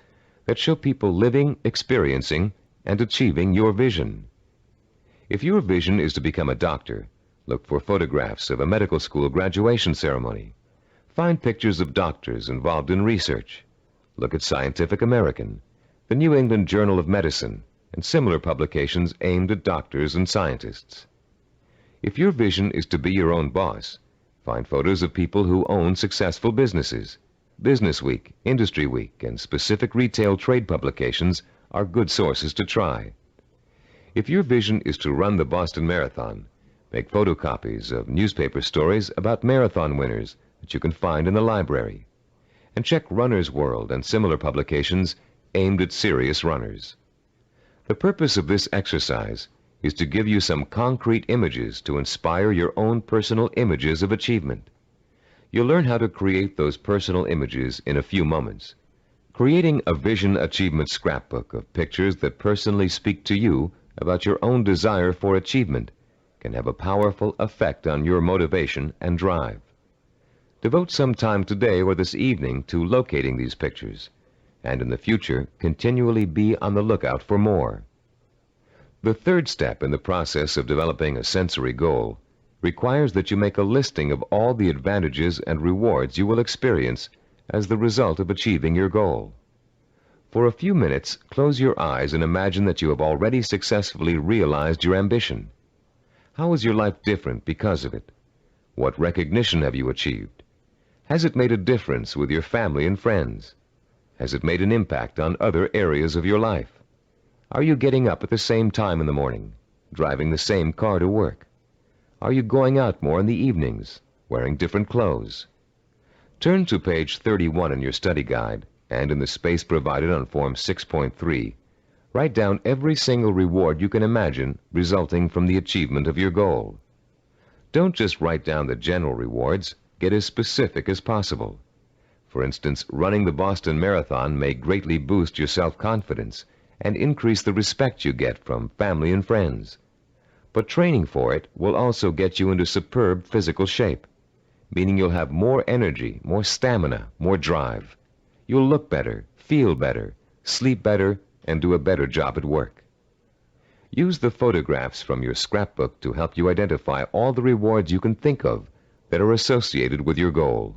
that show people living, experiencing, and achieving your vision. If your vision is to become a doctor, look for photographs of a medical school graduation ceremony. Find pictures of doctors involved in research. Look at Scientific American, the New England Journal of Medicine, and similar publications aimed at doctors and scientists. If your vision is to be your own boss, find photos of people who own successful businesses. Business Week, Industry Week, and specific retail trade publications are good sources to try. If your vision is to run the Boston Marathon, make photocopies of newspaper stories about marathon winners that you can find in the library. And check Runner's World and similar publications aimed at serious runners. The purpose of this exercise is to give you some concrete images to inspire your own personal images of achievement. You'll learn how to create those personal images in a few moments. Creating a vision achievement scrapbook of pictures that personally speak to you about your own desire for achievement can have a powerful effect on your motivation and drive. Devote some time today or this evening to locating these pictures, and in the future, continually be on the lookout for more. The third step in the process of developing a sensory goal requires that you make a listing of all the advantages and rewards you will experience as the result of achieving your goal. For a few minutes, close your eyes and imagine that you have already successfully realized your ambition. How is your life different because of it? What recognition have you achieved? Has it made a difference with your family and friends? Has it made an impact on other areas of your life? Are you getting up at the same time in the morning, driving the same car to work? Are you going out more in the evenings, wearing different clothes? Turn to page 31 in your study guide, and in the space provided on Form 6.3, write down every single reward you can imagine resulting from the achievement of your goal. Don't just write down the general rewards, get as specific as possible. For instance, running the Boston Marathon may greatly boost your self-confidence and increase the respect you get from family and friends. But training for it will also get you into superb physical shape, meaning you'll have more energy, more stamina, more drive. You'll look better, feel better, sleep better, and do a better job at work. Use the photographs from your scrapbook to help you identify all the rewards you can think of that are associated with your goal.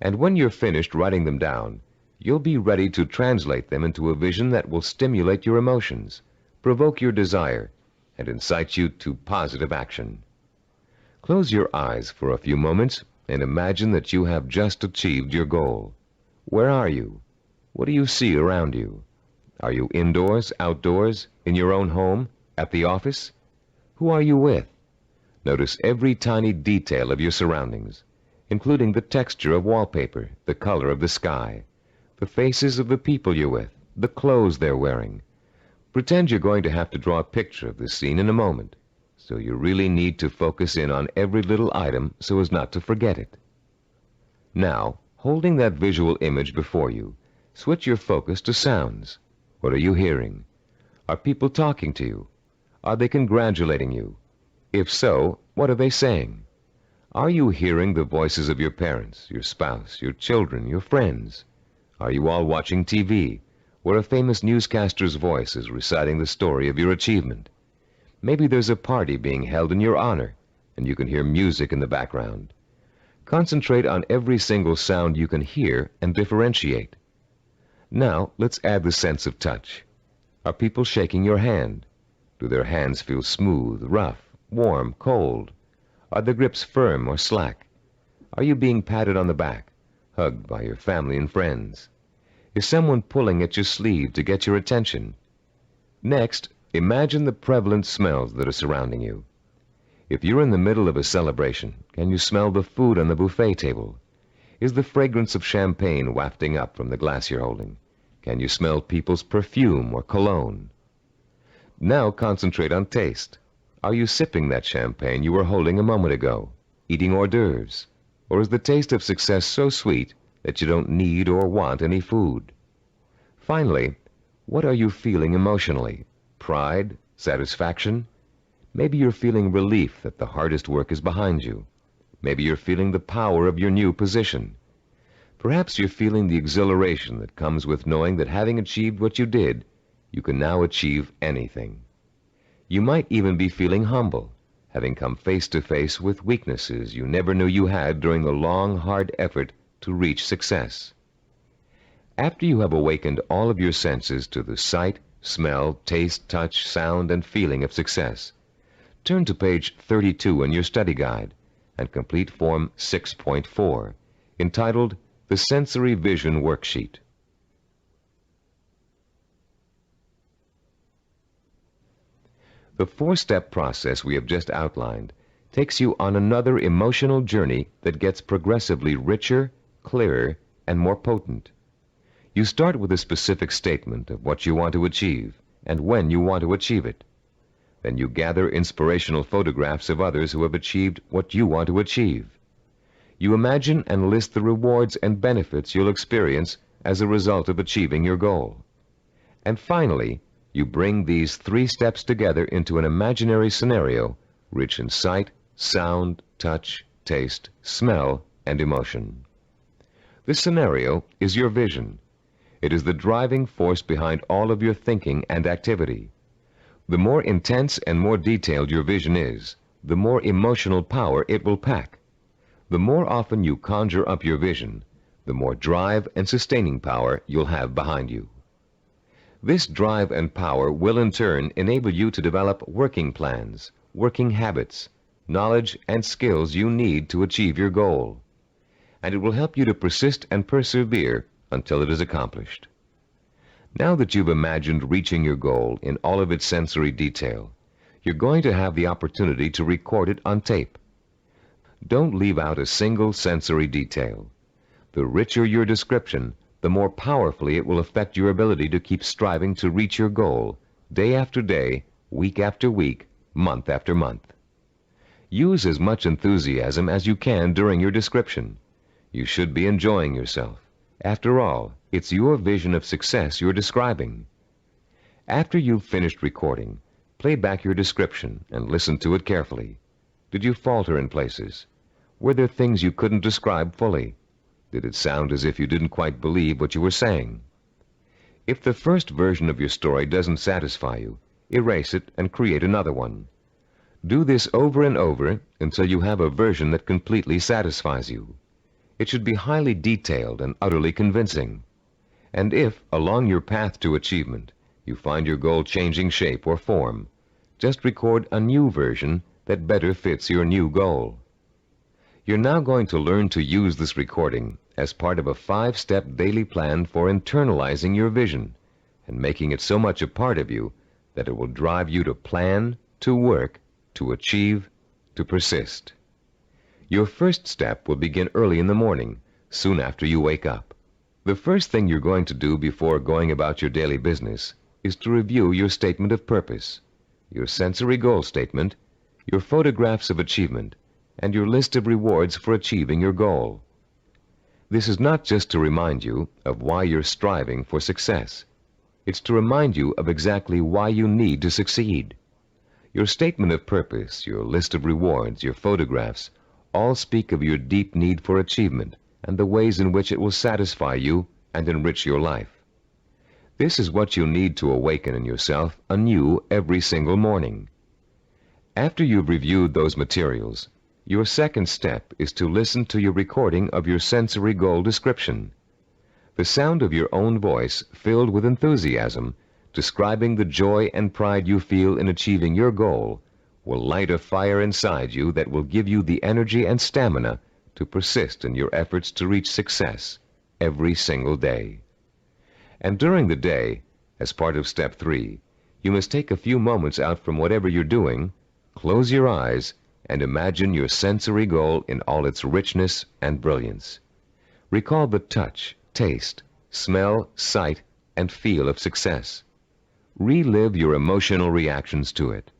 And when you're finished writing them down, you'll be ready to translate them into a vision that will stimulate your emotions, provoke your desire, and incite you to positive action. Close your eyes for a few moments and imagine that you have just achieved your goal. Where are you? What do you see around you? Are you indoors, outdoors, in your own home, at the office? Who are you with? Notice every tiny detail of your surroundings, including the texture of wallpaper, the color of the sky, the faces of the people you're with, the clothes they're wearing. Pretend you're going to have to draw a picture of this scene in a moment, so you really need to focus in on every little item so as not to forget it. Now, holding that visual image before you, switch your focus to sounds. What are you hearing? Are people talking to you? Are they congratulating you? If so, what are they saying? Are you hearing the voices of your parents, your spouse, your children, your friends? Are you all watching TV, where a famous newscaster's voice is reciting the story of your achievement? Maybe there's a party being held in your honor, and you can hear music in the background. Concentrate on every single sound you can hear and differentiate. Now, let's add the sense of touch. Are people shaking your hand? Do their hands feel smooth, rough, warm, cold? Are the grips firm or slack? Are you being patted on the back, hugged by your family and friends? Is someone pulling at your sleeve to get your attention? Next, imagine the prevalent smells that are surrounding you. If you're in the middle of a celebration, can you smell the food on the buffet table? Is the fragrance of champagne wafting up from the glass you're holding? Can you smell people's perfume or cologne? Now concentrate on taste. Are you sipping that champagne you were holding a moment ago, eating hors d'oeuvres? Or is the taste of success so sweet that you don't need or want any food? Finally, what are you feeling emotionally? Pride? Satisfaction? Maybe you're feeling relief that the hardest work is behind you. Maybe you're feeling the power of your new position. Perhaps you're feeling the exhilaration that comes with knowing that having achieved what you did, you can now achieve anything. You might even be feeling humble, having come face to face with weaknesses you never knew you had during the long, hard effort to reach success. After you have awakened all of your senses to the sight, smell, taste, touch, sound, and feeling of success, turn to page 32 in your study guide and complete Form 6.4, entitled The Sensory Vision Worksheet. The four-step process we have just outlined takes you on another emotional journey that gets progressively richer, clearer, and more potent. You start with a specific statement of what you want to achieve and when you want to achieve it. Then you gather inspirational photographs of others who have achieved what you want to achieve. You imagine and list the rewards and benefits you'll experience as a result of achieving your goal. And finally, you bring these three steps together into an imaginary scenario rich in sight, sound, touch, taste, smell, and emotion. This scenario is your vision. It is the driving force behind all of your thinking and activity. The more intense and more detailed your vision is, the more emotional power it will pack. The more often you conjure up your vision, the more drive and sustaining power you'll have behind you. This drive and power will in turn enable you to develop working plans, working habits, knowledge, and skills you need to achieve your goal. and it will help you to persist and persevere until it is accomplished. Now that you've imagined reaching your goal in all of its sensory detail, you're going to have the opportunity to record it on tape. Don't leave out a single sensory detail. The richer your description, the more powerfully it will affect your ability to keep striving to reach your goal, day after day, week after week, month after month. Use as much enthusiasm as you can during your description. You should be enjoying yourself. After all, it's your vision of success you're describing. After you've finished recording, play back your description and listen to it carefully. Did you falter in places? Were there things you couldn't describe fully? Did it sound as if you didn't quite believe what you were saying? If the first version of your story doesn't satisfy you, erase it and create another one. Do this over and over until you have a version that completely satisfies you. It should be highly detailed and utterly convincing. And if, along your path to achievement, you find your goal changing shape or form, just record a new version that better fits your new goal. You're now going to learn to use this recording as part of a 5-step daily plan for internalizing your vision and making it so much a part of you that it will drive you to plan, to work, to achieve, to persist. Your first step will begin early in the morning, soon after you wake up. The first thing you're going to do before going about your daily business is to review your statement of purpose, your sensory goal statement, your photographs of achievement, and your list of rewards for achieving your goal. This is not just to remind you of why you're striving for success. It's to remind you of exactly why you need to succeed. Your statement of purpose, your list of rewards, your photographs, all speak of your deep need for achievement and the ways in which it will satisfy you and enrich your life. This is what you need to awaken in yourself anew every single morning. After you've reviewed those materials, your second step is to listen to your recording of your sensory goal description. The sound of your own voice filled with enthusiasm, describing the joy and pride you feel in achieving your goal, will light a fire inside you that will give you the energy and stamina to persist in your efforts to reach success every single day. And during the day, as part of step 3, you must take a few moments out from whatever you're doing, close your eyes, and imagine your sensory goal in all its richness and brilliance. Recall the touch, taste, smell, sight, and feel of success. Relive your emotional reactions to it.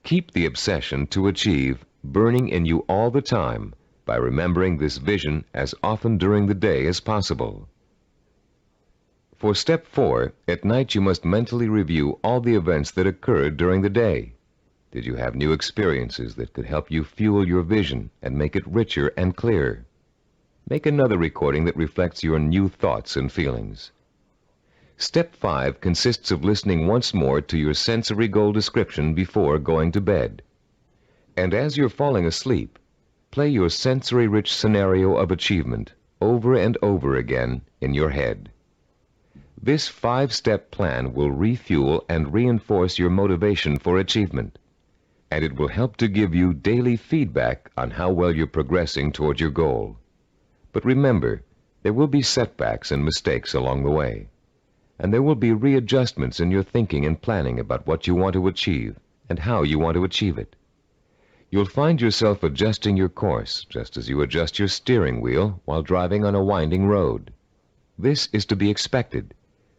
Keep the obsession to achieve burning in you all the time by remembering this vision as often during the day as possible. For step 4, at night you must mentally review all the events that occurred during the day. Did you have new experiences that could help you fuel your vision and make it richer and clearer? Make another recording that reflects your new thoughts and feelings. Step 5 consists of listening once more to your sensory goal description before going to bed. And as you're falling asleep, play your sensory-rich scenario of achievement over and over again in your head. This 5-step plan will refuel and reinforce your motivation for achievement, and it will help to give you daily feedback on how well you're progressing toward your goal. But remember, there will be setbacks and mistakes along the way, and there will be readjustments in your thinking and planning about what you want to achieve and how you want to achieve it. You'll find yourself adjusting your course just as you adjust your steering wheel while driving on a winding road. This is to be expected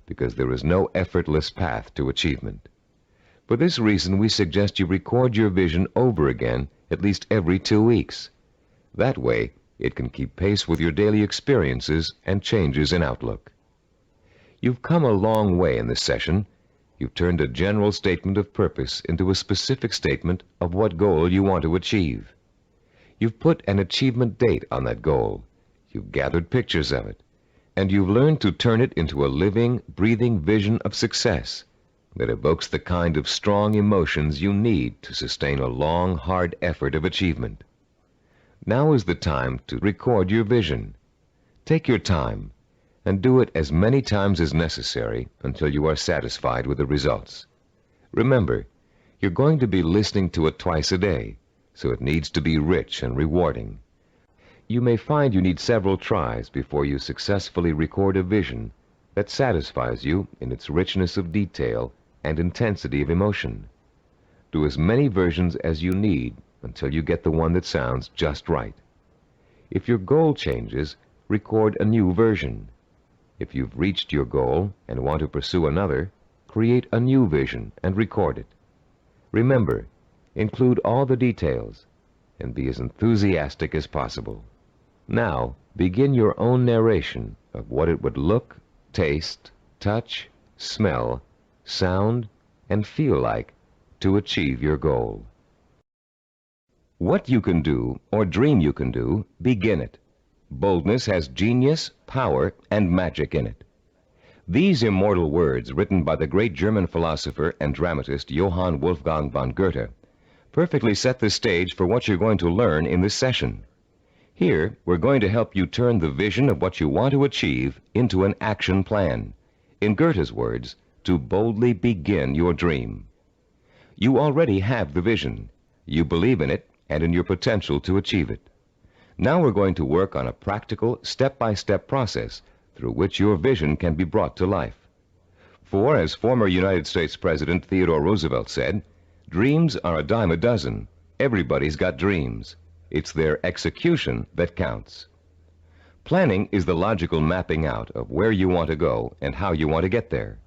because there is no effortless path to achievement. For this reason, we suggest you record your vision over again at least every 2 weeks. That way, it can keep pace with your daily experiences and changes in outlook. You've come a long way in this session. You've turned a general statement of purpose into a specific statement of what goal you want to achieve. You've put an achievement date on that goal. You've gathered pictures of it. And you've learned to turn it into a living, breathing vision of success that evokes the kind of strong emotions you need to sustain a long, hard effort of achievement. Now is the time to record your vision. Take your time and do it as many times as necessary until you are satisfied with the results. Remember, you're going to be listening to it twice a day, so it needs to be rich and rewarding. You may find you need several tries before you successfully record a vision that satisfies you in its richness of detail and intensity of emotion. Do as many versions as you need until you get the one that sounds just right. If your goal changes, record a new version. If you've reached your goal and want to pursue another, create a new vision and record it. Remember, include all the details and be as enthusiastic as possible. Now, begin your own narration of what it would look, taste, touch, smell, sound, and feel like to achieve your goal. What you can do, or dream you can do, begin it. Boldness has genius, power, and magic in it. These immortal words, written by the great German philosopher and dramatist Johann Wolfgang von Goethe, perfectly set the stage for what you're going to learn in this session. Here, we're going to help you turn the vision of what you want to achieve into an action plan. In Goethe's words, to boldly begin your dream. You already have the vision. You believe in it and in your potential to achieve it. Now we're going to work on a practical, step-by-step process through which your vision can be brought to life. For, as former United States President Theodore Roosevelt said, dreams are a dime a dozen. Everybody's got dreams. It's their execution that counts. Planning is the logical mapping out of where you want to go and how you want to get there.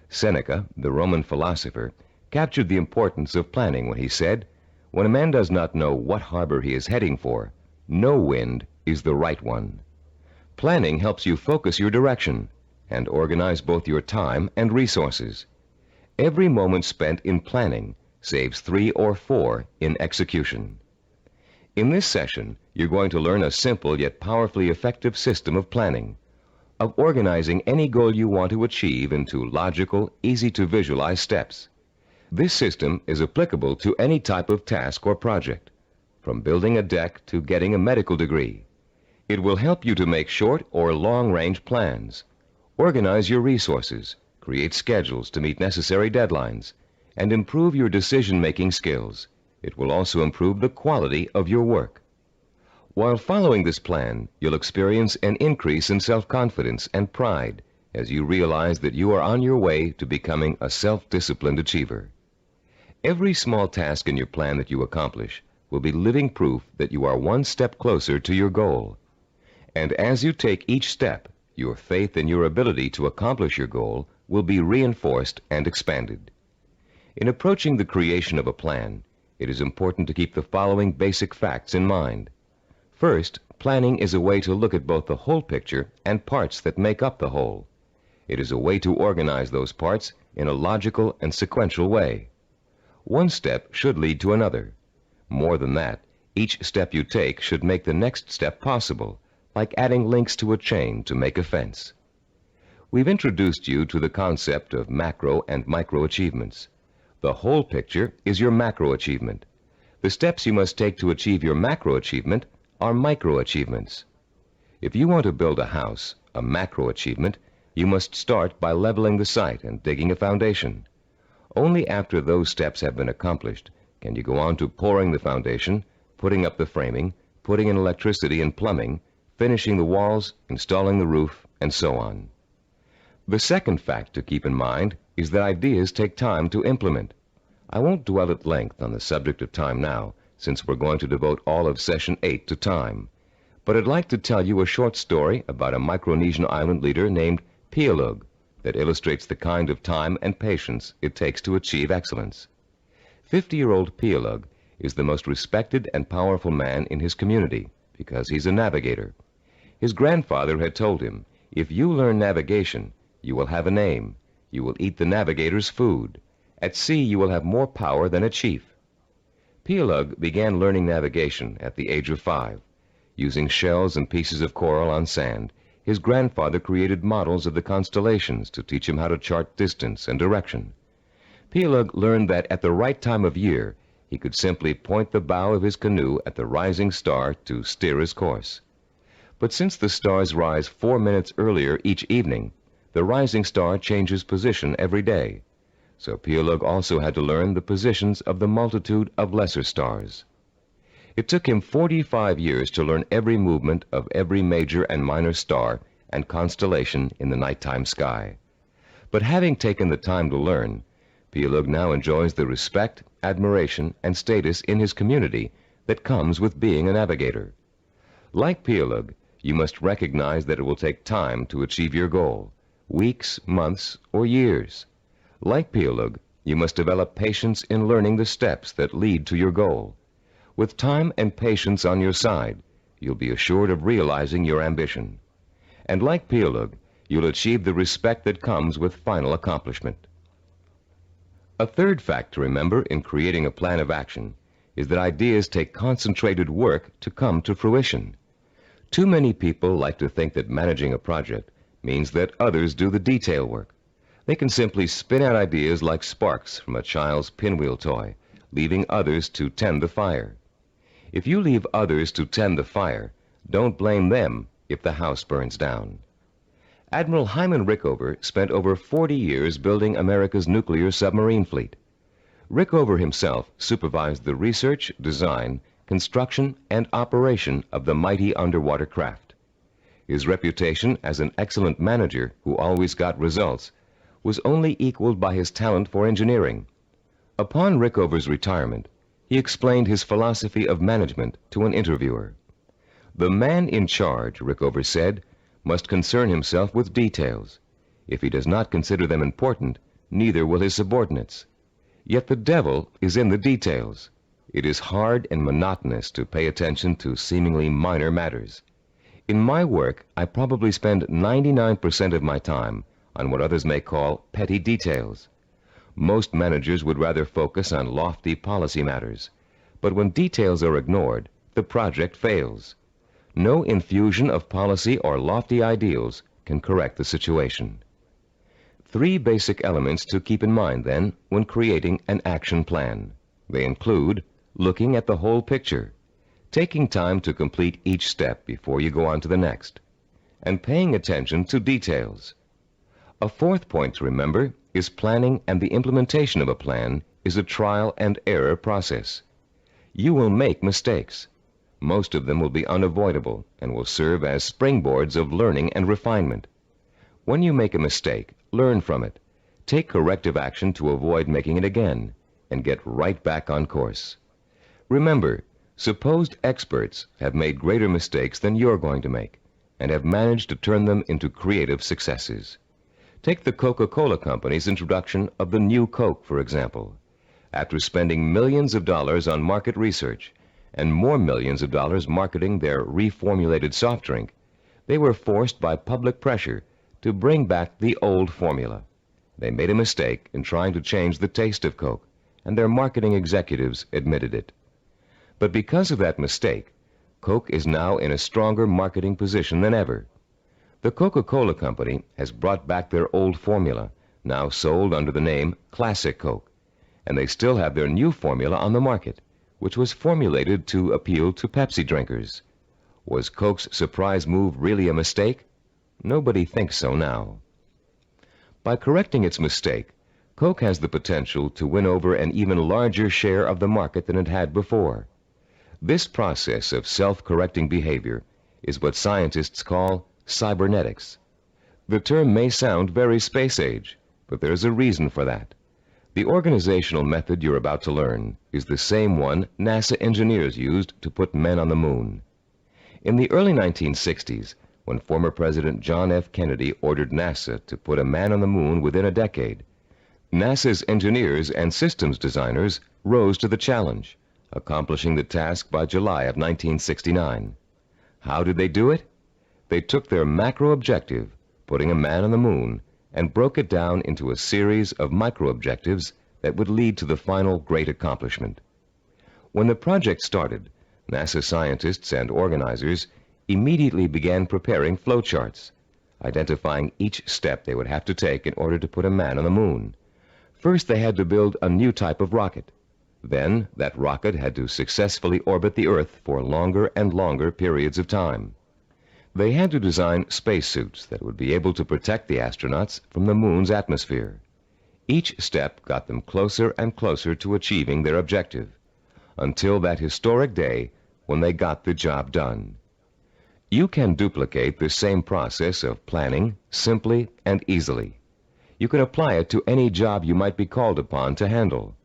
Seneca, the Roman philosopher, captured the importance of planning when he said, "When a man does not know what harbor he is heading for, no wind is the right one." Planning helps you focus your direction and organize both your time and resources. Every moment spent in planning saves 3 or 4 in execution. In this session, you're going to learn a simple yet powerfully effective system of planning, of organizing any goal you want to achieve into logical, easy-to-visualize steps. This system is applicable to any type of task or project, from building a deck to getting a medical degree. It will help you to make short or long-range plans, organize your resources, create schedules to meet necessary deadlines, and improve your decision-making skills. It will also improve the quality of your work. While following this plan, you'll experience an increase in self-confidence and pride as you realize that you are on your way to becoming a self-disciplined achiever. Every small task in your plan that you accomplish will be living proof that you are one step closer to your goal. And as you take each step, your faith in your ability to accomplish your goal will be reinforced and expanded. In approaching the creation of a plan, it is important to keep the following basic facts in mind. First, planning is a way to look at both the whole picture and parts that make up the whole. It is a way to organize those parts in a logical and sequential way. One step should lead to another. More than that, each step you take should make the next step possible, like adding links to a chain to make a fence. We've introduced you to the concept of macro and micro achievements. The whole picture is your macro achievement. The steps you must take to achieve your macro achievement are micro achievements. If you want to build a house, a macro achievement, you must start by leveling the site and digging a foundation. Only after those steps have been accomplished can you go on to pouring the foundation, putting up the framing, putting in electricity and plumbing, finishing the walls, installing the roof, and so on. The second fact to keep in mind is that ideas take time to implement. I won't dwell at length on the subject of time now, since we're going to devote all of Session 8 to time. But I'd like to tell you a short story about a Micronesian island leader named Pialug that illustrates the kind of time and patience it takes to achieve excellence. 50-year-old Pialug is the most respected and powerful man in his community because he's a navigator. His grandfather had told him, "If you learn navigation, you will have a name. You will eat the navigator's food. At sea, you will have more power than a chief." Pialug began learning navigation at the age of 5. Using shells and pieces of coral on sand, his grandfather created models of the constellations to teach him how to chart distance and direction. Pialug learned that at the right time of year, he could simply point the bow of his canoe at the rising star to steer his course. But since the stars rise 4 minutes earlier each evening, the rising star changes position every day. So Pialug also had to learn the positions of the multitude of lesser stars. It took him 45 years to learn every movement of every major and minor star and constellation in the nighttime sky. But having taken the time to learn, Pielug now enjoys the respect, admiration, and status in his community that comes with being a navigator. Like Pielug, you must recognize that it will take time to achieve your goal, weeks, months, or years. Like Pielug, you must develop patience in learning the steps that lead to your goal. With time and patience on your side, you'll be assured of realizing your ambition. And like Pielug, you'll achieve the respect that comes with final accomplishment. A third fact to remember in creating a plan of action is that ideas take concentrated work to come to fruition. Too many people like to think that managing a project means that others do the detail work. They can simply spin out ideas like sparks from a child's pinwheel toy, leaving others to tend the fire. If you leave others to tend the fire, don't blame them if the house burns down. Admiral Hyman Rickover spent over 40 years building America's nuclear submarine fleet. Rickover himself supervised the research, design, construction, and operation of the mighty underwater craft. His reputation as an excellent manager who always got results was only equaled by his talent for engineering. Upon Rickover's retirement, he explained his philosophy of management to an interviewer. "The man in charge," Rickover said, "must concern himself with details. If he does not consider them important, neither will his subordinates. Yet the devil is in the details. It is hard and monotonous to pay attention to seemingly minor matters. In my work, I probably spend 99% of my time on what others may call petty details. Most managers would rather focus on lofty policy matters, but when details are ignored, the project fails. No infusion of policy or lofty ideals can correct the situation." 3 basic elements to keep in mind, then, when creating an action plan. They include looking at the whole picture, taking time to complete each step before you go on to the next, and paying attention to details. A fourth point to remember is planning, and the implementation of a plan is a trial and error process. You will make mistakes. Most of them will be unavoidable and will serve as springboards of learning and refinement. When you make a mistake, learn from it. Take corrective action to avoid making it again, and get right back on course. Remember, supposed experts have made greater mistakes than you're going to make, and have managed to turn them into creative successes. Take the Coca-Cola Company's introduction of the new Coke, for example. After spending millions of dollars on market research, and more millions of dollars marketing their reformulated soft drink, they were forced by public pressure to bring back the old formula. They made a mistake in trying to change the taste of Coke, and their marketing executives admitted it. But because of that mistake, Coke is now in a stronger marketing position than ever. The Coca-Cola Company has brought back their old formula, now sold under the name Classic Coke, and they still have their new formula on the market, which was formulated to appeal to Pepsi drinkers. Was Coke's surprise move really a mistake? Nobody thinks so now. By correcting its mistake, Coke has the potential to win over an even larger share of the market than it had before. This process of self-correcting behavior is what scientists call cybernetics. The term may sound very space age, but there's a reason for that. The organizational method you're about to learn is the same one NASA engineers used to put men on the moon. In the early 1960s, when former President John F. Kennedy ordered NASA to put a man on the moon within a decade, NASA's engineers and systems designers rose to the challenge, accomplishing the task by July of 1969. How did they do it? They took their macro objective, putting a man on the moon, and broke it down into a series of micro-objectives that would lead to the final great accomplishment. When the project started, NASA scientists and organizers immediately began preparing flowcharts, identifying each step they would have to take in order to put a man on the moon. First, they had to build a new type of rocket. Then, that rocket had to successfully orbit the Earth for longer and longer periods of time. They had to design spacesuits that would be able to protect the astronauts from the moon's atmosphere. Each step got them closer and closer to achieving their objective, until that historic day when they got the job done. You can duplicate the same process of planning simply and easily. You can apply it to any job you might be called upon to handle.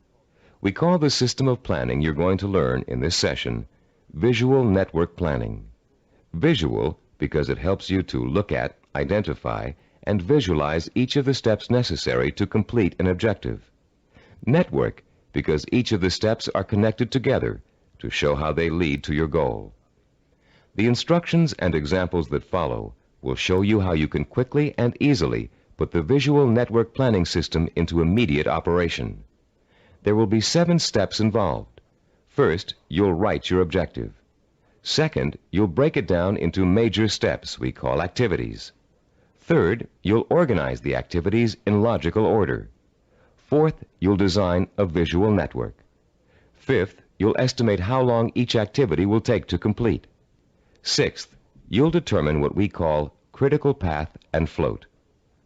We call the system of planning you're going to learn in this session visual network planning. Visual because it helps you to look at, identify, and visualize each of the steps necessary to complete an objective. Network because each of the steps are connected together to show how they lead to your goal. The instructions and examples that follow will show you how you can quickly and easily put the visual network planning system into immediate operation. There will be 7 steps involved. First, you'll write your objective. Second, you'll break it down into major steps we call activities. Third, you'll organize the activities in logical order. Fourth, you'll design a visual network. Fifth, you'll estimate how long each activity will take to complete. Sixth, you'll determine what we call critical path and float.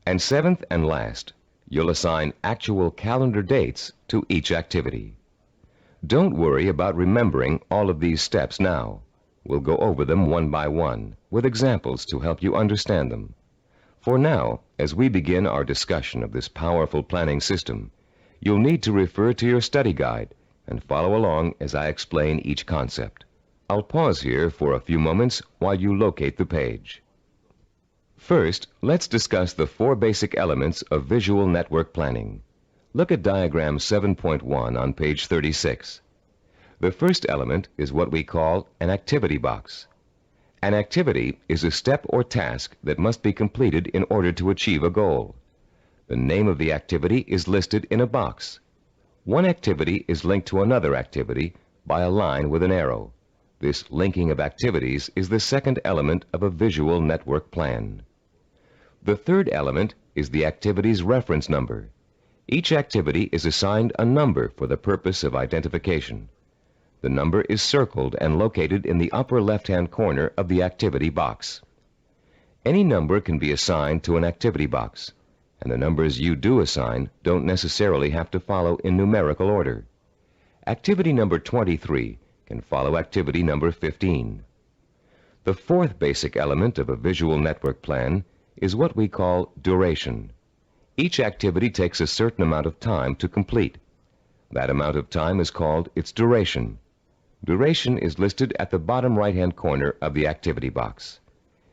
And seventh and last, you'll assign actual calendar dates to each activity. Don't worry about remembering all of these steps now. We'll go over them one by one with examples to help you understand them. For now, as we begin our discussion of this powerful planning system, you'll need to refer to your study guide and follow along as I explain each concept. I'll pause here for a few moments while you locate the page. First, let's discuss the 4 basic elements of visual network planning. Look at diagram 7.1 on page 36. The first element is what we call an activity box. An activity is a step or task that must be completed in order to achieve a goal. The name of the activity is listed in a box. One activity is linked to another activity by a line with an arrow. This linking of activities is the second element of a visual network plan. The third element is the activity's reference number. Each activity is assigned a number for the purpose of identification. The number is circled and located in the upper left-hand corner of the activity box. Any number can be assigned to an activity box, and the numbers you do assign don't necessarily have to follow in numerical order. Activity number 23 can follow activity number 15. The fourth basic element of a visual network plan is what we call duration. Each activity takes a certain amount of time to complete. That amount of time is called its duration. Duration is listed at the bottom right-hand corner of the activity box.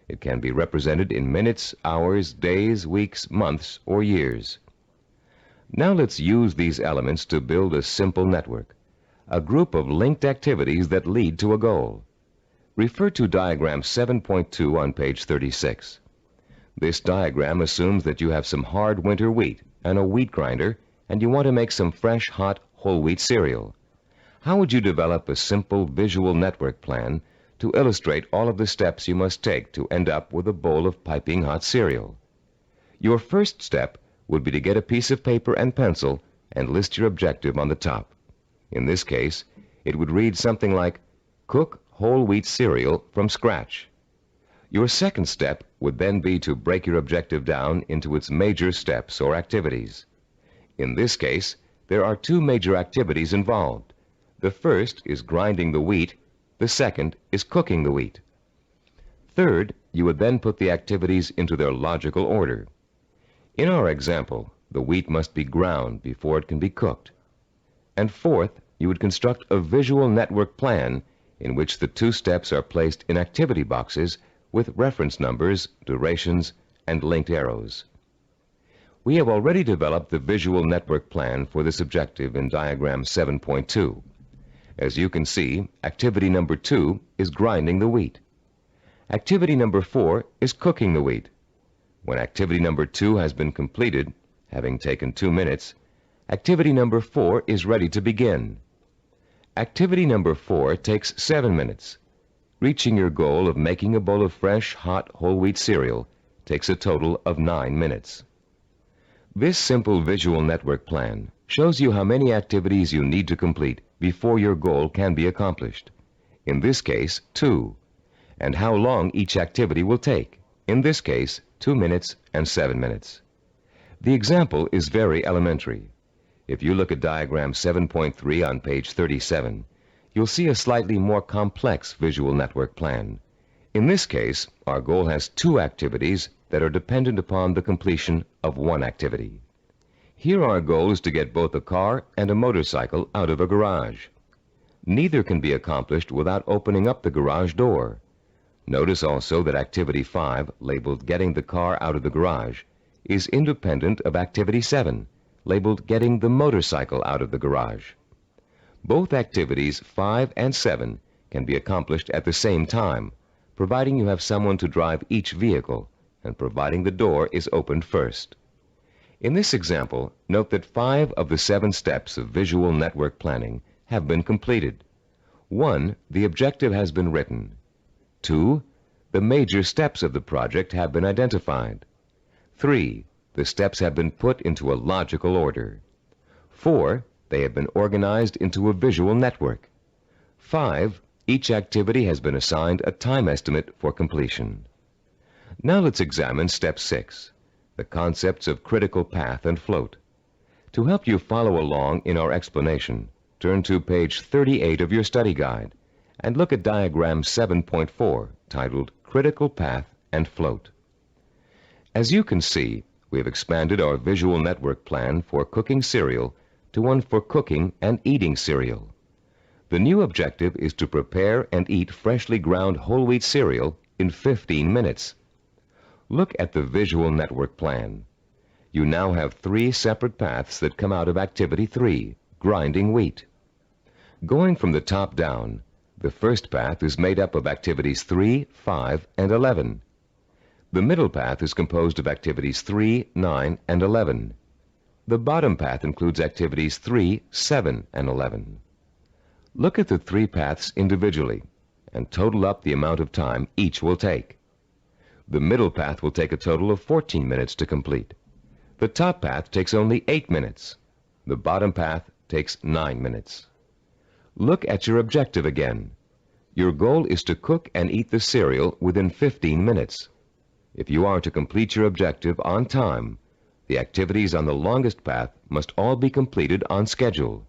It can be represented in minutes, hours, days, weeks, months, or years. Now let's use these elements to build a simple network, a group of linked activities that lead to a goal. Refer to diagram 7.2 on page 36. This diagram assumes that you have some hard winter wheat and a wheat grinder, and you want to make some fresh, hot, whole wheat cereal. How would you develop a simple visual network plan to illustrate all of the steps you must take to end up with a bowl of piping hot cereal? Your first step would be to get a piece of paper and pencil and list your objective on the top. In this case, it would read something like, cook whole wheat cereal from scratch. Your second step would then be to break your objective down into its major steps or activities. In this case, there are 2 major activities involved. The first is grinding the wheat. The second is cooking the wheat. Third, you would then put the activities into their logical order. In our example, the wheat must be ground before it can be cooked. And fourth, you would construct a visual network plan in which the 2 steps are placed in activity boxes with reference numbers, durations, and linked arrows. We have already developed the visual network plan for this objective in diagram 7.2. As you can see, activity number 2 is grinding the wheat. Activity number 4 is cooking the wheat. When activity number 2 has been completed, having taken 2 minutes, activity number 4 is ready to begin. Activity number 4 takes 7 minutes. Reaching your goal of making a bowl of fresh, hot, whole wheat cereal takes a total of 9 minutes. This simple visual network plan shows you how many activities you need to complete before your goal can be accomplished. In this case, 2. And how long each activity will take. In this case, 2 minutes and 7 minutes. The example is very elementary. If you look at diagram 7.3 on page 37, you'll see a slightly more complex visual network plan. In this case, our goal has two activities that are dependent upon the completion of one activity. Here our goal is to get both a car and a motorcycle out of a garage. Neither can be accomplished without opening up the garage door. Notice also that Activity 5, labeled Getting the Car Out of the Garage, is independent of Activity 7, labeled Getting the Motorcycle Out of the Garage. Both activities 5 and 7 can be accomplished at the same time, providing you have someone to drive each vehicle and providing the door is opened first. In this example, note that 5 of the 7 steps of visual network planning have been completed. 1, the objective has been written. 2, the major steps of the project have been identified. 3, the steps have been put into a logical order. 4, they have been organized into a visual network. 5, each activity has been assigned a time estimate for completion. Now let's examine Step 6, the concepts of critical path and float. To help you follow along in our explanation, turn to page 38 of your study guide and look at diagram 7.4, titled Critical Path and Float. As you can see, we have expanded our visual network plan for cooking cereal to one for cooking and eating cereal. The new objective is to prepare and eat freshly ground whole wheat cereal in 15 minutes. Look at the visual network plan. You now have 3 separate paths that come out of Activity 3, grinding wheat. Going from the top down, the first path is made up of Activities 3, 5, and 11. The middle path is composed of Activities 3, 9, and 11. The bottom path includes Activities 3, 7, and 11. Look at the 3 paths individually and total up the amount of time each will take. The middle path will take a total of 14 minutes to complete. The top path takes only 8 minutes. The bottom path takes 9 minutes. Look at your objective again. Your goal is to cook and eat the cereal within 15 minutes. If you are to complete your objective on time, the activities on the longest path must all be completed on schedule.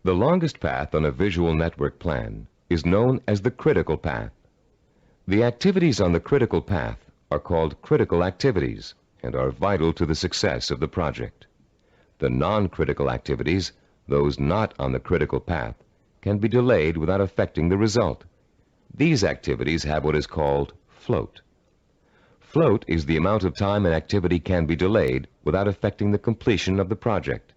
The longest path on a visual network plan is known as the critical path. The activities on the critical path are called critical activities and are vital to the success of the project. The non-critical activities, those not on the critical path, can be delayed without affecting the result. These activities have what is called float. Float is the amount of time an activity can be delayed without affecting the completion of the project.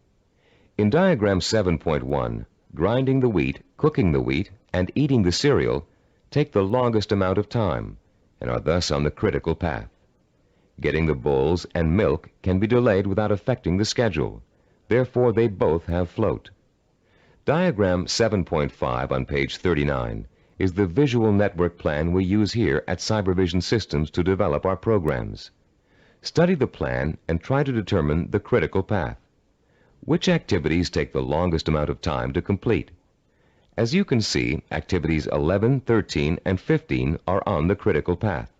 In diagram 7.1, grinding the wheat, cooking the wheat, and eating the cereal take the longest amount of time and are thus on the critical path. Getting the bowls and milk can be delayed without affecting the schedule. Therefore, they both have float. Diagram 7.5 on page 39 is the visual network plan we use here at Cybervision Systems to develop our programs. Study the plan and try to determine the critical path. Which activities take the longest amount of time to complete? As you can see, activities 11, 13, and 15 are on the critical path.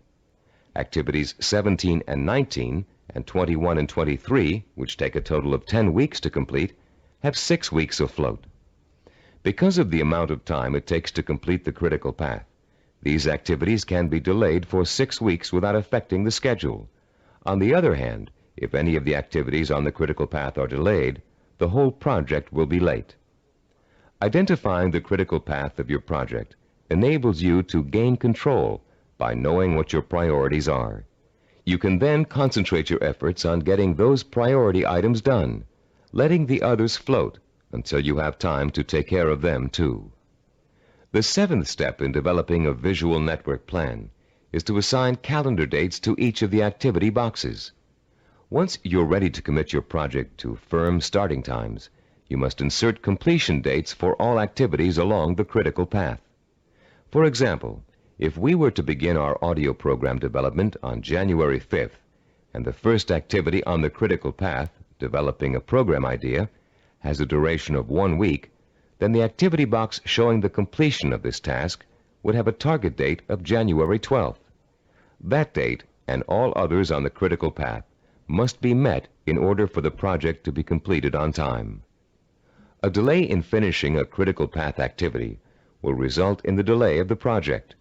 Activities 17 and 19, and 21 and 23, which take a total of 10 weeks to complete, have 6 weeks of float. Because of the amount of time it takes to complete the critical path, these activities can be delayed for 6 weeks without affecting the schedule. On the other hand, if any of the activities on the critical path are delayed, the whole project will be late. Identifying the critical path of your project enables you to gain control by knowing what your priorities are. You can then concentrate your efforts on getting those priority items done, letting the others float until you have time to take care of them too. The 7th step in developing a visual network plan is to assign calendar dates to each of the activity boxes. Once you're ready to commit your project to firm starting times, you must insert completion dates for all activities along the critical path. For example, if we were to begin our audio program development on January 5th, and the first activity on the critical path, developing a program idea, has a duration of 1 week, then the activity box showing the completion of this task would have a target date of January 12th. That date, and all others on the critical path, must be met in order for the project to be completed on time. A delay in finishing a critical path activity will result in the delay of the project.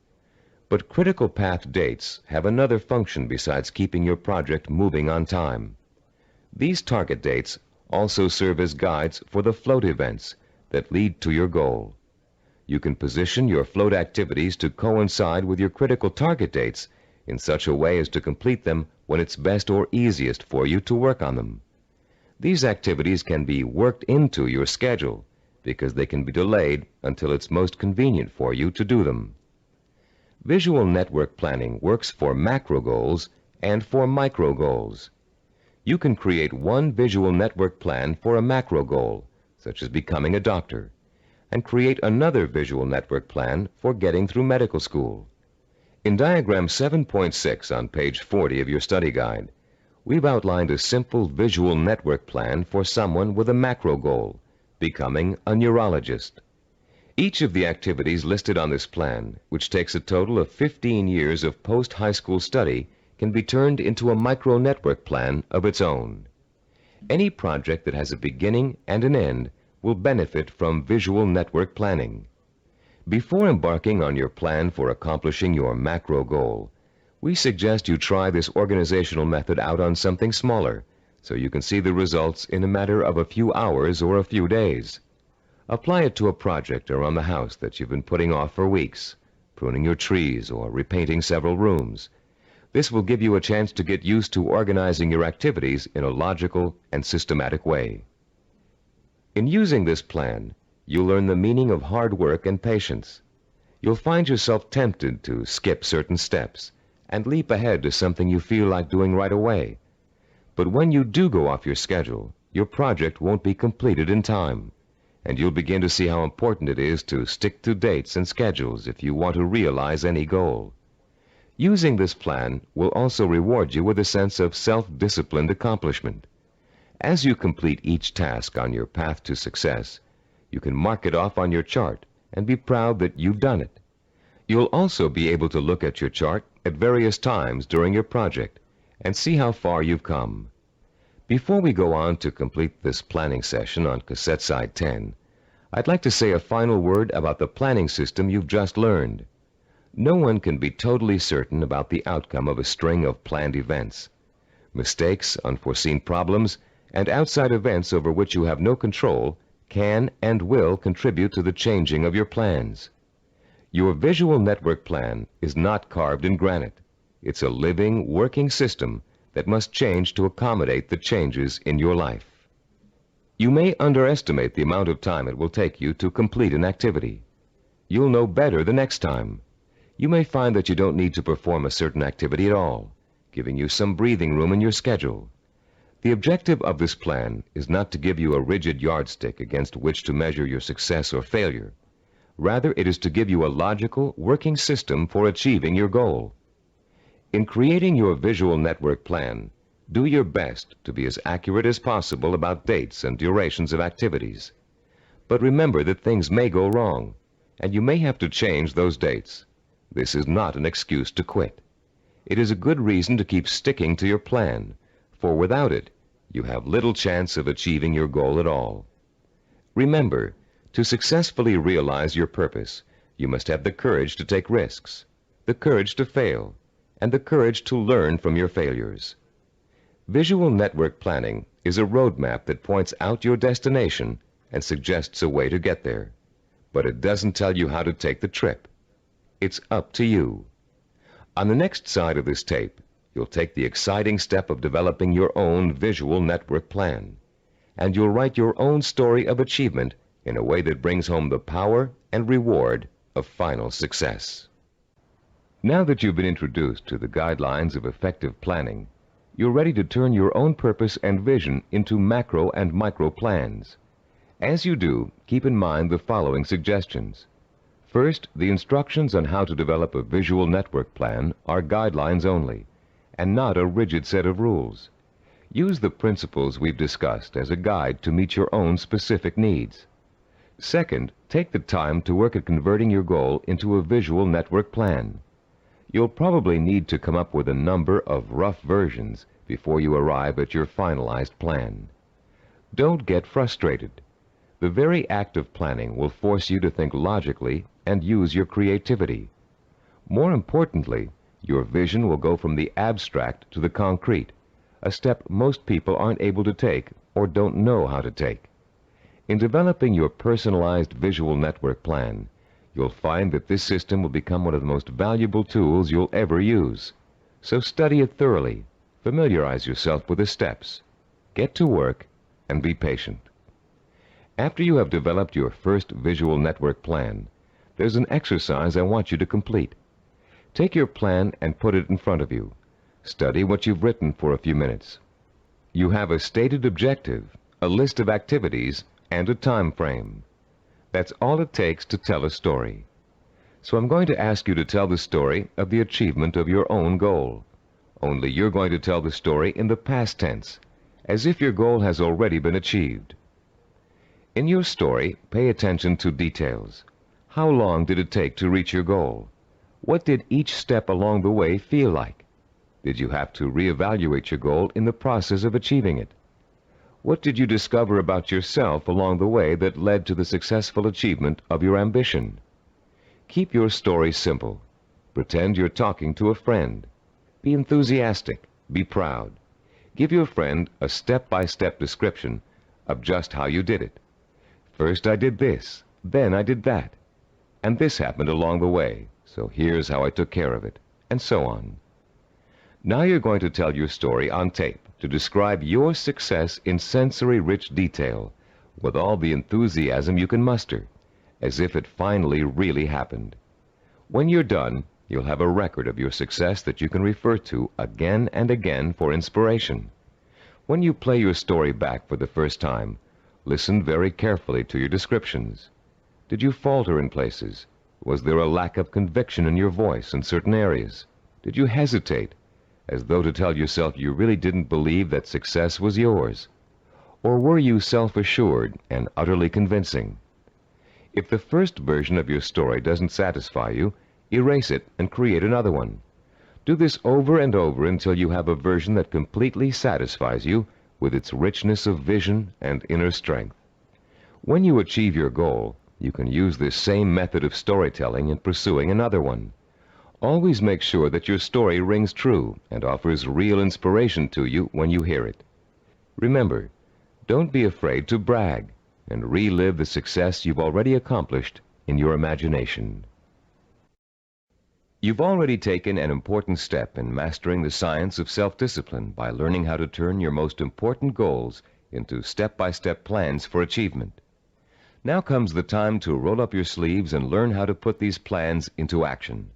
But critical path dates have another function besides keeping your project moving on time. These target dates also serve as guides for the float events that lead to your goal. You can position your float activities to coincide with your critical target dates in such a way as to complete them when it's best or easiest for you to work on them. These activities can be worked into your schedule because they can be delayed until it's most convenient for you to do them. Visual network planning works for macro goals and for micro goals. You can create one visual network plan for a macro goal, such as becoming a doctor, and create another visual network plan for getting through medical school. In diagram 7.6 on page 40 of your study guide, we've outlined a simple visual network plan for someone with a macro goal, becoming a neurologist. Each of the activities listed on this plan, which takes a total of 15 years of post-high school study, can be turned into a micro-network plan of its own. Any project that has a beginning and an end will benefit from visual network planning. Before embarking on your plan for accomplishing your macro goal, we suggest you try this organizational method out on something smaller, so you can see the results in a matter of a few hours or a few days. Apply it to a project around the house that you've been putting off for weeks, pruning your trees or repainting several rooms. This will give you a chance to get used to organizing your activities in a logical and systematic way. In using this plan, you'll learn the meaning of hard work and patience. You'll find yourself tempted to skip certain steps and leap ahead to something you feel like doing right away. But when you do go off your schedule, your project won't be completed in time, and you'll begin to see how important it is to stick to dates and schedules if you want to realize any goal. Using this plan will also reward you with a sense of self-disciplined accomplishment. As you complete each task on your path to success, you can mark it off on your chart and be proud that you've done it. You'll also be able to look at your chart at various times during your project and see how far you've come. Before we go on to complete this planning session on cassette side 10, I'd like to say a final word about the planning system you've just learned. No one can be totally certain about the outcome of a string of planned events. Mistakes, unforeseen problems, and outside events over which you have no control can and will contribute to the changing of your plans. Your visual network plan is not carved in granite. It's a living, working system that must change to accommodate the changes in your life. You may underestimate the amount of time it will take you to complete an activity. You'll know better the next time. You may find that you don't need to perform a certain activity at all, giving you some breathing room in your schedule. The objective of this plan is not to give you a rigid yardstick against which to measure your success or failure. Rather, it is to give you a logical, working system for achieving your goal. In creating your visual network plan, do your best to be as accurate as possible about dates and durations of activities. But remember that things may go wrong, and you may have to change those dates. This is not an excuse to quit. It is a good reason to keep sticking to your plan, for without it, you have little chance of achieving your goal at all. Remember, to successfully realize your purpose, you must have the courage to take risks, the courage to fail, and the courage to learn from your failures. Visual network planning is a roadmap that points out your destination and suggests a way to get there. But it doesn't tell you how to take the trip. It's up to you. On the next side of this tape, you'll take the exciting step of developing your own visual network plan, and you'll write your own story of achievement in a way that brings home the power and reward of final success. Now that you've been introduced to the guidelines of effective planning, you're ready to turn your own purpose and vision into macro and micro plans. As you do, keep in mind the following suggestions. First, the instructions on how to develop a visual network plan are guidelines only, and not a rigid set of rules. Use the principles we've discussed as a guide to meet your own specific needs. Second, take the time to work at converting your goal into a visual network plan. You'll probably need to come up with a number of rough versions before you arrive at your finalized plan. Don't get frustrated. The very act of planning will force you to think logically and use your creativity. More importantly, your vision will go from the abstract to the concrete, a step most people aren't able to take or don't know how to take. In developing your personalized visual network plan, you'll find that this system will become one of the most valuable tools you'll ever use. So study it thoroughly, familiarize yourself with the steps, get to work, and be patient. After you have developed your first visual network plan, there's an exercise I want you to complete. Take your plan and put it in front of you. Study what you've written for a few minutes. You have a stated objective, a list of activities, and a time frame. That's all it takes to tell a story. So I'm going to ask you to tell the story of the achievement of your own goal. Only you're going to tell the story in the past tense, as if your goal has already been achieved. In your story, pay attention to details. How long did it take to reach your goal? What did each step along the way feel like? Did you have to reevaluate your goal in the process of achieving it? What did you discover about yourself along the way that led to the successful achievement of your ambition? Keep your story simple. Pretend you're talking to a friend. Be enthusiastic. Be proud. Give your friend a step-by-step description of just how you did it. First I did this, then I did that, and this happened along the way, so here's how I took care of it, and so on. Now you're going to tell your story on tape to describe your success in sensory-rich detail, with all the enthusiasm you can muster, as if it finally really happened. When you're done, you'll have a record of your success that you can refer to again and again for inspiration. When you play your story back for the first time, listen very carefully to your descriptions. Did you falter in places? Was there a lack of conviction in your voice in certain areas? Did you hesitate, as though to tell yourself you really didn't believe that success was yours? Or were you self-assured and utterly convincing? If the first version of your story doesn't satisfy you, erase it and create another one. Do this over and over until you have a version that completely satisfies you with its richness of vision and inner strength. When you achieve your goal, you can use this same method of storytelling in pursuing another one. Always make sure that your story rings true and offers real inspiration to you when you hear it. Remember, don't be afraid to brag and relive the success you've already accomplished in your imagination. You've already taken an important step in mastering the science of self-discipline by learning how to turn your most important goals into step-by-step plans for achievement. Now comes the time to roll up your sleeves and learn how to put these plans into action.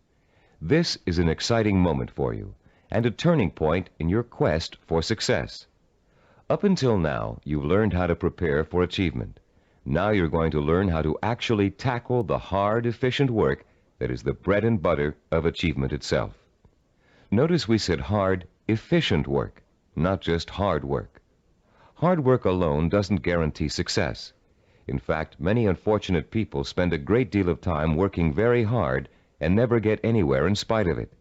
This is an exciting moment for you and a turning point in your quest for success. Up until now, you've learned how to prepare for achievement. Now you're going to learn how to actually tackle the hard, efficient work that is the bread and butter of achievement itself. Notice we said hard, efficient work, not just hard work. Hard work alone doesn't guarantee success. In fact, many unfortunate people spend a great deal of time working very hard and never get anywhere in spite of it.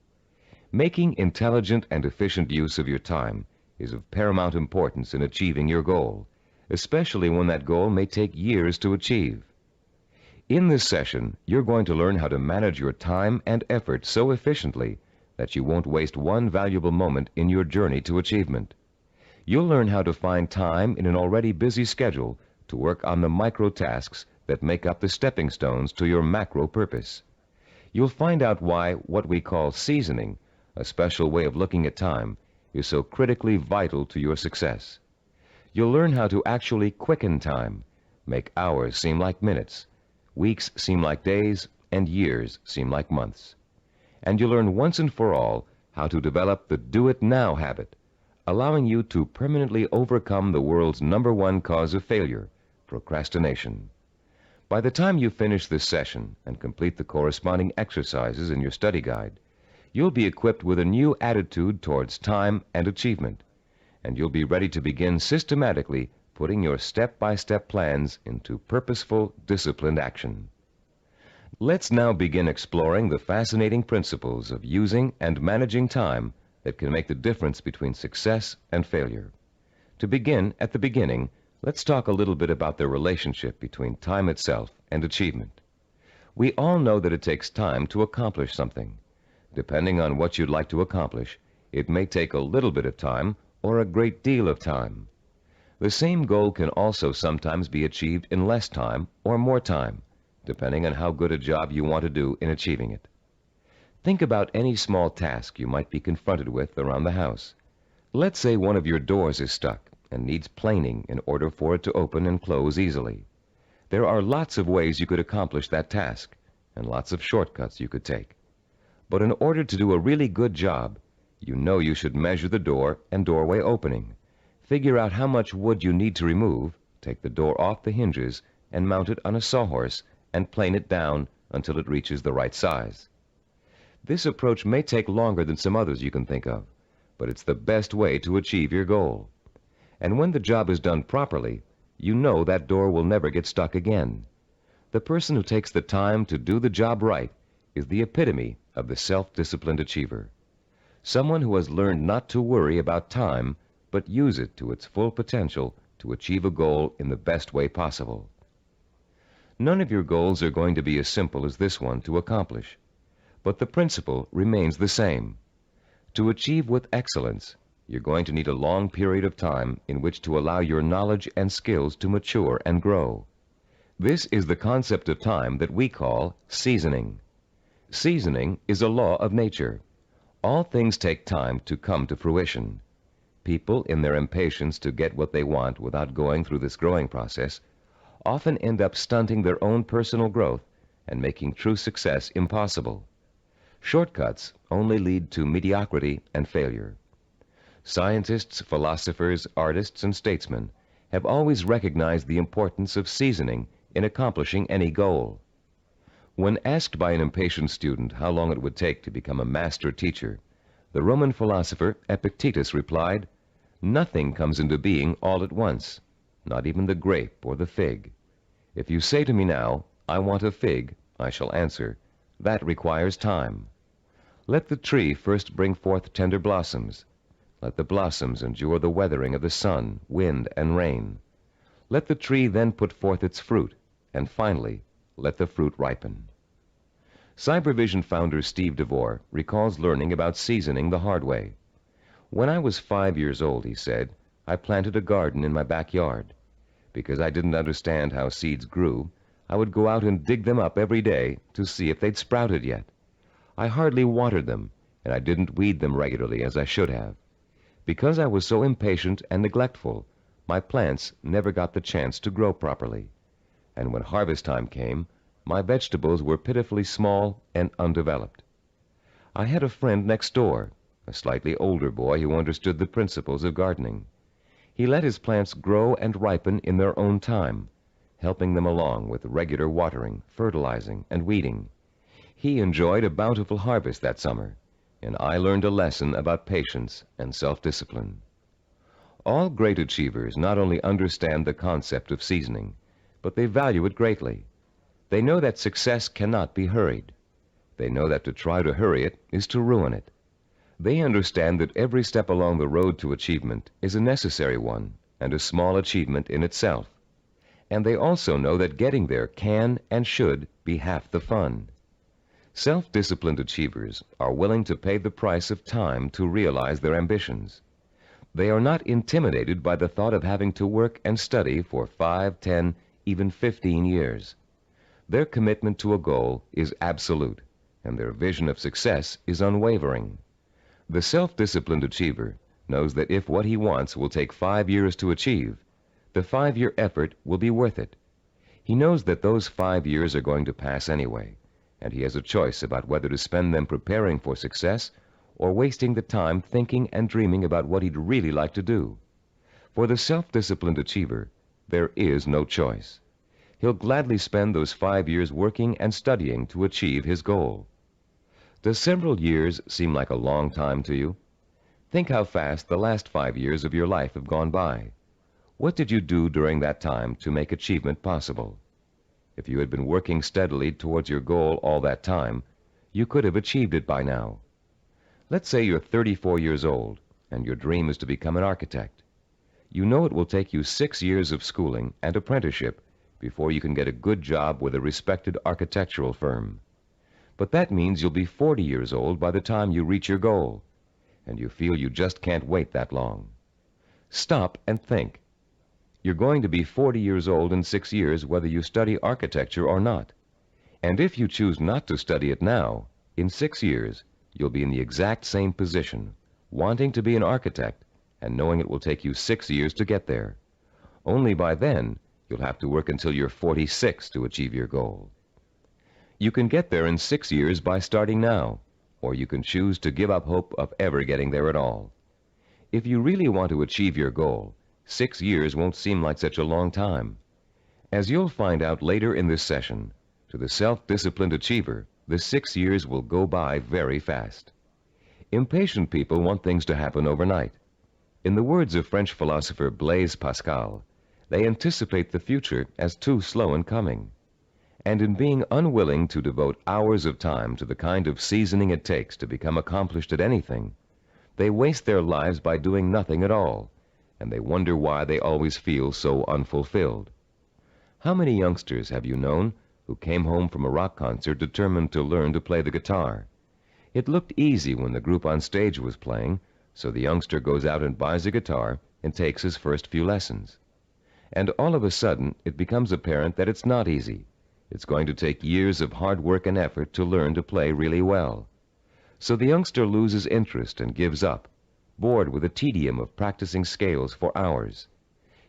Making intelligent and efficient use of your time is of paramount importance in achieving your goal, especially when that goal may take years to achieve. In this session, you're going to learn how to manage your time and effort so efficiently that you won't waste one valuable moment in your journey to achievement. You'll learn how to find time in an already busy schedule to work on the micro tasks that make up the stepping stones to your macro purpose. You'll find out why what we call seasoning, a special way of looking at time, is so critically vital to your success. You'll learn how to actually quicken time, make hours seem like minutes, weeks seem like days, and years seem like months. And you'll learn once and for all how to develop the do-it-now habit, allowing you to permanently overcome the world's #1 cause of failure, procrastination. By the time you finish this session and complete the corresponding exercises in your study guide, you'll be equipped with a new attitude towards time and achievement, and you'll be ready to begin systematically putting your step-by-step plans into purposeful, disciplined action. Let's now begin exploring the fascinating principles of using and managing time that can make the difference between success and failure. To begin at the beginning, let's talk a little bit about the relationship between time itself and achievement. We all know that it takes time to accomplish something. Depending on what you'd like to accomplish, it may take a little bit of time or a great deal of time. The same goal can also sometimes be achieved in less time or more time, depending on how good a job you want to do in achieving it. Think about any small task you might be confronted with around the house. Let's say one of your doors is stuck and needs planing in order for it to open and close easily. There are lots of ways you could accomplish that task, and lots of shortcuts you could take. But in order to do a really good job, you know you should measure the door and doorway opening, figure out how much wood you need to remove, take the door off the hinges, and mount it on a sawhorse and plane it down until it reaches the right size. This approach may take longer than some others you can think of, but it's the best way to achieve your goal. And when the job is done properly, you know that door will never get stuck again. The person who takes the time to do the job right is the epitome of the self-disciplined achiever. Someone who has learned not to worry about time, but use it to its full potential to achieve a goal in the best way possible. None of your goals are going to be as simple as this one to accomplish, but the principle remains the same. To achieve with excellence, you're going to need a long period of time in which to allow your knowledge and skills to mature and grow. This is the concept of time that we call seasoning. Seasoning is a law of nature. All things take time to come to fruition. People, in their impatience to get what they want without going through this growing process, often end up stunting their own personal growth and making true success impossible. Shortcuts only lead to mediocrity and failure. Scientists, philosophers, artists, and statesmen have always recognized the importance of seasoning in accomplishing any goal. When asked by an impatient student how long it would take to become a master teacher, the Roman philosopher Epictetus replied, "Nothing comes into being all at once, not even the grape or the fig. If you say to me now, 'I want a fig,' I shall answer, 'That requires time.' Let the tree first bring forth tender blossoms. Let the blossoms endure the weathering of the sun, wind, and rain. Let the tree then put forth its fruit, and finally, let the fruit ripen." Cybervision founder Steve DeVore recalls learning about seasoning the hard way. "When I was 5 years old," he said, "I planted a garden in my backyard. Because I didn't understand how seeds grew, I would go out and dig them up every day to see if they'd sprouted yet. I hardly watered them, and I didn't weed them regularly as I should have. Because I was so impatient and neglectful, my plants never got the chance to grow properly. And when harvest time came, my vegetables were pitifully small and undeveloped. I had a friend next door, a slightly older boy who understood the principles of gardening. He let his plants grow and ripen in their own time, helping them along with regular watering, fertilizing, and weeding. He enjoyed a bountiful harvest that summer, and I learned a lesson about patience and self-discipline." All great achievers not only understand the concept of seasoning, but they value it greatly. They know that success cannot be hurried. They know that to try to hurry it is to ruin it. They understand that every step along the road to achievement is a necessary one and a small achievement in itself. And they also know that getting there can and should be half the fun. Self-disciplined achievers are willing to pay the price of time to realize their ambitions. They are not intimidated by the thought of having to work and study for 5, 10, even 15 years. Their commitment to a goal is absolute, and their vision of success is unwavering. The self-disciplined achiever knows that if what he wants will take 5 years to achieve, the 5-year effort will be worth it. He knows that those 5 years are going to pass anyway, and he has a choice about whether to spend them preparing for success or wasting the time thinking and dreaming about what he'd really like to do. For the self-disciplined achiever, there is no choice. He'll gladly spend those 5 years working and studying to achieve his goal. Does several years seem like a long time to you? Think how fast the last 5 years of your life have gone by. What did you do during that time to make achievement possible? If you had been working steadily towards your goal all that time, you could have achieved it by now. Let's say you're 34 years old, and your dream is to become an architect. You know it will take you 6 years of schooling and apprenticeship before you can get a good job with a respected architectural firm. But that means you'll be 40 years old by the time you reach your goal, and you feel you just can't wait that long. Stop and think. You're going to be 40 years old in 6 years whether you study architecture or not. And if you choose not to study it now, in 6 years, you'll be in the exact same position, wanting to be an architect and knowing it will take you 6 years to get there. Only by then, you'll have to work until you're 46 to achieve your goal. You can get there in 6 years by starting now, or you can choose to give up hope of ever getting there at all. If you really want to achieve your goal, 6 years won't seem like such a long time. As you'll find out later in this session, to the self-disciplined achiever, the 6 years will go by very fast. Impatient people want things to happen overnight. In the words of French philosopher Blaise Pascal, they anticipate the future as too slow in coming. And in being unwilling to devote hours of time to the kind of seasoning it takes to become accomplished at anything, they waste their lives by doing nothing at all, and they wonder why they always feel so unfulfilled. How many youngsters have you known who came home from a rock concert determined to learn to play the guitar? It looked easy when the group on stage was playing, so the youngster goes out and buys a guitar and takes his first few lessons. And all of a sudden, it becomes apparent that it's not easy. It's going to take years of hard work and effort to learn to play really well. So the youngster loses interest and gives up, bored with the tedium of practicing scales for hours.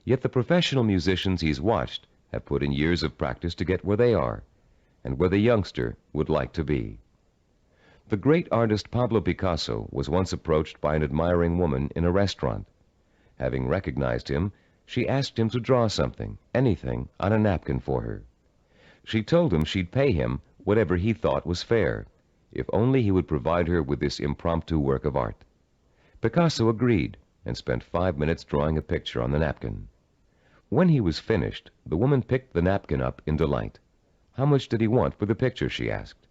Yet the professional musicians he's watched have put in years of practice to get where they are, and where the youngster would like to be. The great artist Pablo Picasso was once approached by an admiring woman in a restaurant. Having recognized him, she asked him to draw something, anything, on a napkin for her. She told him she'd pay him whatever he thought was fair, if only he would provide her with this impromptu work of art. Picasso agreed and spent 5 minutes drawing a picture on the napkin. When he was finished, the woman picked the napkin up in delight. How much did he want for the picture, she asked.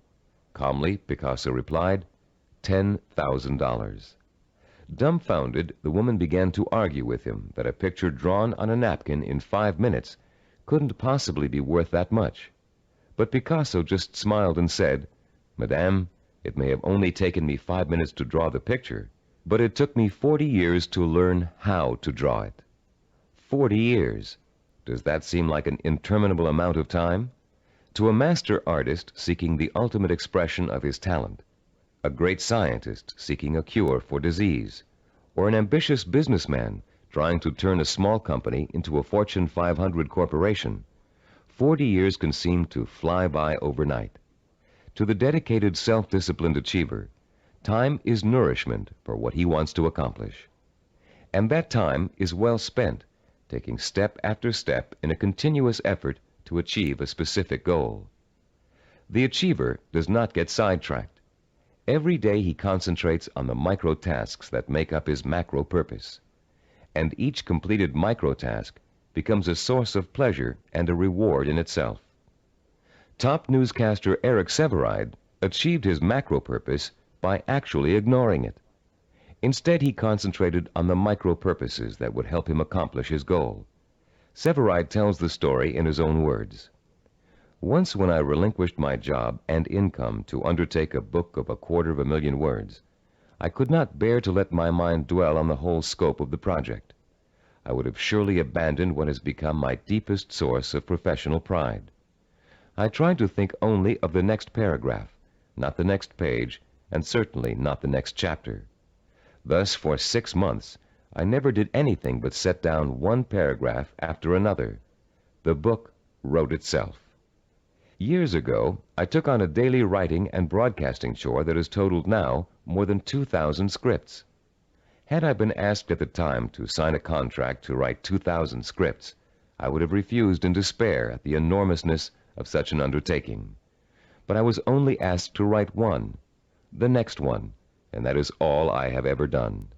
Calmly, Picasso replied, $10,000. Dumbfounded, the woman began to argue with him that a picture drawn on a napkin in 5 minutes couldn't possibly be worth that much. But Picasso just smiled and said, Madame, it may have only taken me 5 minutes to draw the picture, but it took me 40 years to learn how to draw it. 40 years. Does that seem like an interminable amount of time? To a master artist seeking the ultimate expression of his talent, a great scientist seeking a cure for disease, or an ambitious businessman trying to turn a small company into a Fortune 500 corporation, 40 years can seem to fly by overnight. To the dedicated, self-disciplined achiever, time is nourishment for what he wants to accomplish. And that time is well spent, taking step after step in a continuous effort to achieve a specific goal. The achiever does not get sidetracked. Every day he concentrates on the micro tasks that make up his macro purpose. And each completed micro task becomes a source of pleasure and a reward in itself. Top newscaster Eric Sevareid achieved his macro purpose by actually ignoring it. Instead, he concentrated on the micro purposes that would help him accomplish his goal. Sevareid tells the story in his own words. Once when I relinquished my job and income to undertake a book of 250,000 words, I could not bear to let my mind dwell on the whole scope of the project. I would have surely abandoned what has become my deepest source of professional pride. I tried to think only of the next paragraph, not the next page, and certainly not the next chapter. Thus, for 6 months, I never did anything but set down one paragraph after another. The book wrote itself. Years ago, I took on a daily writing and broadcasting chore that has totaled now more than 2,000 scripts. Had I been asked at the time to sign a contract to write 2,000 scripts, I would have refused in despair at the enormousness of such an undertaking. But I was only asked to write one, the next one, and that is all I have ever done.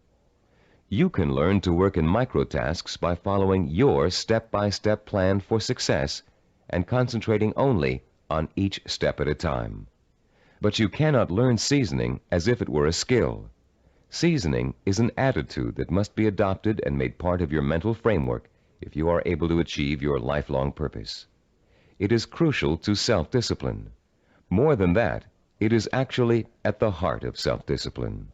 You can learn to work in microtasks by following your step-by-step plan for success and concentrating only on each step at a time. But you cannot learn seasoning as if it were a skill. Seasoning is an attitude that must be adopted and made part of your mental framework if you are able to achieve your lifelong purpose. it is crucial to self-discipline. More than that, it is actually at the heart of self-discipline.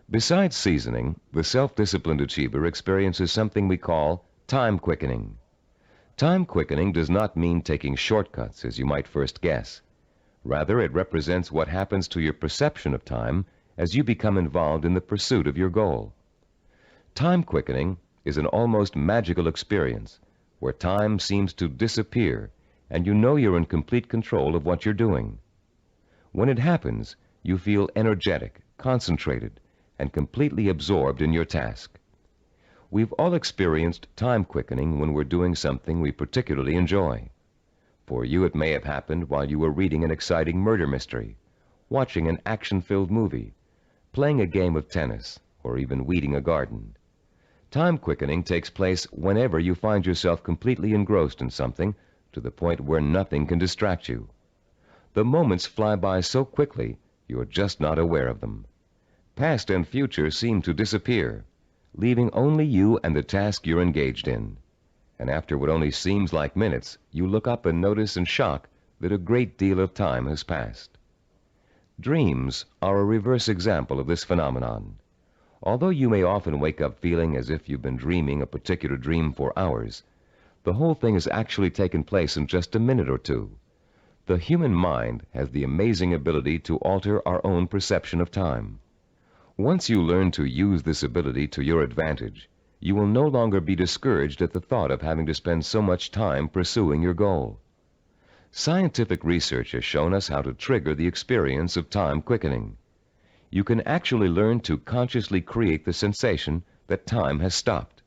Besides seasoning, the self-disciplined achiever experiences something we call time quickening. Time quickening does not mean taking shortcuts, as you might first guess. Rather, it represents what happens to your perception of time as you become involved in the pursuit of your goal. Time quickening is an almost magical experience where time seems to disappear and you know you're in complete control of what you're doing. When it happens, you feel energetic, concentrated, and completely absorbed in your task. We've all experienced time quickening when we're doing something we particularly enjoy. For you, it may have happened while you were reading an exciting murder mystery, watching an action-filled movie, playing a game of tennis, or even weeding a garden. Time quickening takes place whenever you find yourself completely engrossed in something to the point where nothing can distract you. The moments fly by so quickly, you're just not aware of them. Past and future seem to disappear, leaving only you and the task you're engaged in. And after what only seems like minutes, you look up and notice in shock that a great deal of time has passed. Dreams are a reverse example of this phenomenon. Although you may often wake up feeling as if you've been dreaming a particular dream for hours, the whole thing has actually taken place in just a minute or two. The human mind has the amazing ability to alter our own perception of time. Once you learn to use this ability to your advantage, you will no longer be discouraged at the thought of having to spend so much time pursuing your goal. Scientific research has shown us how to trigger the experience of time quickening. You can actually learn to consciously create the sensation that time has stopped.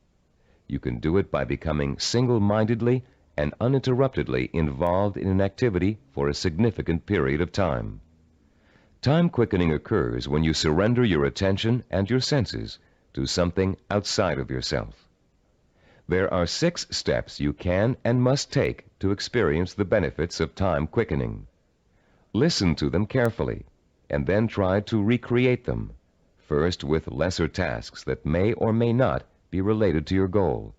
You can do it by becoming single-mindedly and uninterruptedly involved in an activity for a significant period of time. Time quickening occurs when you surrender your attention and your senses to something outside of yourself. There are 6 steps you can and must take to experience the benefits of time quickening. Listen to them carefully, and then try to recreate them, first with lesser tasks that may or may not be related to your goal,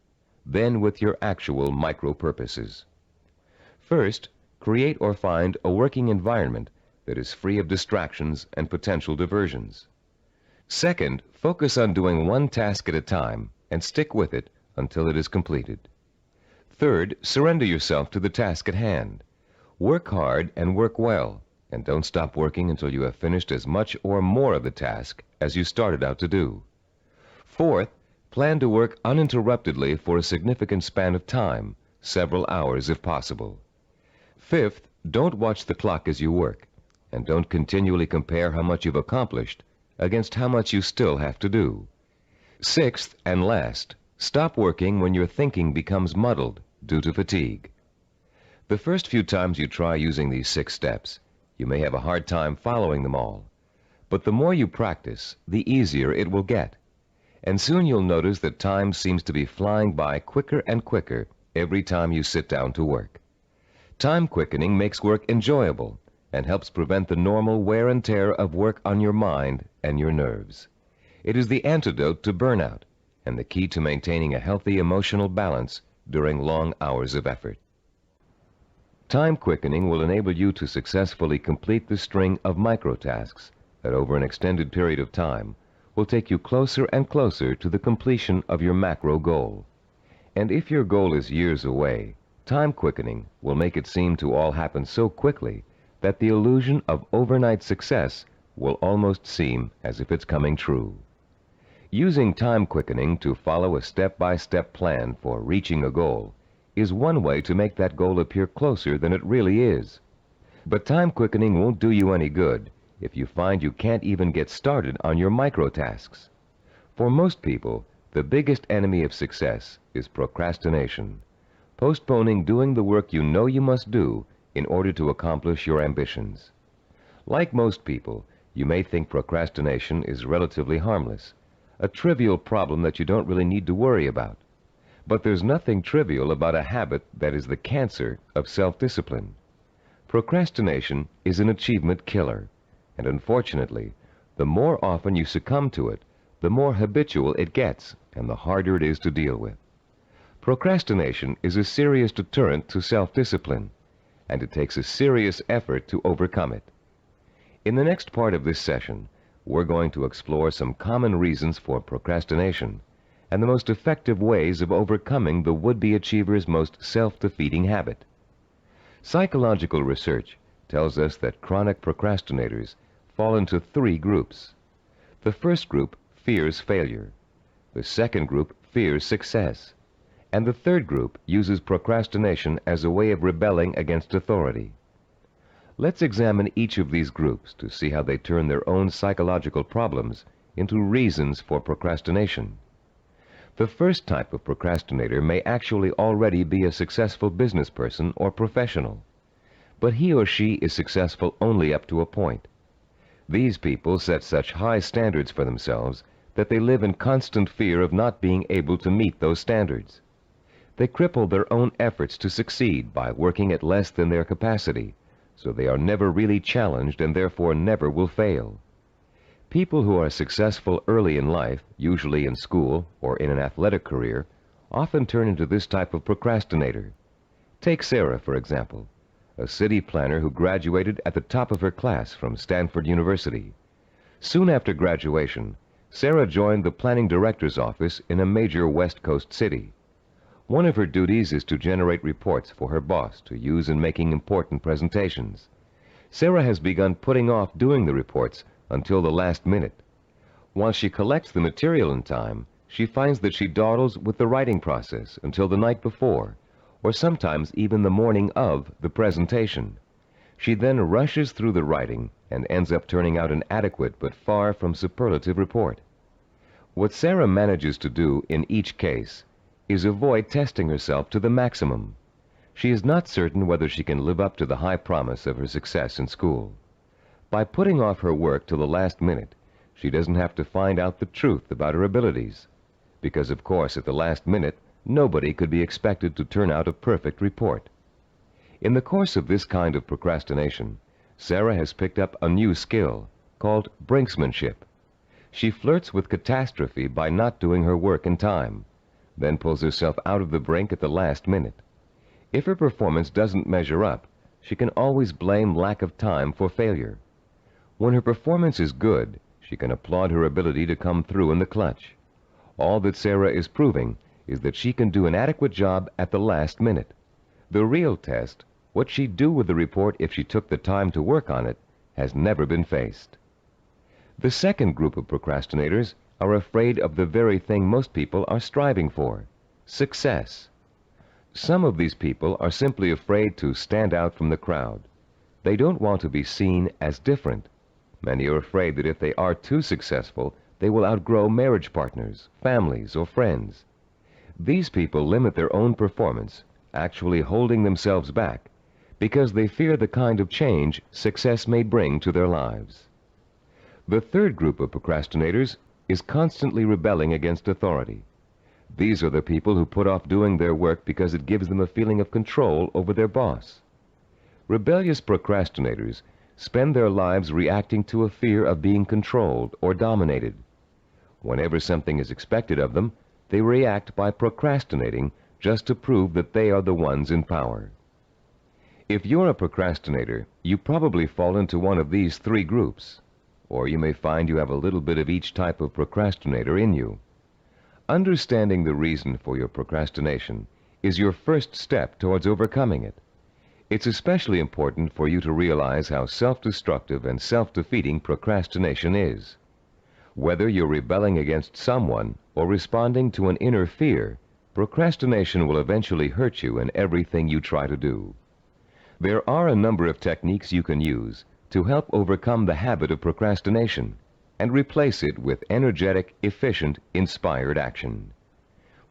then with your actual micro-purposes. First, create or find a working environment that is free of distractions and potential diversions. Second, focus on doing one task at a time and stick with it until it is completed. Third, surrender yourself to the task at hand. Work hard and work well, and don't stop working until you have finished as much or more of the task as you started out to do. Fourth, plan to work uninterruptedly for a significant span of time, several hours if possible. Fifth, don't watch the clock as you work, and don't continually compare how much you've accomplished against how much you still have to do. Sixth and last, stop working when your thinking becomes muddled due to fatigue. The first few times you try using these 6 steps, you may have a hard time following them all. But the more you practice, the easier it will get. And soon you'll notice that time seems to be flying by quicker and quicker every time you sit down to work. Time quickening makes work enjoyable and helps prevent the normal wear and tear of work on your mind and your nerves. It is the antidote to burnout and the key to maintaining a healthy emotional balance during long hours of effort. Time quickening will enable you to successfully complete the string of microtasks that over an extended period of time will take you closer and closer to the completion of your macro goal. And if your goal is years away, time quickening will make it seem to all happen so quickly that the illusion of overnight success will almost seem as if it's coming true. Using time quickening to follow a step-by-step plan for reaching a goal is one way to make that goal appear closer than it really is. But time quickening won't do you any good if you find you can't even get started on your micro-tasks. For most people, the biggest enemy of success is procrastination, postponing doing the work you know you must do in order to accomplish your ambitions. Like most people, you may think procrastination is relatively harmless, a trivial problem that you don't really need to worry about. But there's nothing trivial about a habit that is the cancer of self-discipline. Procrastination is an achievement killer, and unfortunately, the more often you succumb to it, the more habitual it gets and the harder it is to deal with. Procrastination is a serious deterrent to self-discipline, and it takes a serious effort to overcome it. In the next part of this session, we're going to explore some common reasons for procrastination and the most effective ways of overcoming the would-be achiever's most self-defeating habit. Psychological research tells us that chronic procrastinators fall into three groups. The first group fears failure. The second group fears success. And the third group uses procrastination as a way of rebelling against authority. Let's examine each of these groups to see how they turn their own psychological problems into reasons for procrastination. The first type of procrastinator may actually already be a successful business person or professional, but he or she is successful only up to a point. These people set such high standards for themselves that they live in constant fear of not being able to meet those standards. They cripple their own efforts to succeed by working at less than their capacity, so they are never really challenged and therefore never will fail. People who are successful early in life, usually in school or in an athletic career, often turn into this type of procrastinator. Take Sarah, for example, a city planner who graduated at the top of her class from Stanford University. Soon after graduation, Sarah joined the planning director's office in a major West Coast city. One of her duties is to generate reports for her boss to use in making important presentations. Sarah has begun putting off doing the reports until the last minute. While she collects the material in time, she finds that she dawdles with the writing process until the night before, or sometimes even the morning of the presentation. She then rushes through the writing and ends up turning out an adequate but far from superlative report. What Sarah manages to do in each case is avoid testing herself to the maximum. She is not certain whether she can live up to the high promise of her success in school. By putting off her work till the last minute, she doesn't have to find out the truth about her abilities, because of course at the last minute nobody could be expected to turn out a perfect report. In the course of this kind of procrastination, Sarah has picked up a new skill called brinksmanship. She flirts with catastrophe by not doing her work in time, then pulls herself out of the brink at the last minute. If her performance doesn't measure up, she can always blame lack of time for failure. When her performance is good, she can applaud her ability to come through in the clutch. All that Sarah is proving is that she can do an adequate job at the last minute. The real test, what she'd do with the report if she took the time to work on it, has never been faced. The second group of procrastinators are afraid of the very thing most people are striving for, success. Some of these people are simply afraid to stand out from the crowd. They don't want to be seen as different. Many are afraid that if they are too successful, they will outgrow marriage partners, families, or friends. These people limit their own performance, actually holding themselves back, because they fear the kind of change success may bring to their lives. The third group of procrastinators is constantly rebelling against authority. These are the people who put off doing their work because it gives them a feeling of control over their boss. Rebellious procrastinators spend their lives reacting to a fear of being controlled or dominated. Whenever something is expected of them, they react by procrastinating just to prove that they are the ones in power. If you're a procrastinator, you probably fall into one of these three groups, or you may find you have a little bit of each type of procrastinator in you. Understanding the reason for your procrastination is your first step towards overcoming it. It's especially important for you to realize how self-destructive and self-defeating procrastination is. Whether you're rebelling against someone or responding to an inner fear, procrastination will eventually hurt you in everything you try to do. There are a number of techniques you can use to help overcome the habit of procrastination and replace it with energetic, efficient, inspired action.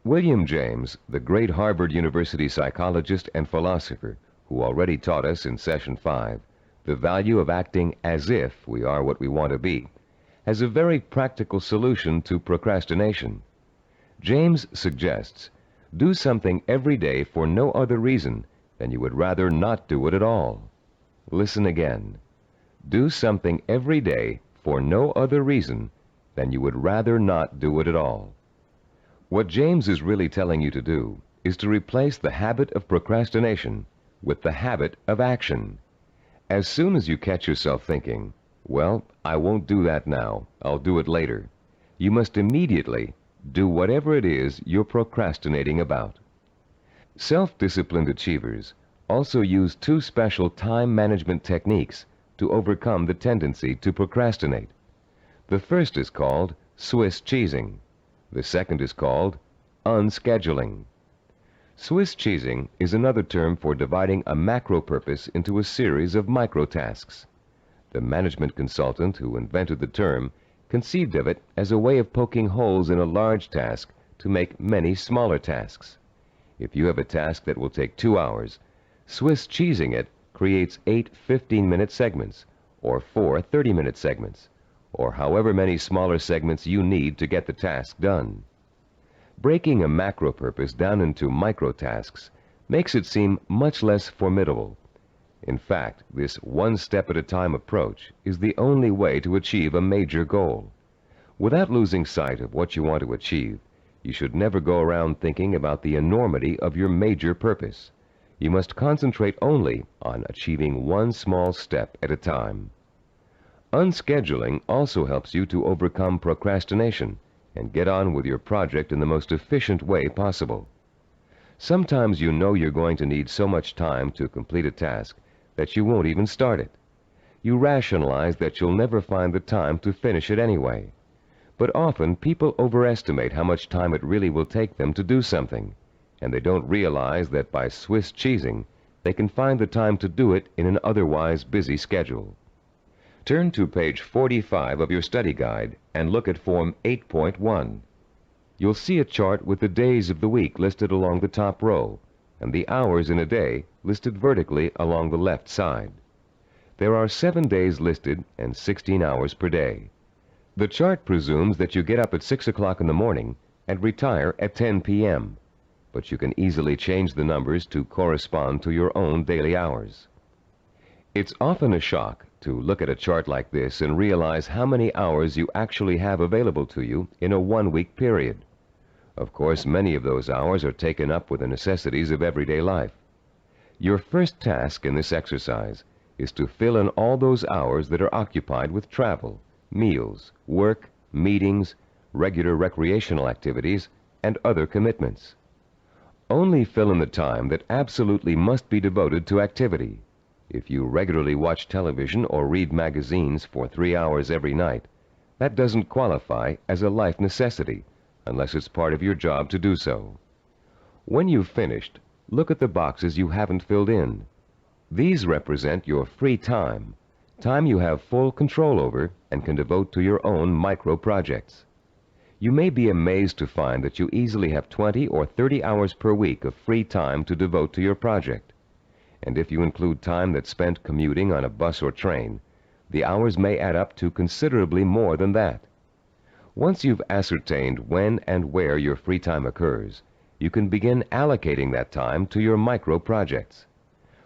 William James, the great Harvard University psychologist and philosopher, who already taught us in Session 5 the value of acting as if we are what we want to be, has a very practical solution to procrastination. James suggests, do something every day for no other reason than you would rather not do it at all. Listen again. Do something every day for no other reason than you would rather not do it at all. What James is really telling you to do is to replace the habit of procrastination with the habit of action. As soon as you catch yourself thinking, well, I won't do that now, I'll do it later, you must immediately do whatever it is you're procrastinating about. Self-disciplined achievers also use two special time management techniques to overcome the tendency to procrastinate. The first is called Swiss cheesing. The second is called unscheduling. Swiss cheesing is another term for dividing a macro purpose into a series of micro tasks. The management consultant who invented the term conceived of it as a way of poking holes in a large task to make many smaller tasks. If you have a task that will take 2 hours, Swiss cheesing it creates 8 15-minute segments, or 4 30-minute segments, or however many smaller segments you need to get the task done. Breaking a macro purpose down into micro tasks makes it seem much less formidable. In fact, this one-step-at-a-time approach is the only way to achieve a major goal. Without losing sight of what you want to achieve, you should never go around thinking about the enormity of your major purpose. You must concentrate only on achieving one small step at a time. Unscheduling also helps you to overcome procrastination and get on with your project in the most efficient way possible. Sometimes you know you're going to need so much time to complete a task that you won't even start it. You rationalize that you'll never find the time to finish it anyway. But often people overestimate how much time it really will take them to do something, and they don't realize that by Swiss cheesing, they can find the time to do it in an otherwise busy schedule. Turn to page 45 of your study guide and look at Form 8.1. You'll see a chart with the days of the week listed along the top row, and the hours in a day listed vertically along the left side. There are 7 days listed and 16 hours per day. The chart presumes that you get up at 6 o'clock in the morning and retire at 10 p.m., but you can easily change the numbers to correspond to your own daily hours. It's often a shock to look at a chart like this and realize how many hours you actually have available to you in a one-week period. Of course, many of those hours are taken up with the necessities of everyday life. Your first task in this exercise is to fill in all those hours that are occupied with travel, meals, work, meetings, regular recreational activities, and other commitments. Only fill in the time that absolutely must be devoted to activity. If you regularly watch television or read magazines for 3 hours every night, that doesn't qualify as a life necessity unless it's part of your job to do so. When you've finished, look at the boxes you haven't filled in. These represent your free time, time you have full control over and can devote to your own micro projects. You may be amazed to find that you easily have 20 or 30 hours per week of free time to devote to your project. And if you include time that's spent commuting on a bus or train, the hours may add up to considerably more than that. Once you've ascertained when and where your free time occurs, you can begin allocating that time to your micro projects.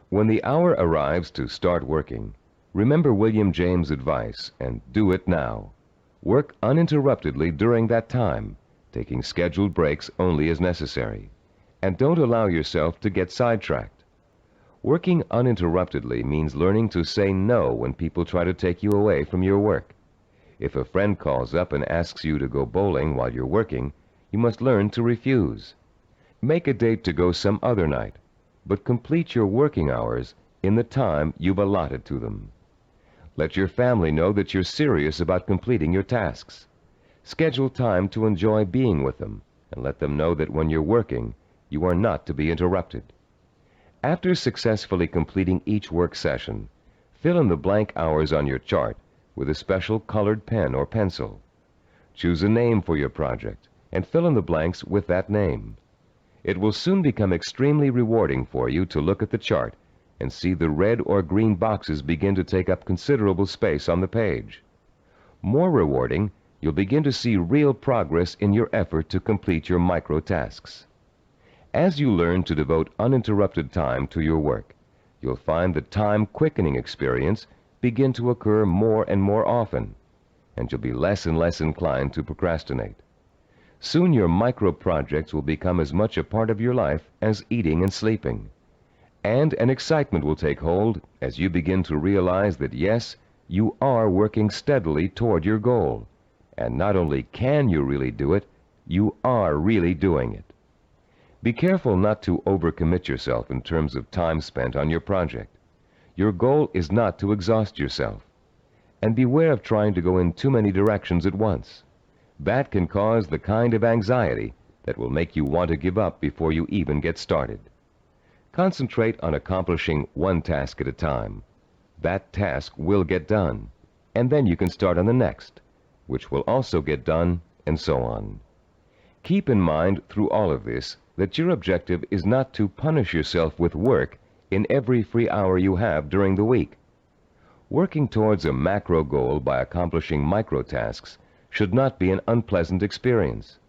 When the hour arrives to start working, remember William James' advice and do it now. Work uninterruptedly during that time, taking scheduled breaks only as necessary. And don't allow yourself to get sidetracked. Working uninterruptedly means learning to say no when people try to take you away from your work. If a friend calls up and asks you to go bowling while you're working, you must learn to refuse. Make a date to go some other night, but complete your working hours in the time you've allotted to them. Let your family know that you're serious about completing your tasks. Schedule time to enjoy being with them, and let them know that when you're working, you are not to be interrupted. After successfully completing each work session, fill in the blank hours on your chart with a special colored pen or pencil. Choose a name for your project and fill in the blanks with that name. It will soon become extremely rewarding for you to look at the chart and see the red or green boxes begin to take up considerable space on the page. More rewarding, you'll begin to see real progress in your effort to complete your micro tasks. As you learn to devote uninterrupted time to your work, you'll find the time-quickening experience begin to occur more and more often, and you'll be less and less inclined to procrastinate. Soon your micro-projects will become as much a part of your life as eating and sleeping. And an excitement will take hold as you begin to realize that yes, you are working steadily toward your goal. And not only can you really do it, you are really doing it. Be careful not to overcommit yourself in terms of time spent on your project. Your goal is not to exhaust yourself. And beware of trying to go in too many directions at once. That can cause the kind of anxiety that will make you want to give up before you even get started. Concentrate on accomplishing one task at a time. That task will get done, and then you can start on the next, which will also get done, and so on. Keep in mind through all of this that your objective is not to punish yourself with work in every free hour you have during the week. Working towards a macro goal by accomplishing micro tasks should not be an unpleasant experience.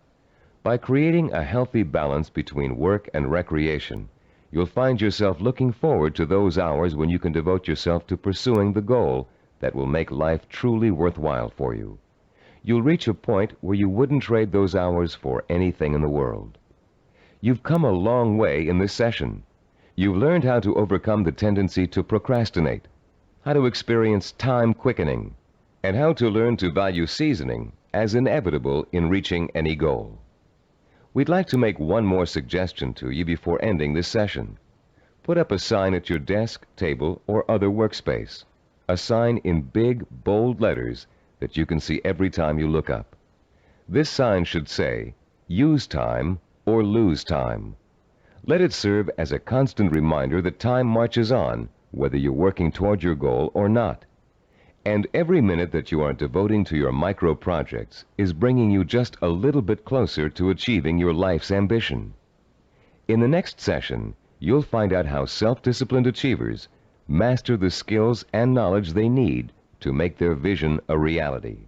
By creating a healthy balance between work and recreation, you'll find yourself looking forward to those hours when you can devote yourself to pursuing the goal that will make life truly worthwhile for you. You'll reach a point where you wouldn't trade those hours for anything in the world. You've come a long way in this session. You've learned how to overcome the tendency to procrastinate, how to experience time quickening, and how to learn to value seasoning as inevitable in reaching any goal. We'd like to make one more suggestion to you before ending this session. Put up a sign at your desk, table, or other workspace. A sign in big, bold letters that you can see every time you look up. This sign should say, "Use time or lose time." Let it serve as a constant reminder that time marches on, whether you're working toward your goal or not. And every minute that you are devoting to your micro projects is bringing you just a little bit closer to achieving your life's ambition. In the next session, you'll find out how self-disciplined achievers master the skills and knowledge they need to make their vision a reality.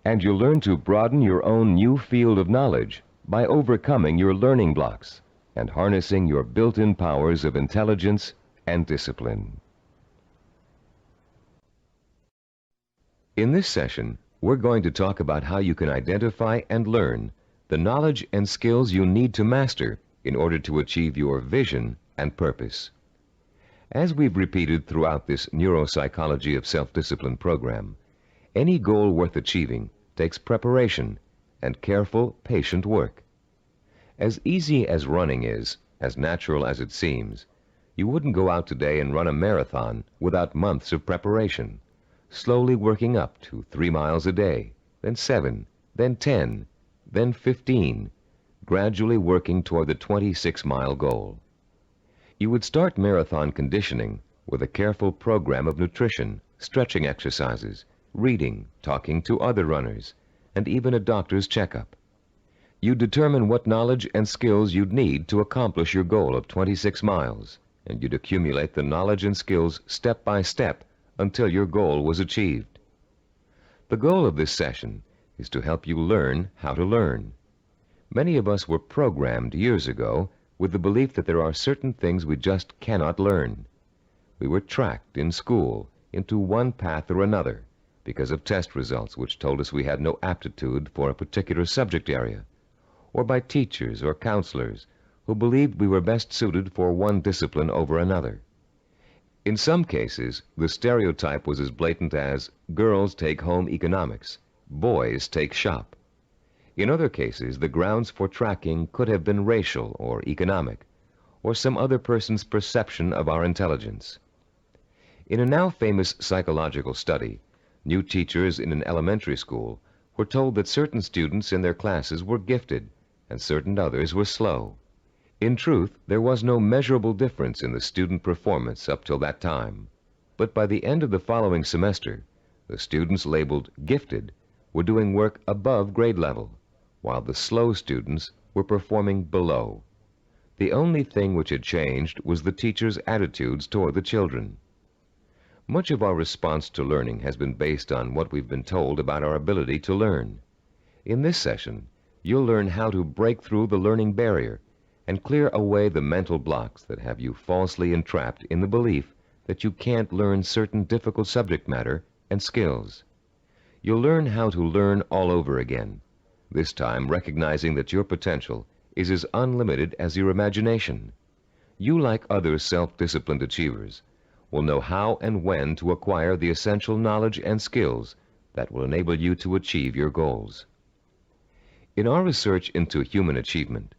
And you'll learn to broaden your own new field of knowledge by overcoming your learning blocks and harnessing your built-in powers of intelligence and discipline. In this session, we're going to talk about how you can identify and learn the knowledge and skills you need to master in order to achieve your vision and purpose. As we've repeated throughout this neuropsychology of self-discipline program, any goal worth achieving takes preparation and careful, patient work. As easy as running is, as natural as it seems, you wouldn't go out today and run a marathon without months of preparation, slowly working up to 3 miles a day, then 7, then 10, then 15, gradually working toward the 26-mile goal. You would start marathon conditioning with a careful program of nutrition, stretching exercises, reading, talking to other runners, and even a doctor's checkup. You'd determine what knowledge and skills you'd need to accomplish your goal of 26 miles, and you'd accumulate the knowledge and skills step by step until your goal was achieved. The goal of this session is to help you learn how to learn. Many of us were programmed years ago with the belief that there are certain things we just cannot learn. We were tracked in school into one path or another because of test results which told us we had no aptitude for a particular subject area, or by teachers or counselors who believed we were best suited for one discipline over another. In some cases, the stereotype was as blatant as girls take home economics, boys take shop. In other cases, the grounds for tracking could have been racial or economic, or some other person's perception of our intelligence. In a now famous psychological study, new teachers in an elementary school were told that certain students in their classes were gifted and certain others were slow. In truth, there was no measurable difference in the student performance up till that time. But by the end of the following semester, the students labeled gifted were doing work above grade level, while the slow students were performing below. The only thing which had changed was the teachers' attitudes toward the children. Much of our response to learning has been based on what we've been told about our ability to learn. In this session, you'll learn how to break through the learning barrier and clear away the mental blocks that have you falsely entrapped in the belief that you can't learn certain difficult subject matter and skills. You'll learn how to learn all over again, this time recognizing that your potential is as unlimited as your imagination. You, like other self-disciplined achievers, will know how and when to acquire the essential knowledge and skills that will enable you to achieve your goals. In our research into human achievement,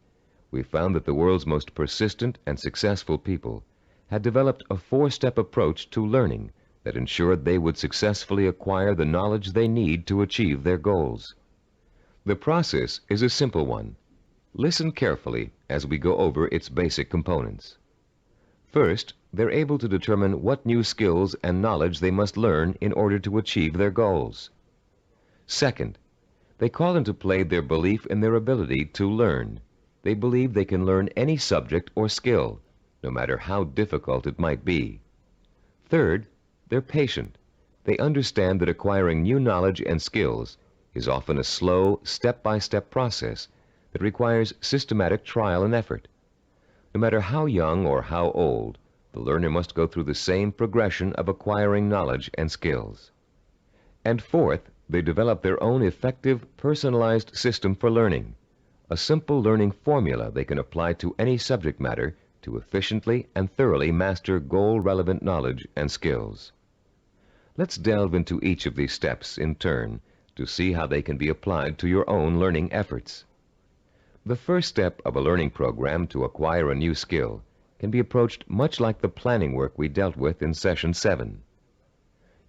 we found that the world's most persistent and successful people had developed a four-step approach to learning that ensured they would successfully acquire the knowledge they need to achieve their goals. The process is a simple one. Listen carefully as we go over its basic components. First, they're able to determine what new skills and knowledge they must learn in order to achieve their goals. Second, they call into play their belief in their ability to learn. They believe they can learn any subject or skill, no matter how difficult it might be. Third, they're patient. They understand that acquiring new knowledge and skills is often a slow, step-by-step process that requires systematic trial and effort. No matter how young or how old, the learner must go through the same progression of acquiring knowledge and skills. And fourth, they develop their own effective, personalized system for learning, a simple learning formula they can apply to any subject matter to efficiently and thoroughly master goal-relevant knowledge and skills. Let's delve into each of these steps in turn to see how they can be applied to your own learning efforts. The first step of a learning program to acquire a new skill can be approached much like the planning work we dealt with in Session 7.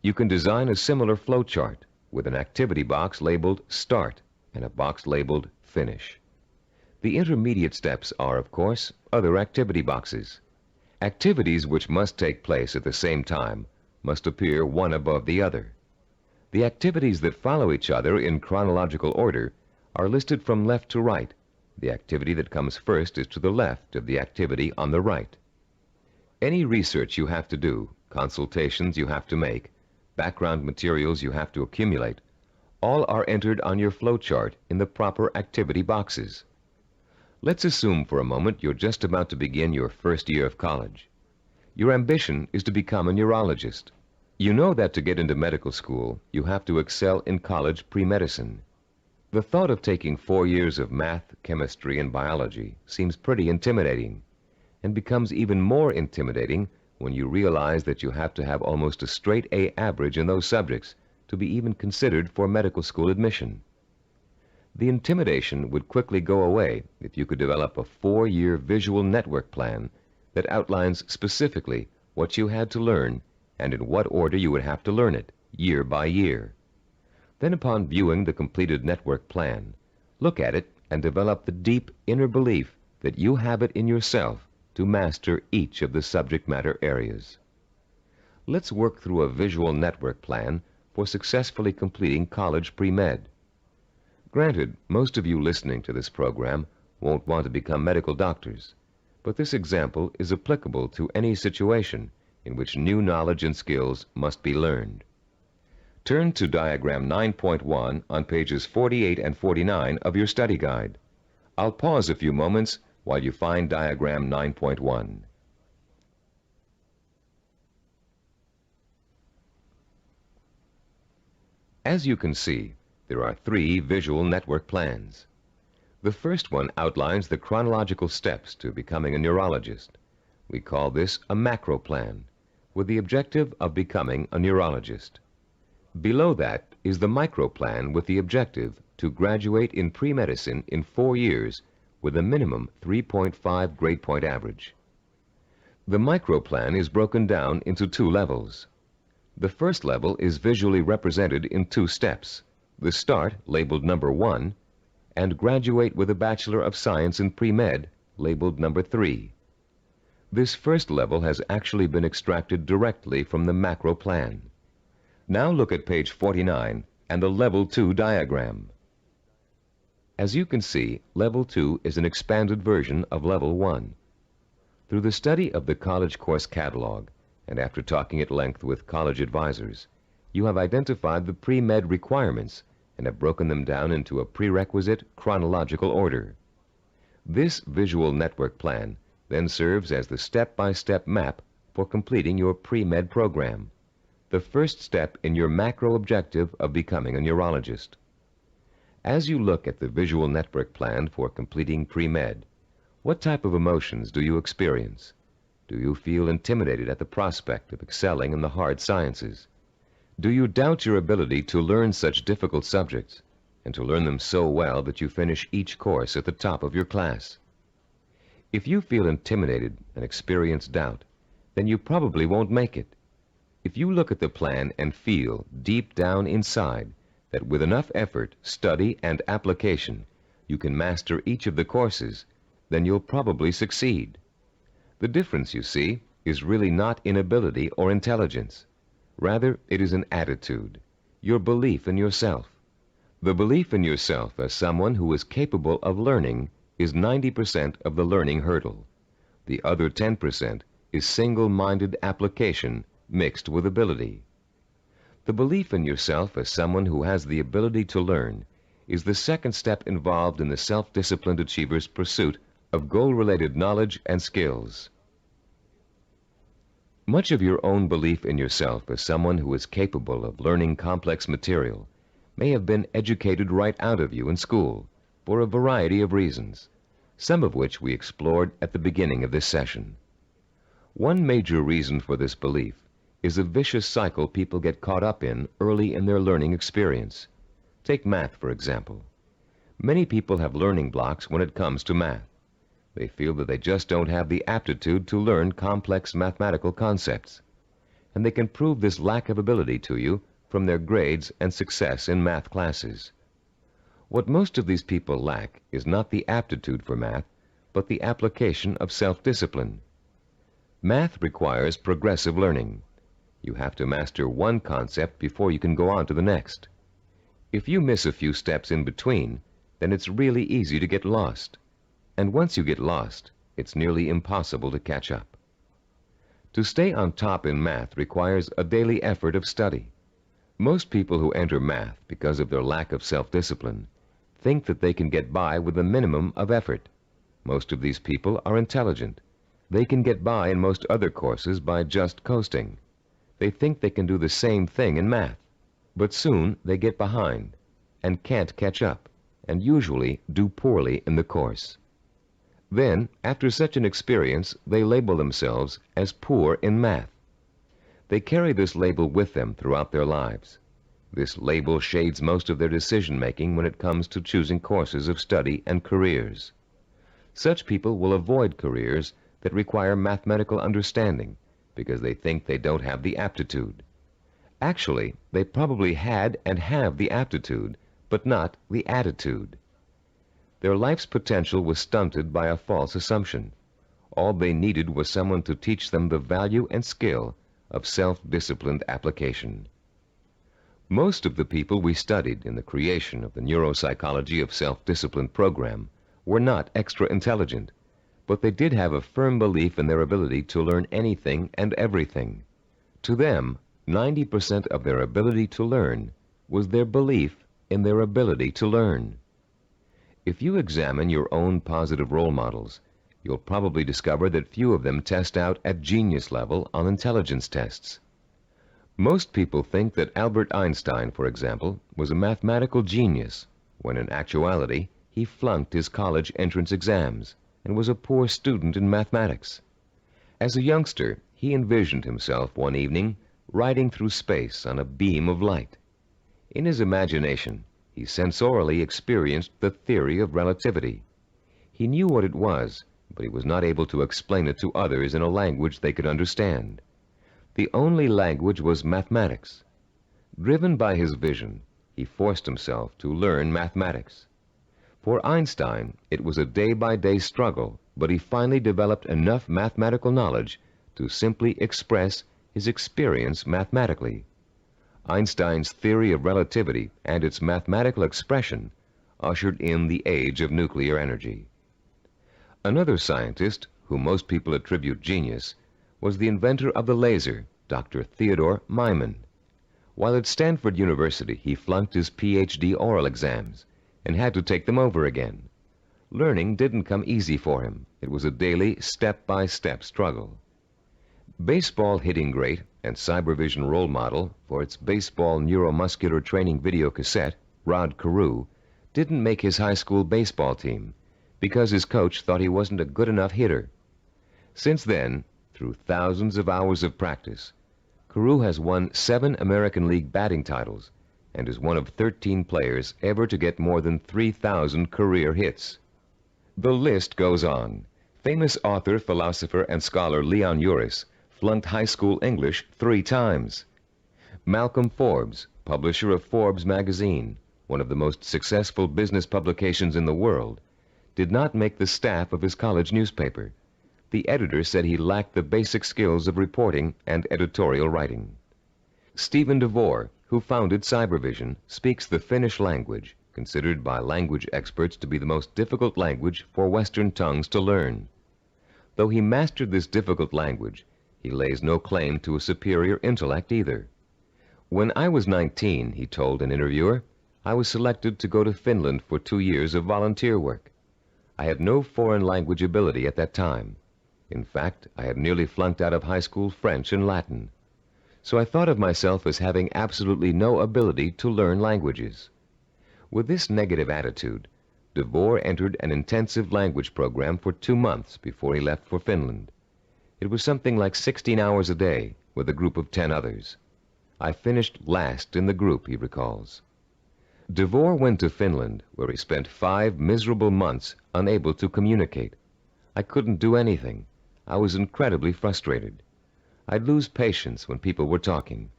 You can design a similar flow chart with an activity box labeled Start and a box labeled Finish. The intermediate steps are, of course, other activity boxes. Activities which must take place at the same time must appear one above the other. The activities that follow each other in chronological order are listed from left to right. The activity that comes first is to the left of the activity on the right. Any research you have to do, consultations you have to make, background materials you have to accumulate, all are entered on your flowchart in the proper activity boxes. Let's assume for a moment you're just about to begin your first year of college. Your ambition is to become a neurologist. You know that to get into medical school, you have to excel in college pre-medicine. The thought of taking 4 years of math, chemistry, and biology seems pretty intimidating, and becomes even more intimidating when you realize that you have to have almost a straight A average in those subjects to be even considered for medical school admission. The intimidation would quickly go away if you could develop a 4-year visual network plan that outlines specifically what you had to learn and in what order you would have to learn it, year by year. Then, upon viewing the completed network plan, look at it and develop the deep inner belief that you have it in yourself to master each of the subject matter areas. Let's work through a visual network plan for successfully completing college pre-med. Granted, most of you listening to this program won't want to become medical doctors, but this example is applicable to any situation in which new knowledge and skills must be learned. Turn to Diagram 9.1 on pages 48 and 49 of your study guide. I'll pause a few moments while you find Diagram 9.1. As you can see, there are 3 visual network plans. The first one outlines the chronological steps to becoming a neurologist. We call this a macro plan, with the objective of becoming a neurologist. Below that is the micro plan with the objective to graduate in pre-medicine in 4 years with a minimum 3.5 grade point average. The micro plan is broken down into 2 levels. The first level is visually represented in 2 steps: the Start, labeled number 1, and Graduate with a Bachelor of Science in Pre-Med, labeled number 3. This first level has actually been extracted directly from the macro plan. Now look at page 49 and the Level 2 diagram. As you can see, Level 2 is an expanded version of Level 1. Through the study of the college course catalog, and after talking at length with college advisors, you have identified the pre-med requirements and have broken them down into a prerequisite chronological order. This visual network plan then serves as the step-by-step map for completing your pre-med program, the first step in your macro objective of becoming a neurologist. As you look at the visual network plan for completing pre-med, what type of emotions do you experience? Do you feel intimidated at the prospect of excelling in the hard sciences? Do you doubt your ability to learn such difficult subjects, and to learn them so well that you finish each course at the top of your class? If you feel intimidated and experience doubt, then you probably won't make it. If you look at the plan and feel deep down inside that with enough effort, study, and application, you can master each of the courses, then you'll probably succeed. The difference, you see, is really not in ability or intelligence. Rather, it is an attitude, your belief in yourself. The belief in yourself as someone who is capable of learning is 90% of the learning hurdle. The other 10% is single-minded application mixed with ability. The belief in yourself as someone who has the ability to learn is the second step involved in the self-disciplined achiever's pursuit of goal-related knowledge and skills. Much of your own belief in yourself as someone who is capable of learning complex material may have been educated right out of you in school for a variety of reasons, some of which we explored at the beginning of this session. One major reason for this belief is a vicious cycle people get caught up in early in their learning experience. Take math, for example. Many people have learning blocks when it comes to math. They feel that they just don't have the aptitude to learn complex mathematical concepts. And they can prove this lack of ability to you from their grades and success in math classes. What most of these people lack is not the aptitude for math, but the application of self-discipline. Math requires progressive learning. You have to master one concept before you can go on to the next. If you miss a few steps in between, then it's really easy to get lost. And once you get lost, it's nearly impossible to catch up. To stay on top in math requires a daily effort of study. Most people who enter math because of their lack of self-discipline think that they can get by with a minimum of effort. Most of these people are intelligent. They can get by in most other courses by just coasting. They think they can do the same thing in math, but soon they get behind and can't catch up, and usually do poorly in the course. Then, after such an experience, they label themselves as poor in math. They carry this label with them throughout their lives. This label shades most of their decision-making when it comes to choosing courses of study and careers. Such people will avoid careers that require mathematical understanding because they think they don't have the aptitude. Actually, they probably had and have the aptitude, but not the attitude. Their life's potential was stunted by a false assumption. All they needed was someone to teach them the value and skill of self-disciplined application. Most of the people we studied in the creation of the neuropsychology of self-discipline program were not extra intelligent, but they did have a firm belief in their ability to learn anything and everything. To them, 90% of their ability to learn was their belief in their ability to learn. If you examine your own positive role models, you'll probably discover that few of them test out at genius level on intelligence tests. Most people think that Albert Einstein, for example, was a mathematical genius, when in actuality he flunked his college entrance exams and was a poor student in mathematics. As a youngster, he envisioned himself one evening riding through space on a beam of light. In his imagination, he sensorially experienced the theory of relativity. He knew what it was, but he was not able to explain it to others in a language they could understand. The only language was mathematics. Driven by his vision, he forced himself to learn mathematics. For Einstein, it was a day-by-day struggle, but he finally developed enough mathematical knowledge to simply express his experience mathematically. Einstein's theory of relativity and its mathematical expression ushered in the age of nuclear energy. Another scientist, whom most people attribute genius, was the inventor of the laser, Dr. Theodore Myman. While at Stanford University, he flunked his PhD oral exams and had to take them over again. Learning didn't come easy for him. It was a daily, step-by-step struggle. Baseball hitting great and cybervision role model for its baseball neuromuscular training video cassette, Rod Carew, didn't make his high school baseball team because his coach thought he wasn't a good enough hitter. Since then, through thousands of hours of practice, Carew has won 7 American League batting titles and is one of 13 players ever to get more than 3,000 career hits. The list goes on. Famous author, philosopher, and scholar Leon Uris flunked high school English 3 times. Malcolm Forbes, publisher of Forbes magazine, one of the most successful business publications in the world, did not make the staff of his college newspaper. The editor said he lacked the basic skills of reporting and editorial writing. Stephen DeVore, who founded Cybervision, speaks the Finnish language, considered by language experts to be the most difficult language for Western tongues to learn. Though he mastered this difficult language, he lays no claim to a superior intellect either. When I was 19, he told an interviewer, I was selected to go to Finland for 2 years of volunteer work. I had no foreign language ability at that time. In fact, I had nearly flunked out of high school French and Latin. So I thought of myself as having absolutely no ability to learn languages. With this negative attitude, DeVore entered an intensive language program for 2 months before he left for Finland. It was something like 16 hours a day with a group of 10 others. I finished last in the group, he recalls. DeVore went to Finland, where he spent 5 miserable months unable to communicate. I couldn't do anything. I was incredibly frustrated. I'd lose patience when people were talking.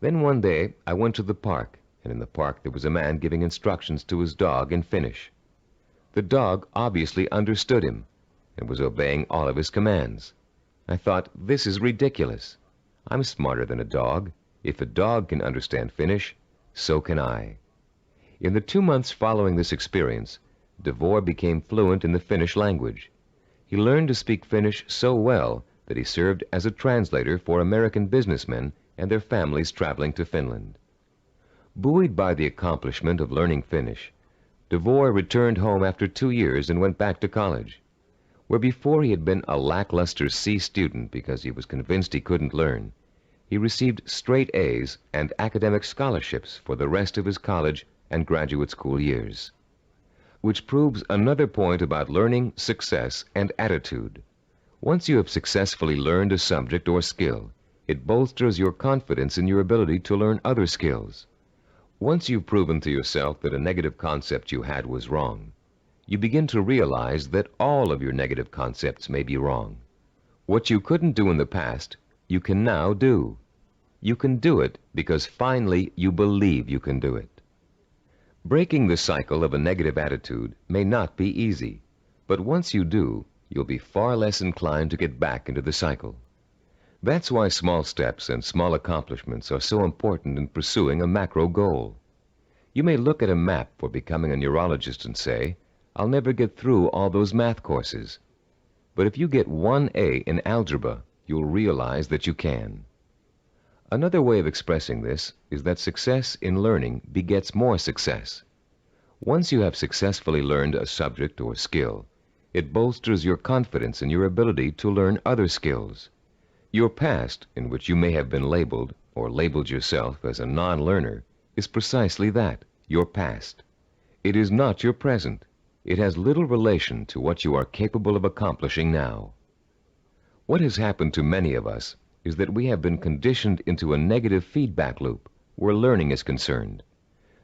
Then one day I went to the park, and in the park there was a man giving instructions to his dog in Finnish. The dog obviously understood him and was obeying all of his commands. I thought, this is ridiculous. I'm smarter than a dog. If a dog can understand Finnish, so can I. In the 2 months following this experience, DeVore became fluent in the Finnish language. He learned to speak Finnish so well that he served as a translator for American businessmen and their families traveling to Finland. Buoyed by the accomplishment of learning Finnish, DeVore returned home after 2 years and went back to college. Where before he had been a lackluster C student because he was convinced he couldn't learn, he received straight A's and academic scholarships for the rest of his college and graduate school years. Which proves another point about learning, success, and attitude. Once you have successfully learned a subject or skill, it bolsters your confidence in your ability to learn other skills. Once you've proven to yourself that a negative concept you had was wrong, you begin to realize that all of your negative concepts may be wrong. What you couldn't do in the past, you can now do. You can do it because finally you believe you can do it. Breaking the cycle of a negative attitude may not be easy, but once you do, you'll be far less inclined to get back into the cycle. That's why small steps and small accomplishments are so important in pursuing a macro goal. You may look at a map for becoming a neurologist and say, I'll never get through all those math courses. But if you get 1 A in algebra, you'll realize that you can. Another way of expressing this is that success in learning begets more success. Once you have successfully learned a subject or skill, it bolsters your confidence in your ability to learn other skills. Your past, in which you may have been labeled or labeled yourself as a non-learner, is precisely that, your past. It is not your present. It has little relation to what you are capable of accomplishing now. What has happened to many of us is that we have been conditioned into a negative feedback loop where learning is concerned.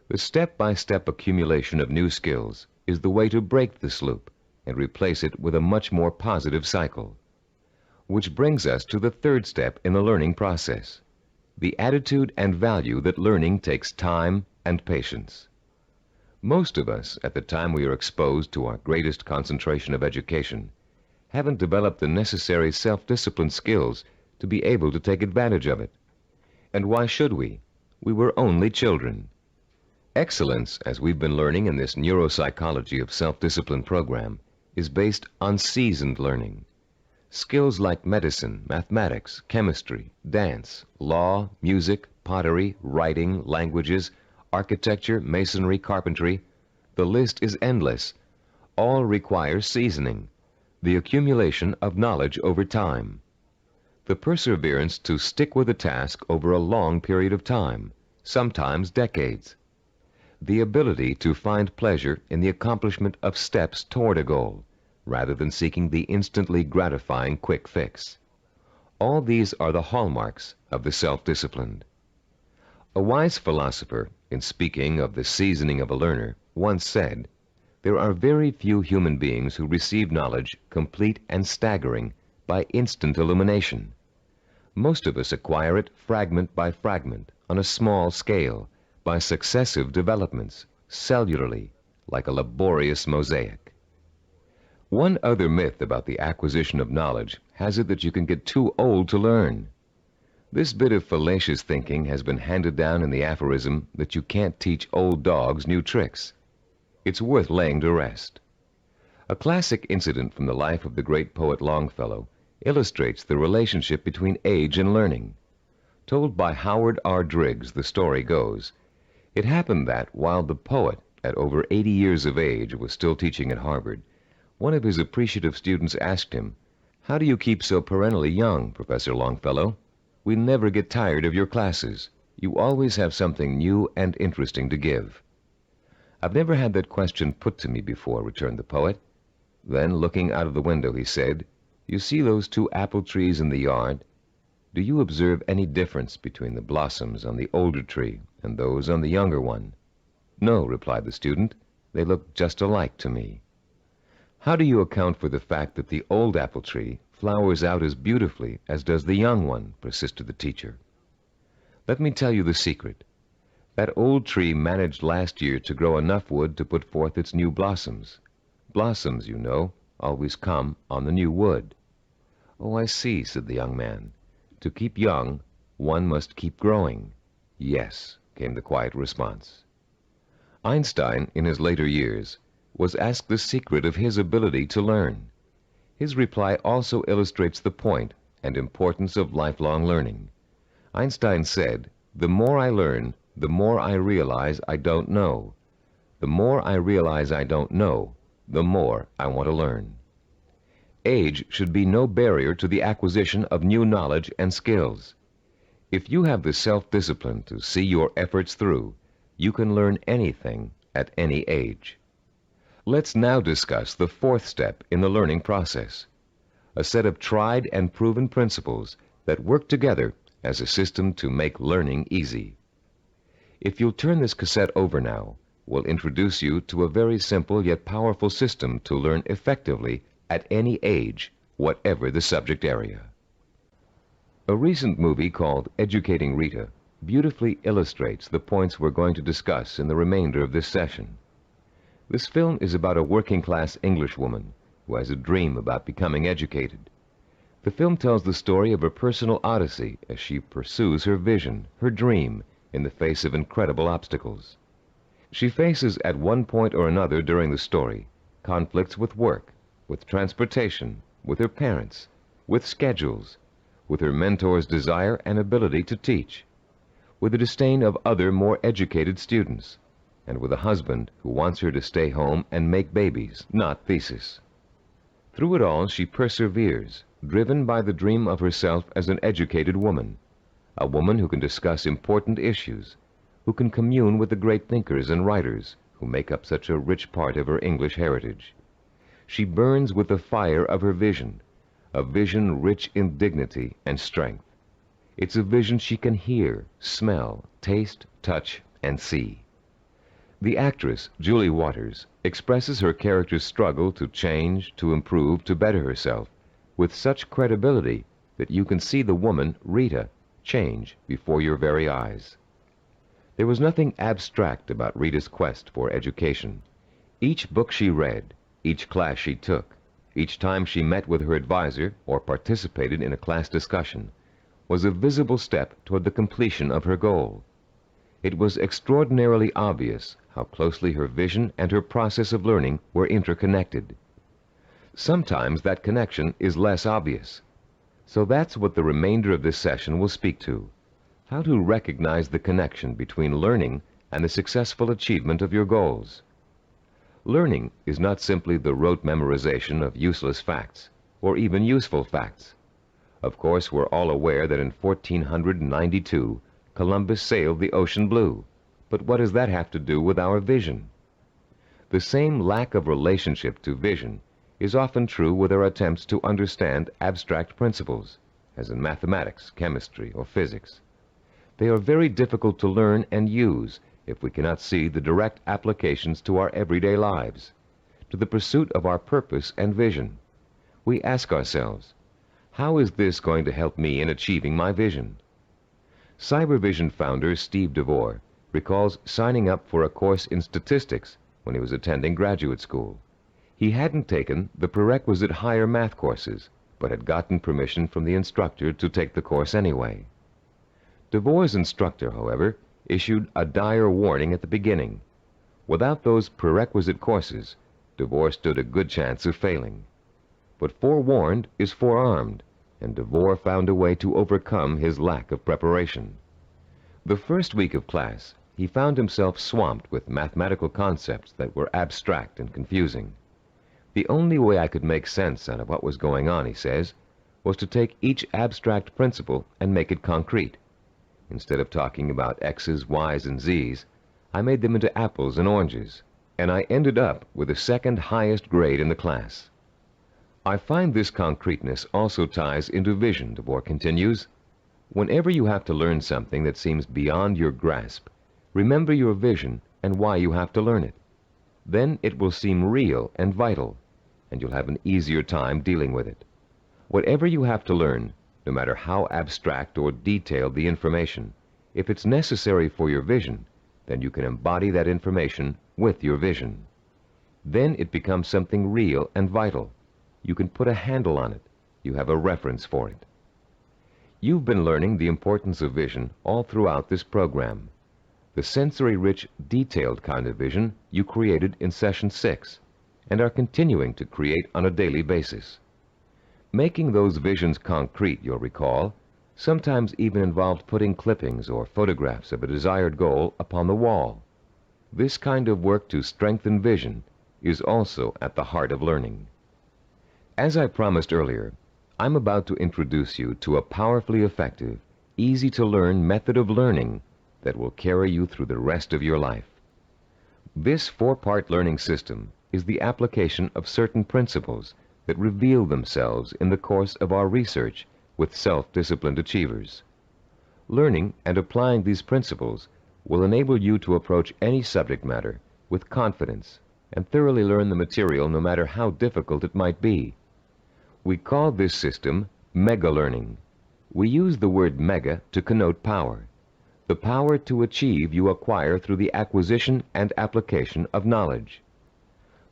The step-by-step accumulation of new skills is the way to break this loop and replace it with a much more positive cycle. Which brings us to the 3rd step in the learning process, the attitude and value that learning takes time and patience. Most of us, at the time we are exposed to our greatest concentration of education, haven't developed the necessary self-discipline skills to be able to take advantage of it. And why should we? We were only children. Excellence, as we've been learning in this neuropsychology of self-discipline program, is based on seasoned learning. Skills like medicine, mathematics, chemistry, dance, law, music, pottery, writing, languages, architecture, masonry, carpentry, the list is endless. All require seasoning, the accumulation of knowledge over time. The perseverance to stick with a task over a long period of time, sometimes decades. the ability to find pleasure in the accomplishment of steps toward a goal, rather than seeking the instantly gratifying quick fix. All these are the hallmarks of the self-disciplined. A wise philosopher, in speaking of the seasoning of a learner, once said, "There are very few human beings who receive knowledge complete and staggering by instant illumination. Most of us acquire it fragment by fragment, on a small scale, by successive developments, cellularly, like a laborious mosaic." One other myth about the acquisition of knowledge has it that you can get too old to learn. This bit of fallacious thinking has been handed down in the aphorism that you can't teach old dogs new tricks. It's worth laying to rest. A classic incident from the life of the great poet Longfellow illustrates the relationship between age and learning. Told by Howard R. Driggs, the story goes, it happened that while the poet, at over 80 years of age, was still teaching at Harvard, one of his appreciative students asked him, "How do you keep so perennially young, Professor Longfellow? We never get tired of your classes. You always have something new and interesting to give." "I've never had that question put to me before," returned the poet. Then, looking out of the window, he said, "You see those 2 apple trees in the yard? Do you observe any difference between the blossoms on the older tree and those on the younger one?" "No," replied the student. "They look just alike to me." "How do you account for the fact that the old apple tree flowers out as beautifully as does the young one?" persisted the teacher. "Let me tell you the secret. That old tree managed last year to grow enough wood to put forth its new blossoms. Blossoms, you know, always come on the new wood." "Oh, I see," said the young man. "To keep young, one must keep growing." "Yes," came the quiet response. Einstein, in his later years, was asked the secret of his ability to learn. His reply also illustrates the point and importance of lifelong learning. Einstein said, "The more I learn, the more I realize I don't know. The more I realize I don't know, the more I want to learn." Age should be no barrier to the acquisition of new knowledge and skills. If you have the self-discipline to see your efforts through, you can learn anything at any age. Let's now discuss the 4th step in the learning process, a set of tried and proven principles that work together as a system to make learning easy. If you'll turn this cassette over now, we'll introduce you to a very simple yet powerful system to learn effectively at any age, whatever the subject area. A recent movie called Educating Rita beautifully illustrates the points we're going to discuss in the remainder of this session. This film is about a working-class Englishwoman who has a dream about becoming educated. The film tells the story of a personal odyssey as she pursues her vision, her dream, in the face of incredible obstacles. She faces at one point or another during the story conflicts with work, with transportation, with her parents, with schedules, with her mentor's desire and ability to teach, with the disdain of other more educated students, and with a husband who wants her to stay home and make babies, not thesis. Through it all, she perseveres, driven by the dream of herself as an educated woman, a woman who can discuss important issues, who can commune with the great thinkers and writers who make up such a rich part of her English heritage. She burns with the fire of her vision, a vision rich in dignity and strength. It's a vision she can hear, smell, taste, touch, and see. The actress, Julie Waters, expresses her character's struggle to change, to improve, to better herself, with such credibility that you can see the woman, Rita, change before your very eyes. There was nothing abstract about Rita's quest for education. Each book she read, each class she took, each time she met with her advisor or participated in a class discussion, was a visible step toward the completion of her goal. It was extraordinarily obvious how closely her vision and her process of learning were interconnected. Sometimes that connection is less obvious. So that's what the remainder of this session will speak to: how to recognize the connection between learning and the successful achievement of your goals. Learning is not simply the rote memorization of useless facts, or even useful facts. Of course, we're all aware that in 1492, Columbus sailed the ocean blue, But what does that have to do with our vision? The same lack of relationship to vision is often true with our attempts to understand abstract principles, as in mathematics, chemistry, or physics. They are very difficult to learn and use if we cannot see the direct applications to our everyday lives, to the pursuit of our purpose and vision. We ask ourselves, how is this going to help me in achieving my vision? Cybervision founder Steve DeVore recalls signing up for a course in statistics when he was attending graduate school. He hadn't taken the prerequisite higher math courses, but had gotten permission from the instructor to take the course anyway. DeVore's instructor, however, issued a dire warning at the beginning. Without those prerequisite courses, DeVore stood a good chance of failing. But forewarned is forearmed, and DeVore found a way to overcome his lack of preparation. The first week of class, he found himself swamped with mathematical concepts that were abstract and confusing. The only way I could make sense out of what was going on, he says, was to take each abstract principle and make it concrete. Instead of talking about X's, Y's, and Z's, I made them into apples and oranges, and I ended up with the second highest grade in the class. I find this concreteness also ties into vision, DeVore continues. Whenever you have to learn something that seems beyond your grasp, remember your vision and why you have to learn it. Then it will seem real and vital, and you'll have an easier time dealing with it. Whatever you have to learn, no matter how abstract or detailed the information, if it's necessary for your vision, then you can embody that information with your vision. Then it becomes something real and vital. You can put a handle on it. You have a reference for it. You've been learning the importance of vision all throughout this program. The sensory-rich, detailed kind of vision you created in Session 6 and are continuing to create on a daily basis. Making those visions concrete, you'll recall, sometimes even involved putting clippings or photographs of a desired goal upon the wall. This kind of work to strengthen vision is also at the heart of learning. As I promised earlier, I'm about to introduce you to a powerfully effective, easy-to-learn method of learning that will carry you through the rest of your life. This four-part learning system is the application of certain principles that reveal themselves in the course of our research with self-disciplined achievers. Learning and applying these principles will enable you to approach any subject matter with confidence and thoroughly learn the material no matter how difficult it might be. We call this system mega learning. We use the word mega to connote power. The power to achieve you acquire through the acquisition and application of knowledge.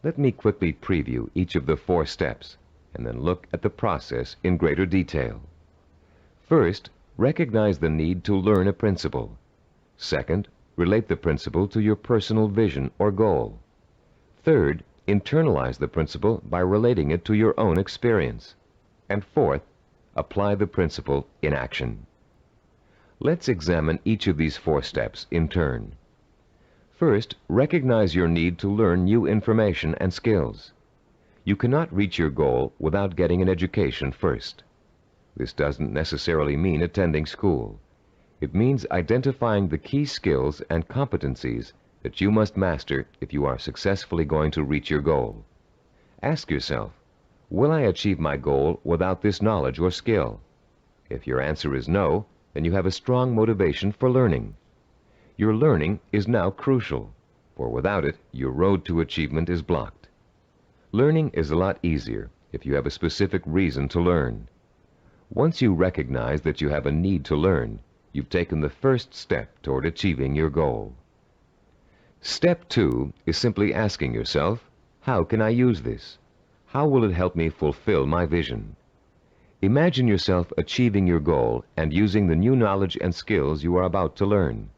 Let me quickly preview each of the 4 steps and then look at the process in greater detail. First, recognize the need to learn a principle. Second, relate the principle to your personal vision or goal. Third, internalize the principle by relating it to your own experience. And fourth, apply the principle in action. Let's examine each of these 4 steps in turn. First, recognize your need to learn new information and skills. You cannot reach your goal without getting an education first. This doesn't necessarily mean attending school. It means identifying the key skills and competencies that you must master if you are successfully going to reach your goal. Ask yourself, will I achieve my goal without this knowledge or skill? If your answer is no, then you have a strong motivation for learning. Your learning is now crucial, for without it, your road to achievement is blocked. Learning is a lot easier if you have a specific reason to learn. Once you recognize that you have a need to learn, you've taken the first step toward achieving your goal. Step 2 is simply asking yourself, how can I use this? How will it help me fulfill my vision? Imagine yourself achieving your goal and using the new knowledge and skills you are about to learn.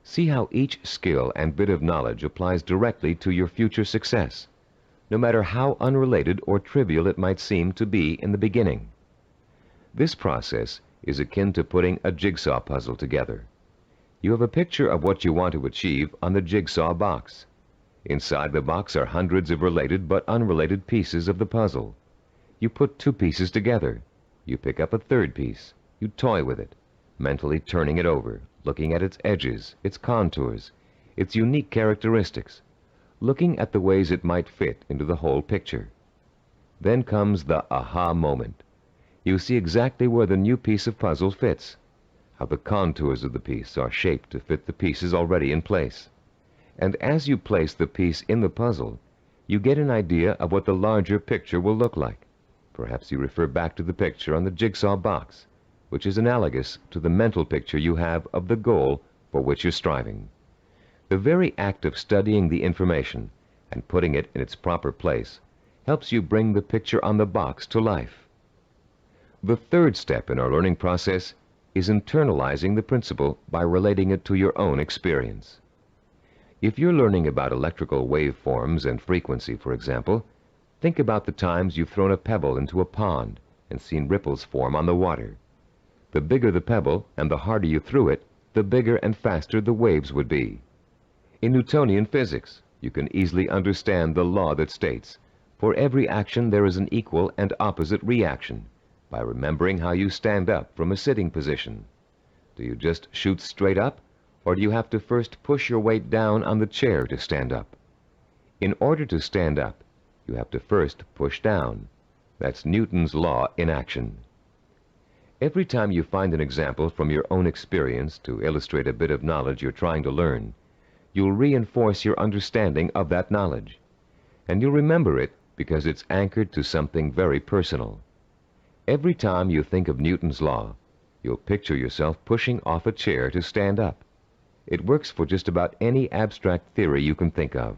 See how each skill and bit of knowledge applies directly to your future success, no matter how unrelated or trivial it might seem to be in the beginning. This process is akin to putting a jigsaw puzzle together. You have a picture of what you want to achieve on the jigsaw box. Inside the box are hundreds of related but unrelated pieces of the puzzle. You put 2 pieces together. You pick up a 3rd piece. You toy with it, mentally turning it over, looking at its edges, its contours, its unique characteristics, looking at the ways it might fit into the whole picture. Then comes the aha moment. You see exactly where the new piece of puzzle fits, how the contours of the piece are shaped to fit the pieces already in place. And as you place the piece in the puzzle, you get an idea of what the larger picture will look like. Perhaps you refer back to the picture on the jigsaw box, which is analogous to the mental picture you have of the goal for which you're striving. The very act of studying the information and putting it in its proper place helps you bring the picture on the box to life. The third step in our learning process is internalizing the principle by relating it to your own experience. If you're learning about electrical waveforms and frequency, for example, think about the times you've thrown a pebble into a pond and seen ripples form on the water. The bigger the pebble and the harder you threw it, the bigger and faster the waves would be. In Newtonian physics, you can easily understand the law that states, for every action there is an equal and opposite reaction, by remembering how you stand up from a sitting position. Do you just shoot straight up, or do you have to first push your weight down on the chair to stand up? In order to stand up, you have to first push down. That's Newton's law in action. Every time you find an example from your own experience to illustrate a bit of knowledge you're trying to learn, you'll reinforce your understanding of that knowledge. And you'll remember it because it's anchored to something very personal. Every time you think of Newton's law, you'll picture yourself pushing off a chair to stand up. It works for just about any abstract theory you can think of.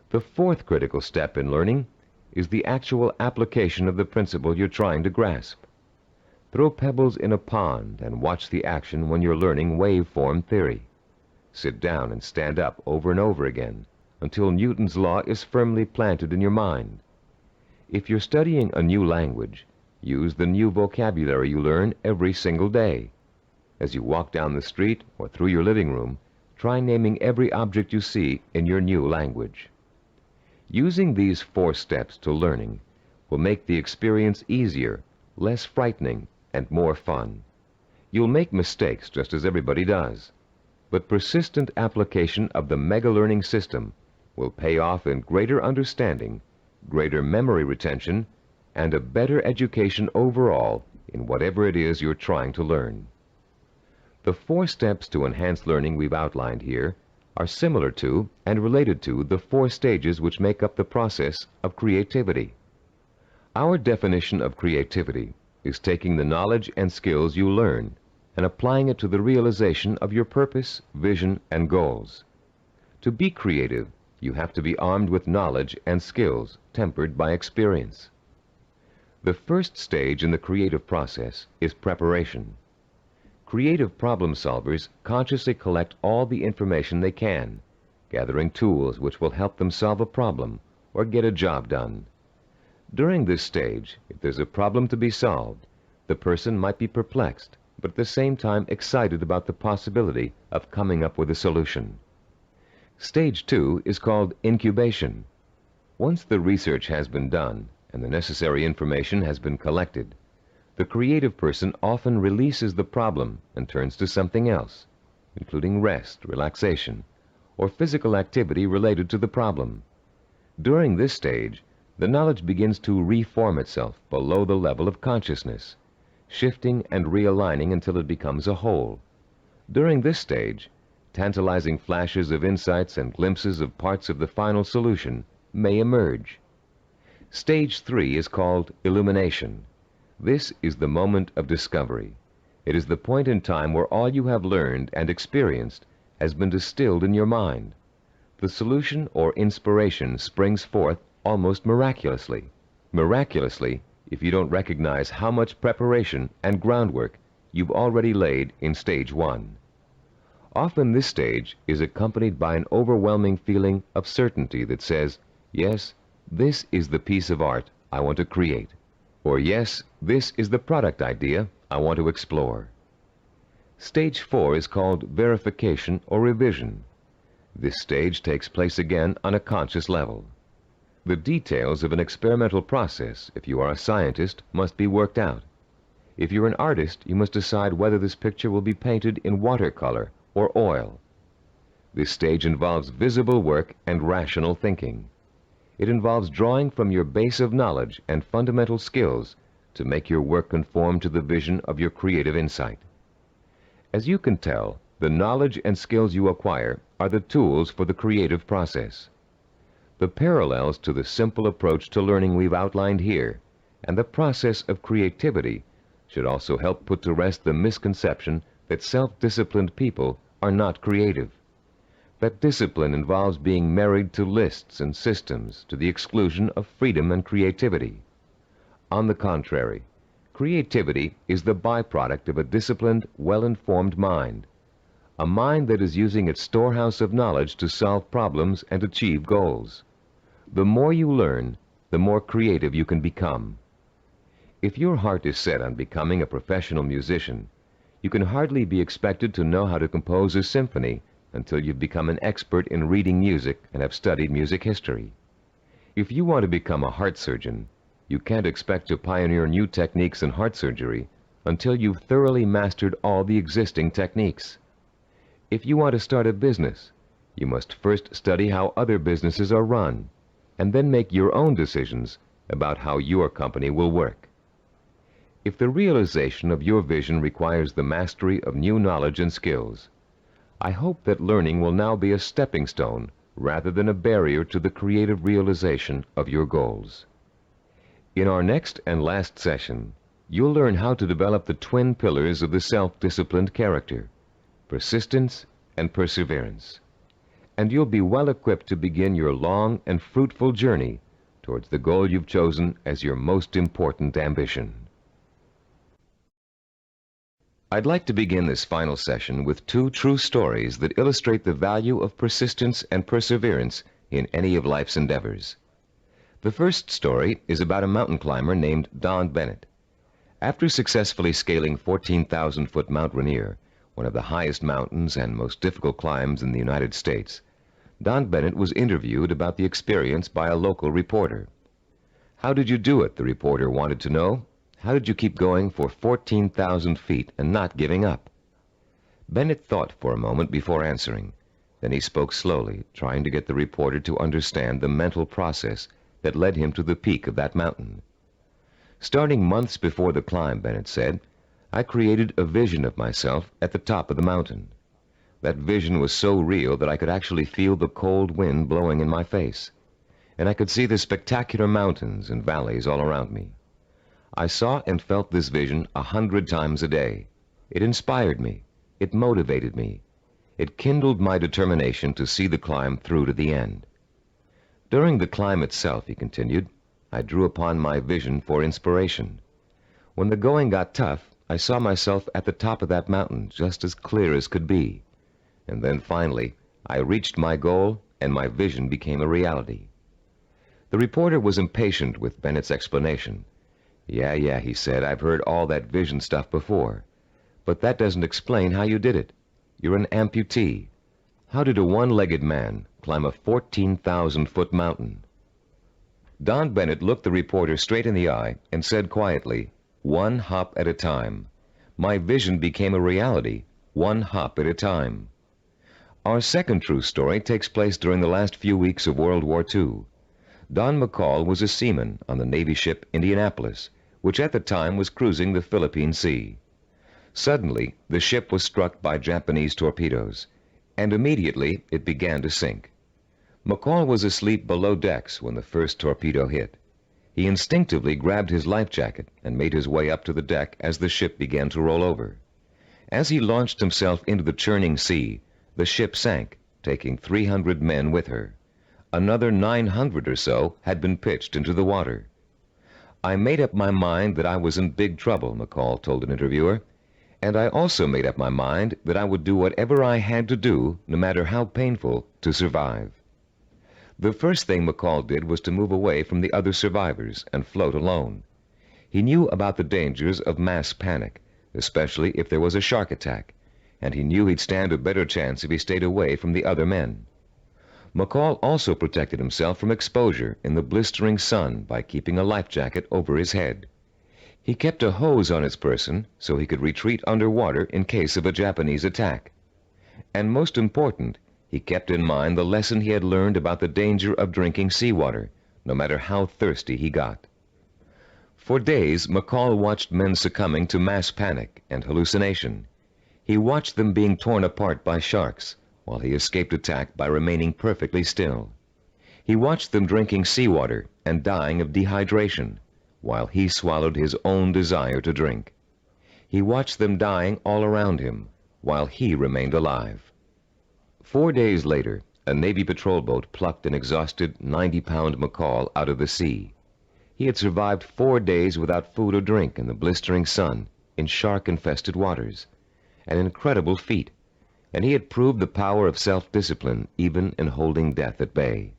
The fourth critical step in learning is the actual application of the principle you're trying to grasp. Throw pebbles in a pond and watch the action when you're learning waveform theory. Sit down and stand up over and over again until Newton's law is firmly planted in your mind. If you're studying a new language, use the new vocabulary you learn every single day. As you walk down the street or through your living room, try naming every object you see in your new language. Using these 4 steps to learning will make the experience easier, less frightening, and more fun. You'll make mistakes just as everybody does, but persistent application of the mega-learning system will pay off in greater understanding, greater memory retention, and a better education overall in whatever it is you're trying to learn. The 4 steps to enhance learning we've outlined here are similar to and related to the 4 stages which make up the process of creativity. Our definition of creativity is taking the knowledge and skills you learn and applying it to the realization of your purpose, vision, and goals. To be creative, you have to be armed with knowledge and skills tempered by experience. The first stage in the creative process is preparation. Creative problem solvers consciously collect all the information they can, gathering tools which will help them solve a problem or get a job done. During this stage, if there's a problem to be solved, the person might be perplexed, but at the same time excited about the possibility of coming up with a solution. Stage 2 is called incubation. Once the research has been done and the necessary information has been collected, the creative person often releases the problem and turns to something else, including rest, relaxation, or physical activity related to the problem. During this stage, the knowledge begins to reform itself below the level of consciousness, shifting and realigning until it becomes a whole. During this stage, tantalizing flashes of insights and glimpses of parts of the final solution may emerge. Stage 3 is called illumination. This is the moment of discovery. It is the point in time where all you have learned and experienced has been distilled in your mind. The solution or inspiration springs forth almost miraculously. Miraculously, if you don't recognize how much preparation and groundwork you've already laid in stage 1. Often this stage is accompanied by an overwhelming feeling of certainty that says, yes, this is the piece of art I want to create. Or yes, this is the product idea I want to explore. Stage 4 is called verification or revision. This stage takes place again on a conscious level. The details of an experimental process, if you are a scientist, must be worked out. If you're an artist, you must decide whether this picture will be painted in watercolor or oil. This stage involves visible work and rational thinking. It involves drawing from your base of knowledge and fundamental skills to make your work conform to the vision of your creative insight. As you can tell, the knowledge and skills you acquire are the tools for the creative process. The parallels to the simple approach to learning we've outlined here and the process of creativity should also help put to rest the misconception that self-disciplined people are not creative. That discipline involves being married to lists and systems to the exclusion of freedom and creativity. On the contrary, creativity is the byproduct of a disciplined, well-informed mind, a mind that is using its storehouse of knowledge to solve problems and achieve goals. The more you learn, the more creative you can become. If your heart is set on becoming a professional musician, you can hardly be expected to know how to compose a symphony until you've become an expert in reading music and have studied music history. If you want to become a heart surgeon, you can't expect to pioneer new techniques in heart surgery until you've thoroughly mastered all the existing techniques. If you want to start a business, you must first study how other businesses are run, and then make your own decisions about how your company will work. If the realization of your vision requires the mastery of new knowledge and skills, I hope that learning will now be a stepping stone rather than a barrier to the creative realization of your goals. In our next and last session, you'll learn how to develop the twin pillars of the self-disciplined character, persistence and perseverance. And you'll be well equipped to begin your long and fruitful journey towards the goal you've chosen as your most important ambition. I'd like to begin this final session with two true stories that illustrate the value of persistence and perseverance in any of life's endeavors. The first story is about a mountain climber named Don Bennett. After successfully scaling 14,000-foot Mount Rainier, one of the highest mountains and most difficult climbs in the United States, Don Bennett was interviewed about the experience by a local reporter. "How did you do it?" the reporter wanted to know. "How did you keep going for 14,000 feet and not giving up?" Bennett thought for a moment before answering. Then he spoke slowly, trying to get the reporter to understand the mental process that led him to the peak of that mountain. "Starting months before the climb," Bennett said, "I created a vision of myself at the top of the mountain. That vision was so real that I could actually feel the cold wind blowing in my face, and I could see the spectacular mountains and valleys all around me. I saw and felt this vision 100 times a day. It inspired me. It motivated me. It kindled my determination to see the climb through to the end. During the climb itself," he continued, "I drew upon my vision for inspiration. When the going got tough, I saw myself at the top of that mountain just as clear as could be. And then finally, I reached my goal and my vision became a reality." The reporter was impatient with Bennett's explanation. Yeah, he said, "I've heard all that vision stuff before. But that doesn't explain how you did it. You're an amputee. How did a one-legged man climb a 14,000-foot mountain?" Don Bennett looked the reporter straight in the eye and said quietly, "One hop at a time. My vision became a reality, one hop at a time." Our second true story takes place during the last few weeks of World War II. Don McCall was a seaman on the Navy ship Indianapolis, which at the time was cruising the Philippine Sea. Suddenly, the ship was struck by Japanese torpedoes, and immediately it began to sink. McCall was asleep below decks when the first torpedo hit. He instinctively grabbed his life jacket and made his way up to the deck as the ship began to roll over. As he launched himself into the churning sea, the ship sank, taking 300 men with her. Another 900 or so had been pitched into the water. "I made up my mind that I was in big trouble," McCall told an interviewer, "and I also made up my mind that I would do whatever I had to do, no matter how painful, to survive." The first thing McCall did was to move away from the other survivors and float alone. He knew about the dangers of mass panic, especially if there was a shark attack, and he knew he'd stand a better chance if he stayed away from the other men. McCall also protected himself from exposure in the blistering sun by keeping a life jacket over his head. He kept a hose on his person so he could retreat underwater in case of a Japanese attack. And most important, He kept in mind the lesson he had learned about the danger of drinking seawater, no matter how thirsty he got. For days, McCall watched men succumbing to mass panic and hallucination. He watched them being torn apart by sharks, while he escaped attack by remaining perfectly still. He watched them drinking seawater and dying of dehydration, while he swallowed his own desire to drink. He watched them dying all around him, while he remained alive. 4 days later, a Navy patrol boat plucked an exhausted 90-pound McCall out of the sea. He had survived 4 days without food or drink in the blistering sun, in shark-infested waters. An incredible feat, and he had proved the power of self-discipline even in holding death at bay.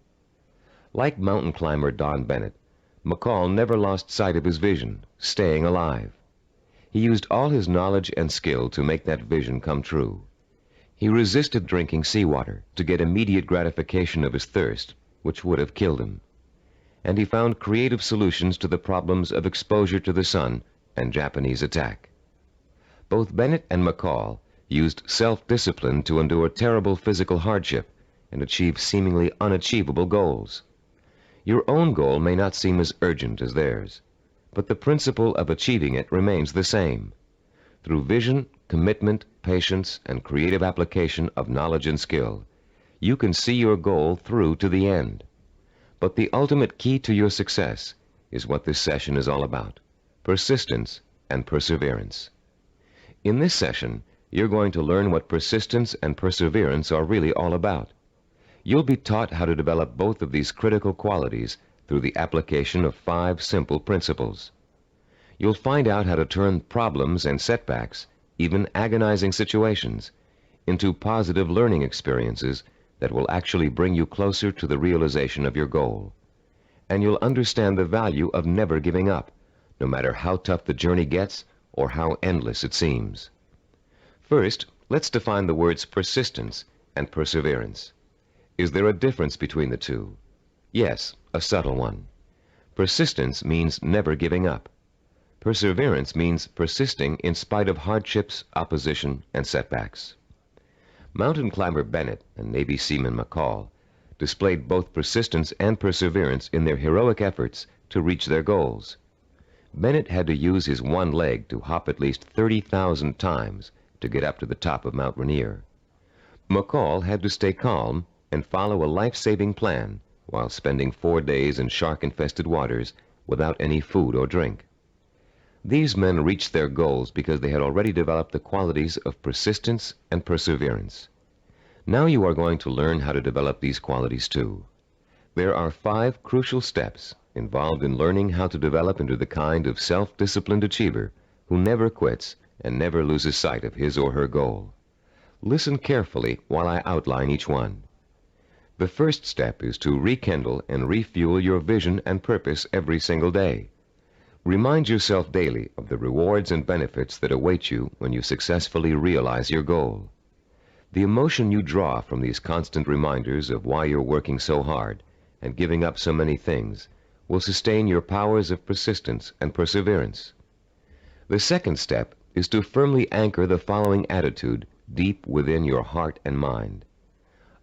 Like mountain climber Don Bennett, McCall never lost sight of his vision, staying alive. He used all his knowledge and skill to make that vision come true. He resisted drinking seawater to get immediate gratification of his thirst, which would have killed him. And he found creative solutions to the problems of exposure to the sun and Japanese attack. Both Bennett and McCall used self-discipline to endure terrible physical hardship and achieve seemingly unachievable goals. Your own goal may not seem as urgent as theirs, but the principle of achieving it remains the same. Through vision, commitment, patience, and creative application of knowledge and skill, you can see your goal through to the end. But the ultimate key to your success is what this session is all about: persistence and perseverance. In this session, you're going to learn what persistence and perseverance are really all about. You'll be taught how to develop both of these critical qualities through the application of 5 simple principles. You'll find out how to turn problems and setbacks, even agonizing situations, into positive learning experiences that will actually bring you closer to the realization of your goal. And you'll understand the value of never giving up, no matter how tough the journey gets or how endless it seems. First, let's define the words persistence and perseverance. Is there a difference between the two? Yes, a subtle one. Persistence means never giving up. Perseverance means persisting in spite of hardships, opposition, and setbacks. Mountain climber Bennett and Navy seaman McCall displayed both persistence and perseverance in their heroic efforts to reach their goals. Bennett had to use his one leg to hop at least 30,000 times to get up to the top of Mount Rainier. McCall had to stay calm and follow a life-saving plan while spending 4 days in shark-infested waters without any food or drink. These men reached their goals because they had already developed the qualities of persistence and perseverance. Now you are going to learn how to develop these qualities too. There are 5 crucial steps involved in learning how to develop into the kind of self-disciplined achiever who never quits and never loses sight of his or her goal. Listen carefully while I outline each one. The first step is to rekindle and refuel your vision and purpose every single day. Remind yourself daily of the rewards and benefits that await you when you successfully realize your goal. The emotion you draw from these constant reminders of why you're working so hard and giving up so many things will sustain your powers of persistence and perseverance. The second step is to firmly anchor the following attitude deep within your heart and mind.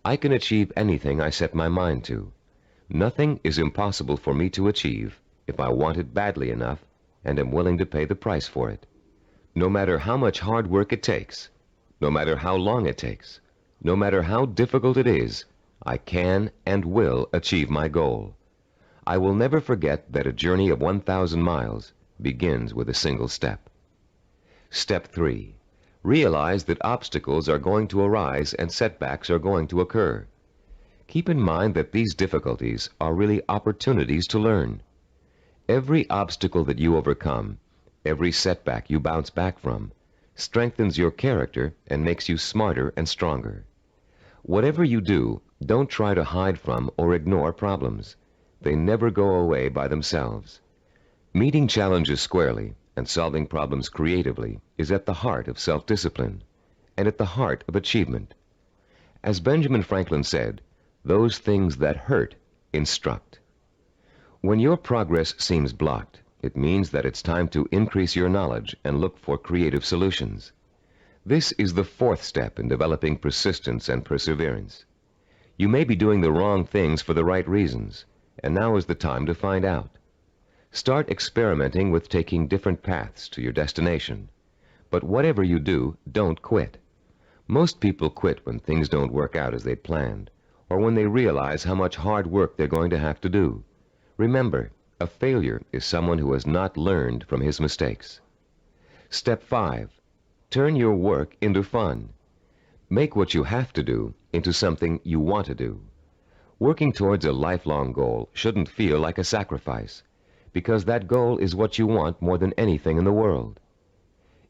I can achieve anything I set my mind to. Nothing is impossible for me to achieve if I want it badly enough and am willing to pay the price for it. No matter how much hard work it takes, no matter how long it takes, no matter how difficult it is, I can and will achieve my goal. I will never forget that a journey of 1,000 miles begins with a single step. Step 3. Realize that obstacles are going to arise and setbacks are going to occur. Keep in mind that these difficulties are really opportunities to learn. Every obstacle that you overcome, every setback you bounce back from, strengthens your character and makes you smarter and stronger. Whatever you do, don't try to hide from or ignore problems. They never go away by themselves. Meeting challenges squarely and solving problems creatively is at the heart of self-discipline and at the heart of achievement. As Benjamin Franklin said, those things that hurt instruct. When your progress seems blocked, it means that it's time to increase your knowledge and look for creative solutions. This is the 4th step in developing persistence and perseverance. You may be doing the wrong things for the right reasons, and now is the time to find out. Start experimenting with taking different paths to your destination. But whatever you do, don't quit. Most people quit when things don't work out as they planned, or when they realize how much hard work they're going to have to do. Remember, a failure is someone who has not learned from his mistakes. Step 5. Turn your work into fun. Make what you have to do into something you want to do. Working towards a lifelong goal shouldn't feel like a sacrifice, because that goal is what you want more than anything in the world.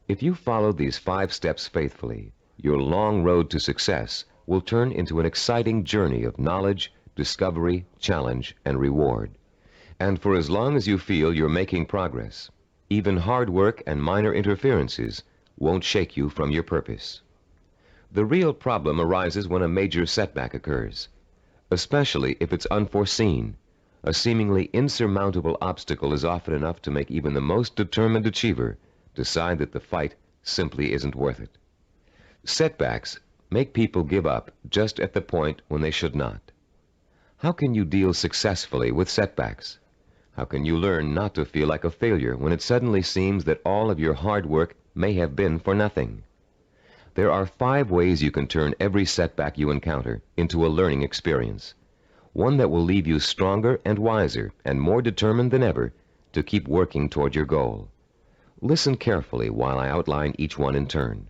If you follow these 5 steps faithfully, your long road to success will turn into an exciting journey of knowledge, discovery, challenge, and reward. And for as long as you feel you're making progress, even hard work and minor interferences won't shake you from your purpose. The real problem arises when a major setback occurs, especially if it's unforeseen. A seemingly insurmountable obstacle is often enough to make even the most determined achiever decide that the fight simply isn't worth it. Setbacks make people give up just at the point when they should not. How can you deal successfully with setbacks? How can you learn not to feel like a failure when it suddenly seems that all of your hard work may have been for nothing? There are 5 ways you can turn every setback you encounter into a learning experience, one that will leave you stronger and wiser and more determined than ever to keep working toward your goal. Listen carefully while I outline each one in turn.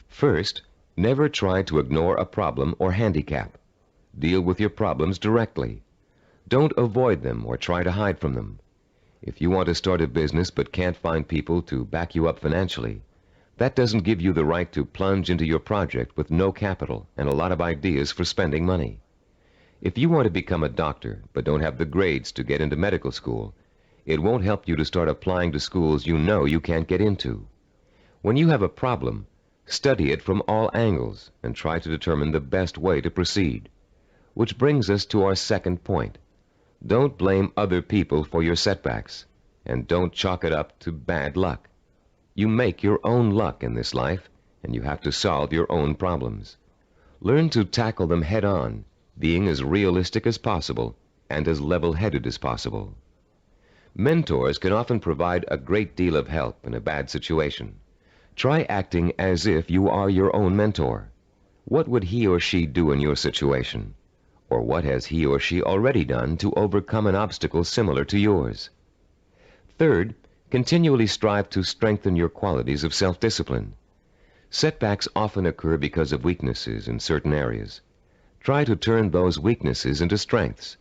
First, never try to ignore a problem or handicap. Deal with your problems directly. Don't avoid them or try to hide from them. If you want to start a business but can't find people to back you up financially, that doesn't give you the right to plunge into your project with no capital and a lot of ideas for spending money. If you want to become a doctor but don't have the grades to get into medical school, it won't help you to start applying to schools you know you can't get into. When you have a problem, study it from all angles and try to determine the best way to proceed. Which brings us to our second point. Don't blame other people for your setbacks, and don't chalk it up to bad luck. You make your own luck in this life, and you have to solve your own problems. Learn to tackle them head on, being as realistic as possible and as level-headed as possible. Mentors can often provide a great deal of help in a bad situation. Try acting as if you are your own mentor. What would he or she do in your situation? Or what has he or she already done to overcome an obstacle similar to yours? Third, continually strive to strengthen your qualities of self-discipline. Setbacks often occur because of weaknesses in certain areas. Try to turn those weaknesses into strengths.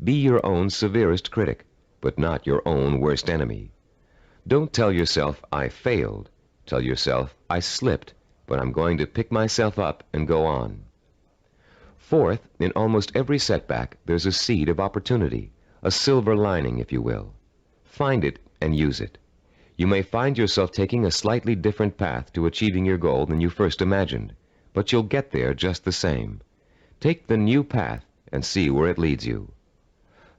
Be your own severest critic, but not your own worst enemy. Don't tell yourself, I failed. Tell yourself, I slipped, but I'm going to pick myself up and go on. Fourth, in almost every setback, there's a seed of opportunity, a silver lining, if you will. Find it and use it. You may find yourself taking a slightly different path to achieving your goal than you first imagined, but you'll get there just the same. Take the new path and see where it leads you.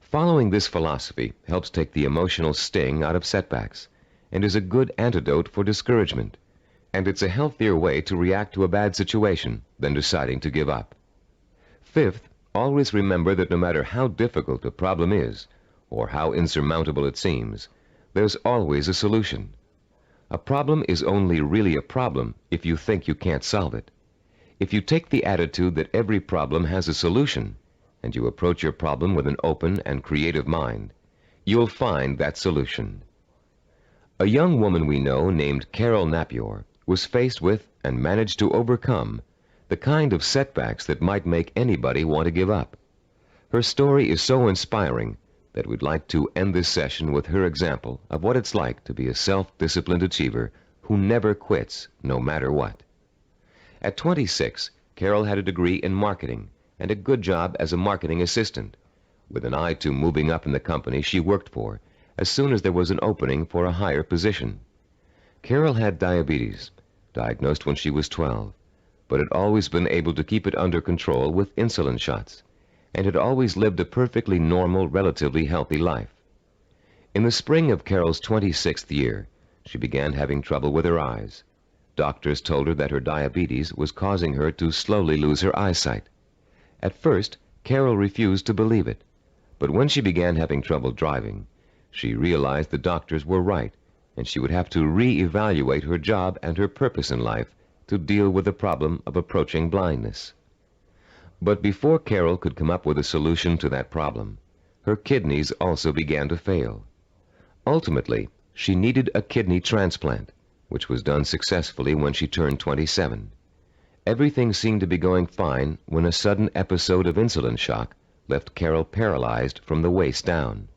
Following this philosophy helps take the emotional sting out of setbacks and is a good antidote for discouragement, and it's a healthier way to react to a bad situation than deciding to give up. Fifth, always remember that no matter how difficult a problem is, or how insurmountable it seems, there's always a solution. A problem is only really a problem if you think you can't solve it. If you take the attitude that every problem has a solution, and you approach your problem with an open and creative mind, you'll find that solution. A young woman we know named Carol Napier was faced with and managed to overcome the kind of setbacks that might make anybody want to give up. Her story is so inspiring that we'd like to end this session with her example of what it's like to be a self-disciplined achiever who never quits no matter what. At 26, Carol had a degree in marketing and a good job as a marketing assistant, with an eye to moving up in the company she worked for as soon as there was an opening for a higher position. Carol had diabetes, diagnosed when she was 12, but had always been able to keep it under control with insulin shots, and had always lived a perfectly normal, relatively healthy life. In the spring of Carol's 26th year, she began having trouble with her eyes. Doctors told her that her diabetes was causing her to slowly lose her eyesight. At first, Carol refused to believe it, but when she began having trouble driving, she realized the doctors were right, and she would have to re-evaluate her job and her purpose in life to deal with the problem of approaching blindness. But before Carol could come up with a solution to that problem, her kidneys also began to fail. Ultimately, she needed a kidney transplant, which was done successfully when she turned 27. Everything seemed to be going fine when a sudden episode of insulin shock left Carol paralyzed from the waist down.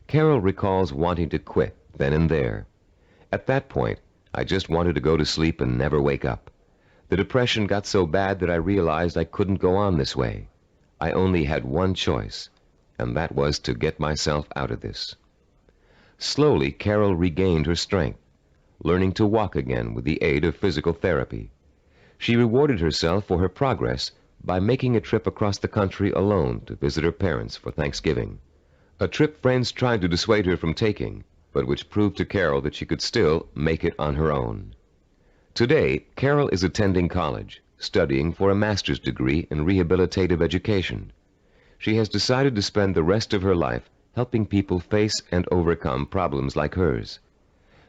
Carol recalls wanting to quit then and there. At that point, I just wanted to go to sleep and never wake up. The depression got so bad that I realized I couldn't go on this way. I only had one choice, and that was to get myself out of this. Slowly, Carol regained her strength, learning to walk again with the aid of physical therapy. She rewarded herself for her progress by making a trip across the country alone to visit her parents for Thanksgiving, a trip friends tried to dissuade her from taking, but which proved to Carol that she could still make it on her own. Today, Carol is attending college, studying for a master's degree in rehabilitative education. She has decided to spend the rest of her life helping people face and overcome problems like hers.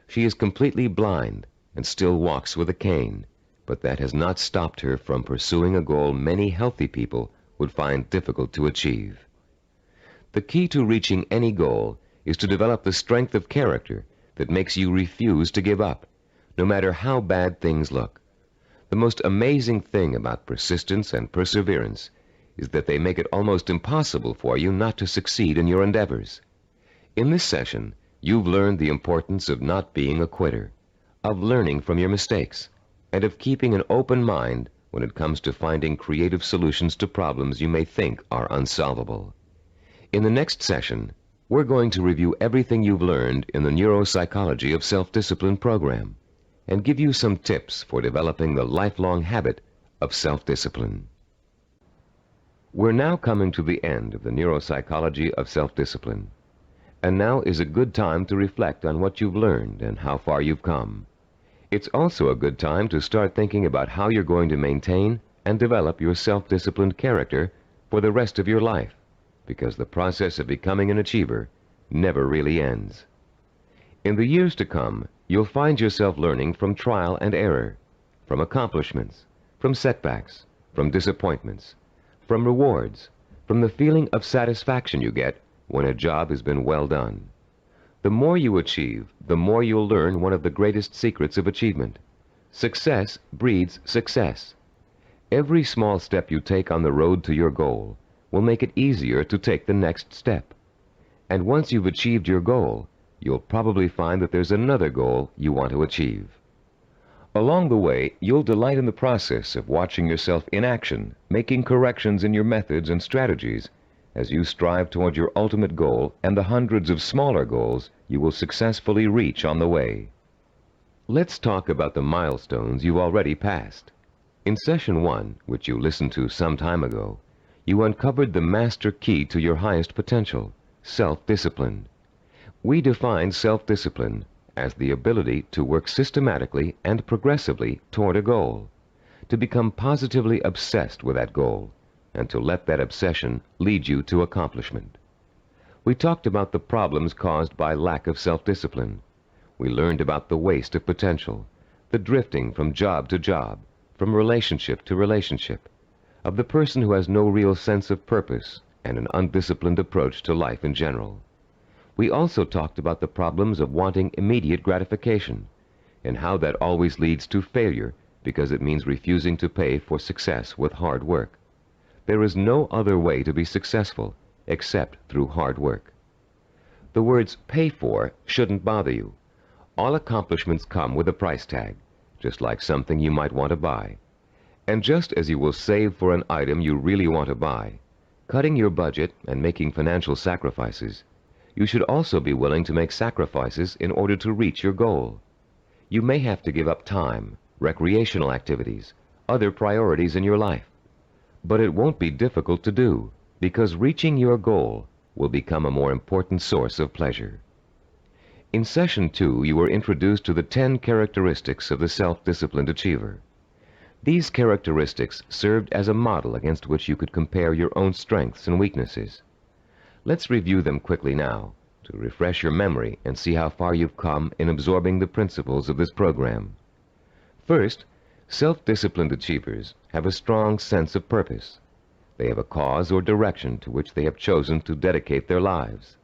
She is completely blind and still walks with a cane, but that has not stopped her from pursuing a goal many healthy people would find difficult to achieve. The key to reaching any goal is to develop the strength of character that makes you refuse to give up, no matter how bad things look. The most amazing thing about persistence and perseverance is that they make it almost impossible for you not to succeed in your endeavors. In this session, you've learned the importance of not being a quitter, of learning from your mistakes, and of keeping an open mind when it comes to finding creative solutions to problems you may think are unsolvable. In the next session, we're going to review everything you've learned in the neuropsychology of self-discipline program and give you some tips for developing the lifelong habit of self-discipline. We're now coming to the end of the neuropsychology of self-discipline, and now is a good time to reflect on what you've learned and how far you've come. It's also a good time to start thinking about how you're going to maintain and develop your self-disciplined character for the rest of your life, because the process of becoming an achiever never really ends. In the years to come, you'll find yourself learning from trial and error, from accomplishments, from setbacks, from disappointments, from rewards, from the feeling of satisfaction you get when a job has been well done. The more you achieve, the more you'll learn one of the greatest secrets of achievement. Success breeds success. Every small step you take on the road to your goal will make it easier to take the next step. And once you've achieved your goal, you'll probably find that there's another goal you want to achieve. Along the way, you'll delight in the process of watching yourself in action, making corrections in your methods and strategies as you strive toward your ultimate goal and the hundreds of smaller goals you will successfully reach on the way. Let's talk about the milestones you've already passed. In Session 1, which you listened to some time ago, you uncovered the master key to your highest potential, self-discipline. We defined self-discipline as the ability to work systematically and progressively toward a goal, to become positively obsessed with that goal, and to let that obsession lead you to accomplishment. We talked about the problems caused by lack of self-discipline. We learned about the waste of potential, the drifting from job to job, from relationship to relationship, of the person who has no real sense of purpose and an undisciplined approach to life in general. We also talked about the problems of wanting immediate gratification and how that always leads to failure because it means refusing to pay for success with hard work. There is no other way to be successful except through hard work. The words pay for shouldn't bother you. All accomplishments come with a price tag, just like something you might want to buy. And just as you will save for an item you really want to buy, cutting your budget and making financial sacrifices, you should also be willing to make sacrifices in order to reach your goal. You may have to give up time, recreational activities, other priorities in your life. But it won't be difficult to do, because reaching your goal will become a more important source of pleasure. In Session 2, you were introduced to the 10 characteristics of the self-disciplined achiever. These characteristics served as a model against which you could compare your own strengths and weaknesses. Let's review them quickly now to refresh your memory and see how far you've come in absorbing the principles of this program. First, self-disciplined achievers have a strong sense of purpose. They have a cause or direction to which they have chosen to dedicate their lives.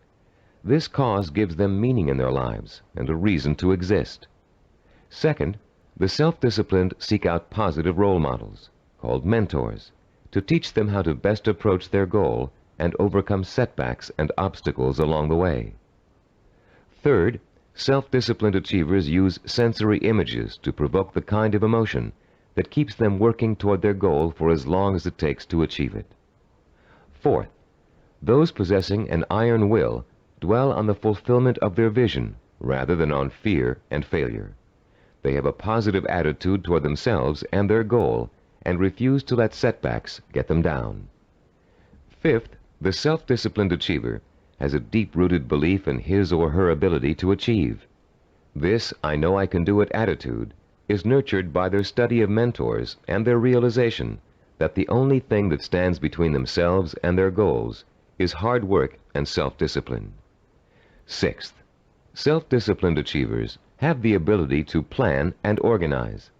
This cause gives them meaning in their lives and a reason to exist. Second, the self-disciplined seek out positive role models, called mentors, to teach them how to best approach their goal and overcome setbacks and obstacles along the way. Third, self-disciplined achievers use sensory images to provoke the kind of emotion that keeps them working toward their goal for as long as it takes to achieve it. Fourth, those possessing an iron will dwell on the fulfillment of their vision rather than on fear and failure. They have a positive attitude toward themselves and their goal and refuse to let setbacks get them down. Fifth, the self-disciplined achiever has a deep-rooted belief in his or her ability to achieve. This "I know I can do it" attitude is nurtured by their study of mentors and their realization that the only thing that stands between themselves and their goals is hard work and self-discipline. Sixth, self-disciplined achievers have the ability to plan and organize.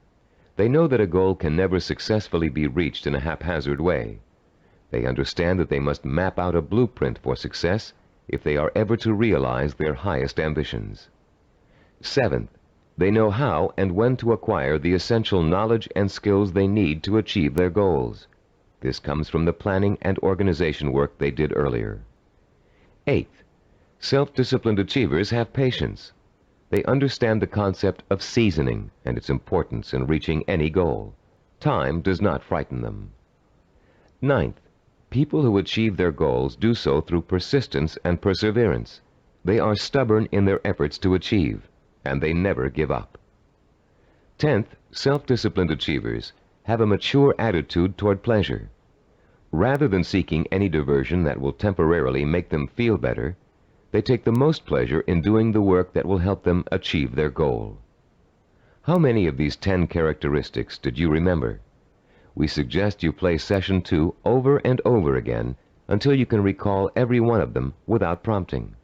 They know that a goal can never successfully be reached in a haphazard way. They understand that they must map out a blueprint for success if they are ever to realize their highest ambitions. Seventh, they know how and when to acquire the essential knowledge and skills they need to achieve their goals. This comes from the planning and organization work they did earlier. Eighth, self-disciplined achievers have patience. They understand the concept of seasoning and its importance in reaching any goal. Time does not frighten them. Ninth, people who achieve their goals do so through persistence and perseverance. They are stubborn in their efforts to achieve, and they never give up. 10th, self-disciplined achievers have a mature attitude toward pleasure. Rather than seeking any diversion that will temporarily make them feel better, they take the most pleasure in doing the work that will help them achieve their goal. How many of these 10 characteristics did you remember? We suggest you play Session 2 over and over again until you can recall every one of them without prompting.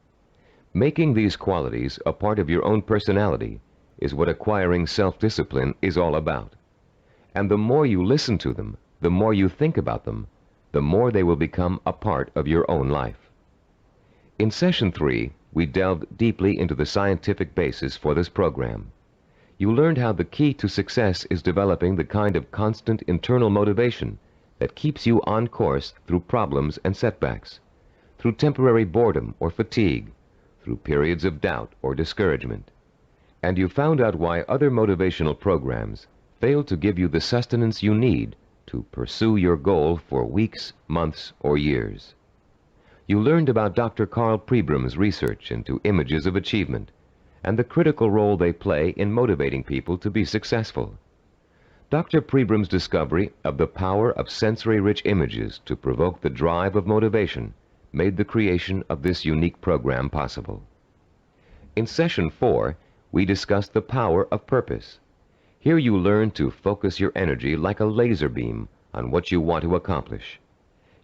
Making these qualities a part of your own personality is what acquiring self-discipline is all about. And the more you listen to them, the more you think about them, the more they will become a part of your own life. In Session 3, we delved deeply into the scientific basis for this program. You learned how the key to success is developing the kind of constant internal motivation that keeps you on course through problems and setbacks, through temporary boredom or fatigue, through periods of doubt or discouragement. And you found out why other motivational programs fail to give you the sustenance you need to pursue your goal for weeks, months, or years. You learned about Dr. Carl Pribram's research into images of achievement and the critical role they play in motivating people to be successful. Dr. Pribram's discovery of the power of sensory-rich images to provoke the drive of motivation made the creation of this unique program possible. In Session 4, we discussed the power of purpose. Here you learn to focus your energy like a laser beam on what you want to accomplish.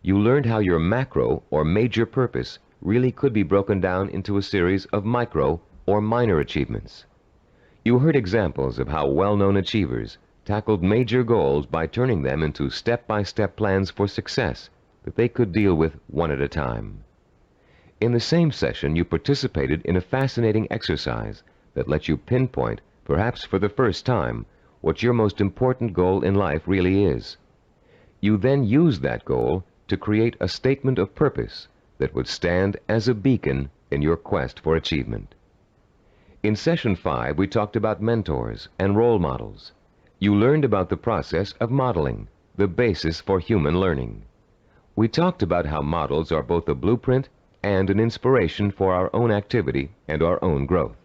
You learned how your macro or major purpose really could be broken down into a series of micro or minor achievements. You heard examples of how well-known achievers tackled major goals by turning them into step-by-step plans for success that they could deal with one at a time. In the same session, you participated in a fascinating exercise that lets you pinpoint, perhaps for the first time, what your most important goal in life really is. You then used that goal to create a statement of purpose that would stand as a beacon in your quest for achievement. In Session 5, we talked about mentors and role models. You learned about the process of modeling, the basis for human learning. We talked about how models are both a blueprint and an inspiration for our own activity and our own growth.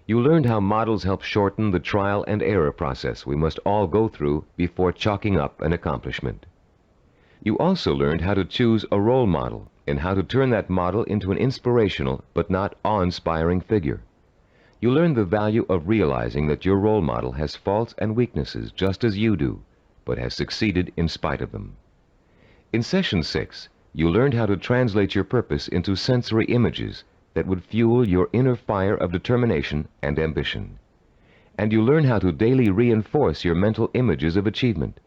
You learned how models help shorten the trial and error process we must all go through before chalking up an accomplishment. You also learned how to choose a role model and how to turn that model into an inspirational but not awe-inspiring figure. You learn the value of realizing that your role model has faults and weaknesses just as you do, but has succeeded in spite of them. In Session 6, you learned how to translate your purpose into sensory images that would fuel your inner fire of determination and ambition. And you learned how to daily reinforce your mental images of achievement,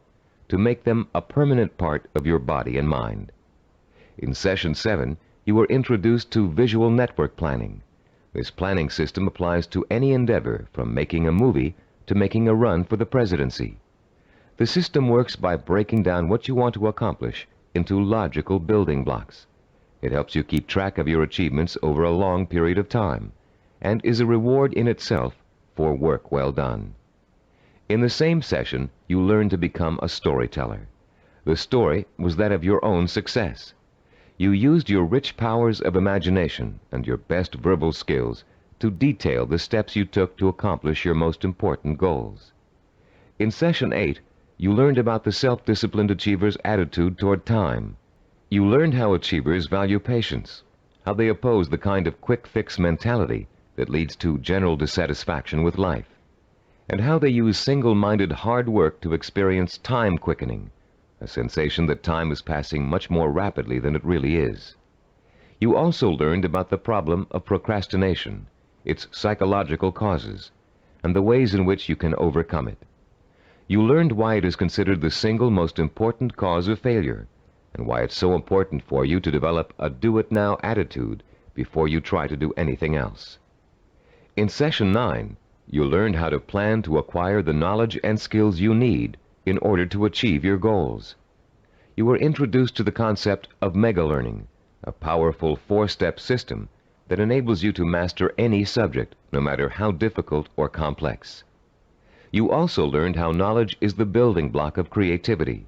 to make them a permanent part of your body and mind. In Session 7, you were introduced to visual network planning. This planning system applies to any endeavor, from making a movie to making a run for the presidency. The system works by breaking down what you want to accomplish into logical building blocks. It helps you keep track of your achievements over a long period of time, and is a reward in itself for work well done. In the same session, you learned to become a storyteller. The story was that of your own success. You used your rich powers of imagination and your best verbal skills to detail the steps you took to accomplish your most important goals. In Session 8, you learned about the self-disciplined achiever's attitude toward time. You learned how achievers value patience, how they oppose the kind of quick-fix mentality that leads to general dissatisfaction with life, and how they use single-minded hard work to experience time quickening, a sensation that time is passing much more rapidly than it really is. You also learned about the problem of procrastination, its psychological causes, and the ways in which you can overcome it. You learned why it is considered the single most important cause of failure, and why it's so important for you to develop a do-it-now attitude before you try to do anything else. In Session 9, you learned how to plan to acquire the knowledge and skills you need in order to achieve your goals. You were introduced to the concept of mega-learning, a powerful 4-step system that enables you to master any subject, no matter how difficult or complex. You also learned how knowledge is the building block of creativity.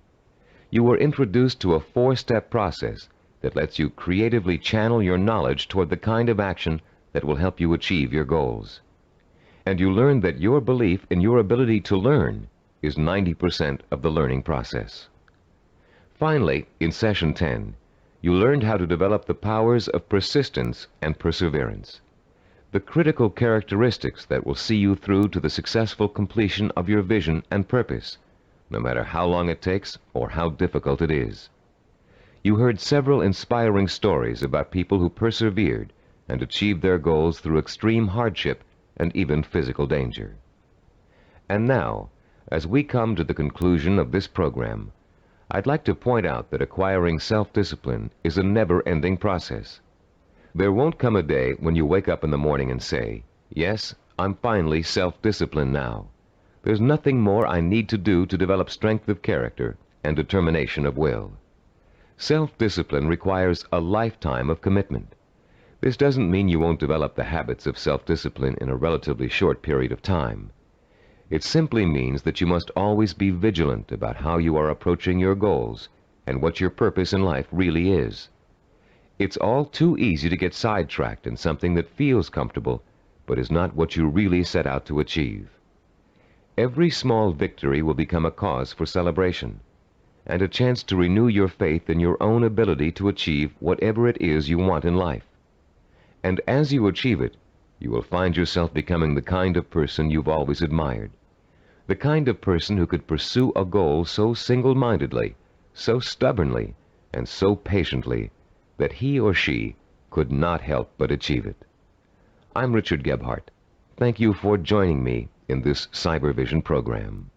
You were introduced to a 4-step process that lets you creatively channel your knowledge toward the kind of action that will help you achieve your goals. And you learned that your belief in your ability to learn is 90% of the learning process. Finally, in Session 10, you learned how to develop the powers of persistence and perseverance, the critical characteristics that will see you through to the successful completion of your vision and purpose, no matter how long it takes or how difficult it is. You heard several inspiring stories about people who persevered and achieved their goals through extreme hardship and even physical danger. And now, as we come to the conclusion of this program, I'd like to point out that acquiring self-discipline is a never-ending process. There won't come a day when you wake up in the morning and say, "Yes, I'm finally self-disciplined now. There's nothing more I need to do to develop strength of character and determination of will." Self-discipline requires a lifetime of commitment. This doesn't mean you won't develop the habits of self-discipline in a relatively short period of time. It simply means that you must always be vigilant about how you are approaching your goals and what your purpose in life really is. It's all too easy to get sidetracked in something that feels comfortable, but is not what you really set out to achieve. Every small victory will become a cause for celebration, and a chance to renew your faith in your own ability to achieve whatever it is you want in life. And as you achieve it, you will find yourself becoming the kind of person you've always admired, the kind of person who could pursue a goal so single-mindedly, so stubbornly, and so patiently that he or she could not help but achieve it. I'm Richard Gebhardt. Thank you for joining me in this Cybervision program.